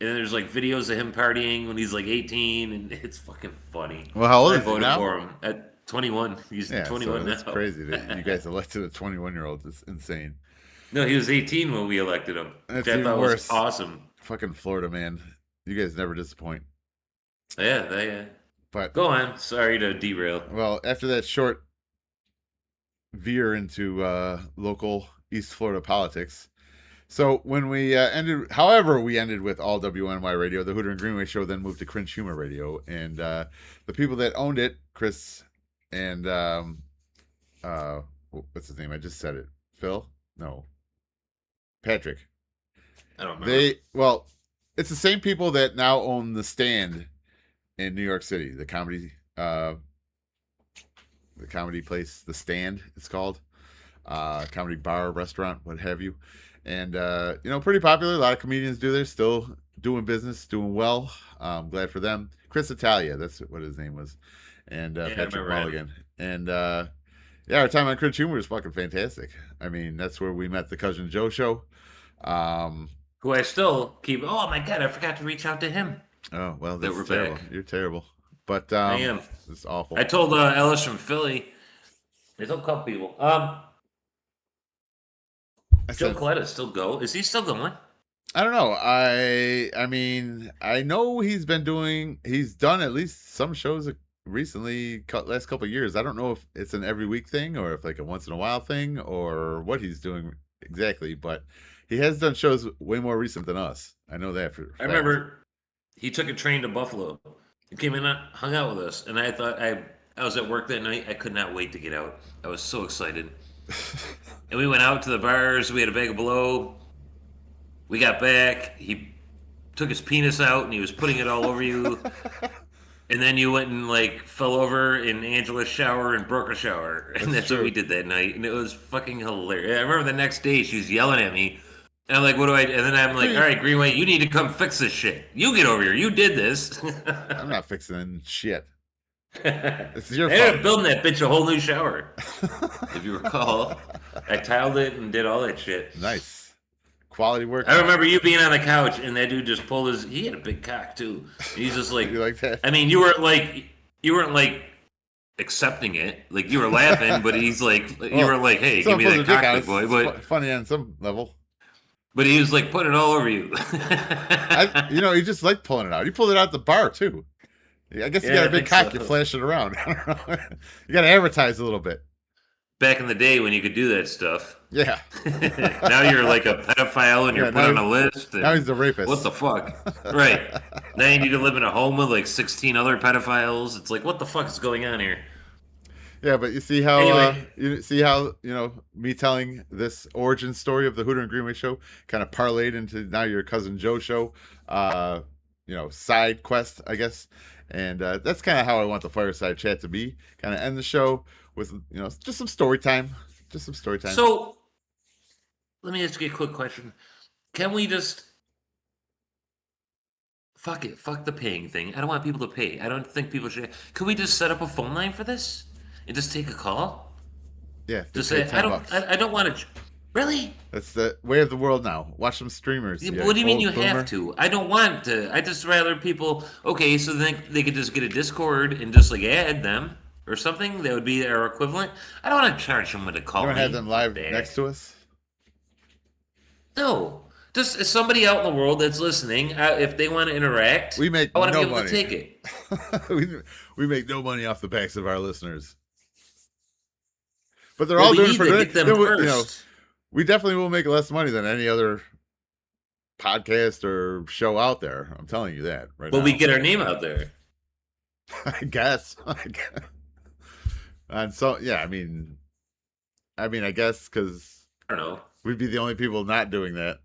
And then there's like videos of him partying when he's like 18, and it's fucking funny. Well, how old I is he voted now? for him at 21. He's 21 now. That's crazy that you guys elected a 21-year-old. It's insane. No, he was 18 when we elected him. That's I even thought worse. Was awesome. Fucking Florida, man. You guys never disappoint. Yeah. But go on. Sorry to derail. Well, after that short veer into local East Florida politics. So when we we ended with All WNY Radio, the Hooter and Greenway show then moved to Cringe Humor Radio, and the people that owned it, Chris and what's his name? I just said it. Phil? No. Patrick. I don't remember. It's the same people that now own The Stand in New York City, the comedy place, The Stand, it's called. Comedy bar, restaurant, what have you. And, pretty popular. A lot of comedians do this, still doing business, doing well. Glad for them. Chris Italia, that's what his name was. And Patrick Mulligan. And, our time on Cringe Humor was fucking fantastic. I mean, that's where we met the Cousin Joe show. Who I still keep, oh my God, I forgot to reach out to him. Oh, well, that's terrible. Back. You're terrible. But, I am. It's awful. I told Ellis from Philly. I told a couple people. Joe Coletta still go? Is he still going? I don't know. I mean, I know he's done at least some shows recently, last couple of years. I don't know if it's an every week thing or if like a once in a while thing or what he's doing exactly, but he has done shows way more recent than us. I know that for I remember he took a train to Buffalo. He came in and hung out with us, and I thought I was at work that night. I could not wait to get out. I was so excited. And we went out to the bars. We had a bag of blow. We got back. He took his penis out and he was putting it all over you. And then you went and like fell over in Angela's shower and broke her shower, and that's what we did that night, and it was fucking hilarious. I remember the next day she's yelling at me, and I'm like, "What do I?" And then I'm like, "All right, Greenway, you need to come fix this shit. You get over here. You did this." I'm not fixing shit. It's your I ended fault. up building that bitch a whole new shower. If you recall, I tiled it and did all that shit. Nice. Quality work. I remember you being on the couch and that dude just pulled his. He had a big cock too. He's just like, You like that? I mean, you weren't like accepting it. Like you were laughing, but he's like, you were like, hey, give me that cock, big boy. But funny on some level. But he was like putting it all over you. He just liked pulling it out. He pulled it out at the bar too. I guess you got a big cock. You flash it around. I don't know. You got to advertise a little bit. Back in the day when you could do that stuff. Yeah. Now you're like a pedophile and you're put on a list. Now he's the rapist. What the fuck? Right. Now you need to live in a home with like 16 other pedophiles. It's like, what the fuck is going on here? Yeah, but you see how Anyway. me telling this origin story of the Hooter and Greenway show kind of parlayed into now your cousin Joe show, side quest, I guess. And that's kind of how I want the fireside chat to be. Kind of end the show with just some story time. Just some story time. So let me ask you a quick question. Can we just fuck the paying thing? I don't want people to pay. I don't think people should. Could we just set up a phone line for this and just take a call? Yeah, Just say I don't want to. Really? That's the way of the world now. Watch some streamers. What do you mean you have to? I don't want to. I just rather people. Okay, so then they could just get a Discord and just like add them or something. That would be our equivalent. I don't want to charge someone to call You don't me. have them live next to us? No. Just somebody out in the world that's listening, if they want to interact, We make I want to no be able money. to take it. we make no money off the backs of our listeners. But they're Well, all we doing need it for to good. get them Then first. we definitely will make less money than any other podcast or show out there. I'm telling you that right But now. we get our name out there. I guess. And so, yeah, I mean, I guess because I don't know. we'd be the only people not doing that.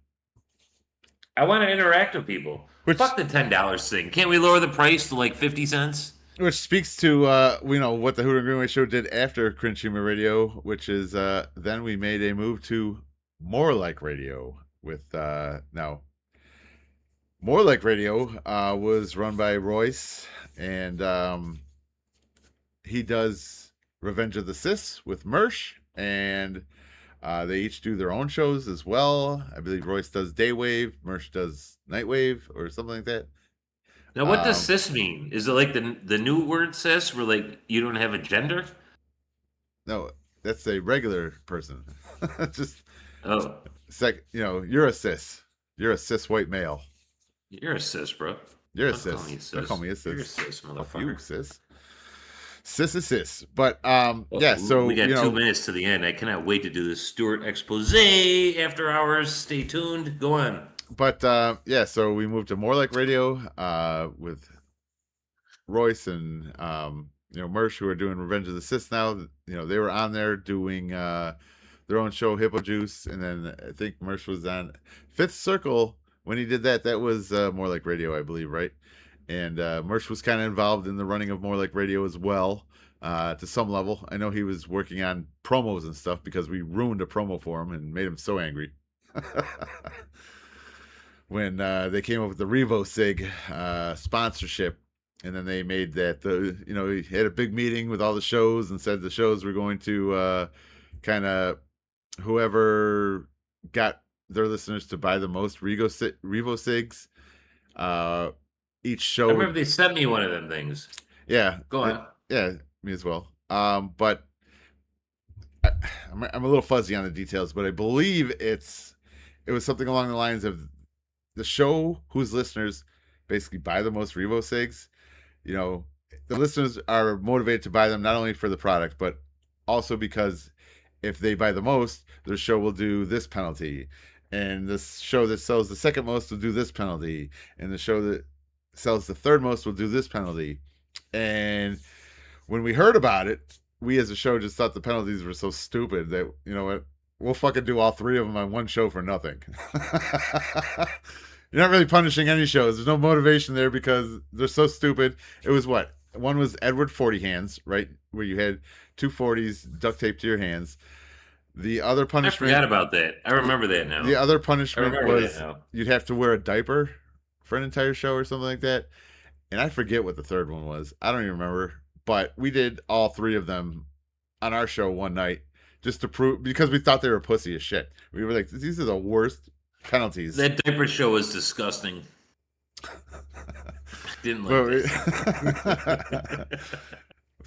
I want to interact with people. Fuck the $10 thing. Can't we lower the price to like 50 cents? Which speaks to what the Hooter and Greenway show did after Cringe Humor Radio, which is then we made a move to More Like Radio with now More Like Radio was run by Royce, and he does Revenge of the Sis with Mersh, and they each do their own shows as well. I believe Royce does Daywave, Mersh does Nightwave, or something like that. Now, what does cis mean? Is it like the new word cis, where like you don't have a gender? No, that's a regular person. Just you're a cis. You're a cis white male. You're a cis, bro. You're a Don't cis. call me a cis. Don't call me a cis. You're a cis, Fuck motherfucker. you, cis. Cis is cis. But Well, yeah, so we got 2 minutes to the end. I cannot wait to do this Stewart expose after hours. Stay tuned. Go on. But yeah, so we moved to More Like Radio with Royce and Mersh, who are doing Revenge of the Sis now. They were on there doing their own show, Hippo Juice, and then I think Mersh was on Fifth Circle when he did that. That was More Like Radio, I believe, right? And Mersh was kind of involved in the running of More Like Radio as well, to some level. I know he was working on promos and stuff because we ruined a promo for him and made him so angry. When they came up with the Revo Sig sponsorship, and then they made that he had a big meeting with all the shows and said the shows were going to kind of whoever got their listeners to buy the most Revo Sigs, each show. I remember they sent me one of them things. Yeah, Go on. Yeah, me as well. But I'm a little fuzzy on the details, but I believe it was something along the lines of the show whose listeners basically buy the most Revo Sigs. The listeners are motivated to buy them not only for the product, but also because if they buy the most, their show will do this penalty. And this show that sells the second most will do this penalty. And the show that sells the third most will do this penalty. And when we heard about it, we as a show just thought the penalties were so stupid that, you know what, we'll fucking do all 3 of them on one show for nothing. You're not really punishing any shows. There's no motivation there because they're so stupid. It was what? One was Edward 40 hands, right, where you had 2 40s duct taped to your hands. The other punishment. I forgot about that. I remember that now. The other punishment was you'd have to wear a diaper for an entire show or something like that. And I forget what the third one was. I don't even remember. But we did all 3 of them on our show one night just to prove, because we thought they were pussy as shit. We were like, these are the worst penalties. That diaper show was disgusting. Didn't like it.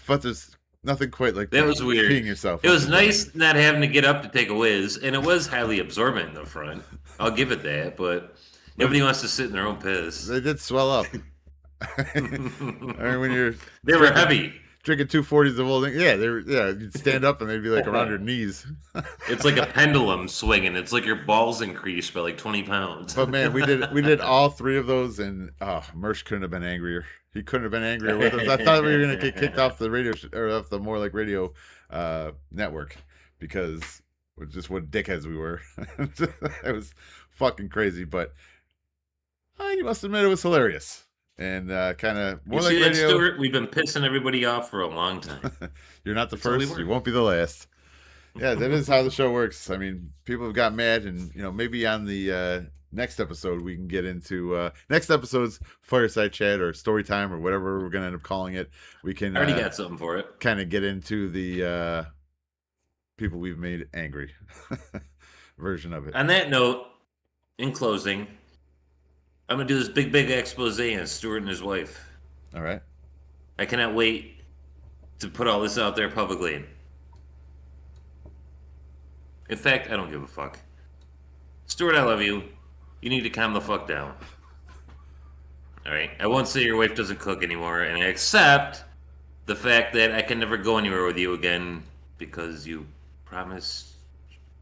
But there's nothing quite like that. Was weird. Peeing yourself. It was nice not having to get up to take a whiz, and it was highly absorbent in the front. I'll give it that, but nobody wants to sit in their own piss. They did swell up. I mean, when they were heavy. Drinking 2 40s of old, you'd stand up and they'd be like around your knees. It's like a pendulum swinging. It's like your balls increased by like 20 pounds. But man, we did all 3 of those, and Mersh couldn't have been angrier. He couldn't have been angrier with us. I thought we were gonna get kicked off the radio or off the More Like Radio network because just what dickheads we were. It was fucking crazy, but you must admit it was hilarious. And kind of more like radio. Stuart, we've been pissing everybody off for a long time. You're not the first. You won't be the last. Yeah, that is how the show works. I mean, people have got mad, and maybe on the next episode we can get into next episode's fireside chat or story time or whatever we're gonna end up calling it. We can I already got something for it. Kind of get into the people we've made angry version of it. On that note, in closing, I'm going to do this big expose on Stuart and his wife. All right. I cannot wait to put all this out there publicly. In fact, I don't give a fuck. Stuart, I love you. You need to calm the fuck down. All right? I won't say your wife doesn't cook anymore, and I accept the fact that I can never go anywhere with you again because you promised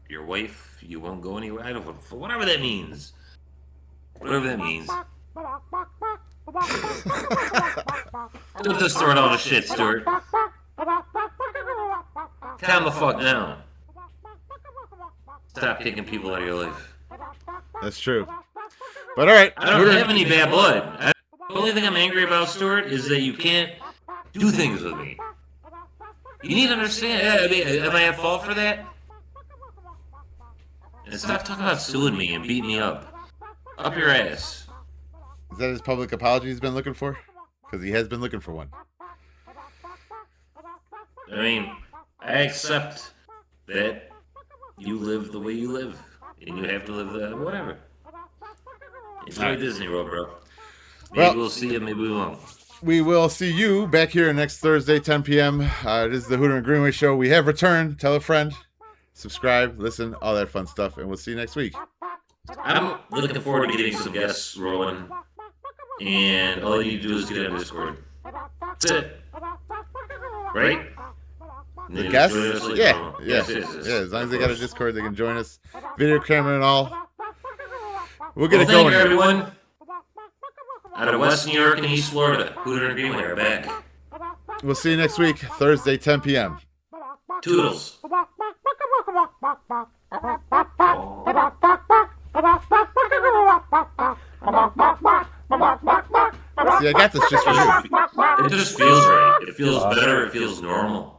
your wife you won't go anywhere. I don't know, whatever that means. Whatever that means. Don't just throw it all to shit, Stuart. Calm the fuck down. Stop kicking people out of your life. That's true. But all right. I don't have any bad blood. The only thing I'm angry about, Stuart, is that you can't do things with me. You need to understand. I mean, am I at fault for that? And stop talking about suing me and beating me up. Up your ass. Is that his public apology he's been looking for? Because he has been looking for one. I mean, I accept that you live the way you live. And you have to live that, whatever. Enjoy Disney World, bro. Maybe we'll see you, maybe we won't. We will see you back here next Thursday, 10 p.m. It is the Hooter and Greenway Show. We have returned. Tell a friend. Subscribe, listen, all that fun stuff. And we'll see you next week. I'm looking forward to getting some guests rolling, and all you do is get on Discord. That's it. Right? The guests? Yeah. As long as they got a Discord, they can join us. Video camera and all. We'll get it going. Thank you, everyone. Out of West New York and East Florida, Hooter and Greenway are back. We'll see you next week, Thursday, 10 p.m. Toodles. See, I got this just for you. It just feels right. It feels better. It feels normal.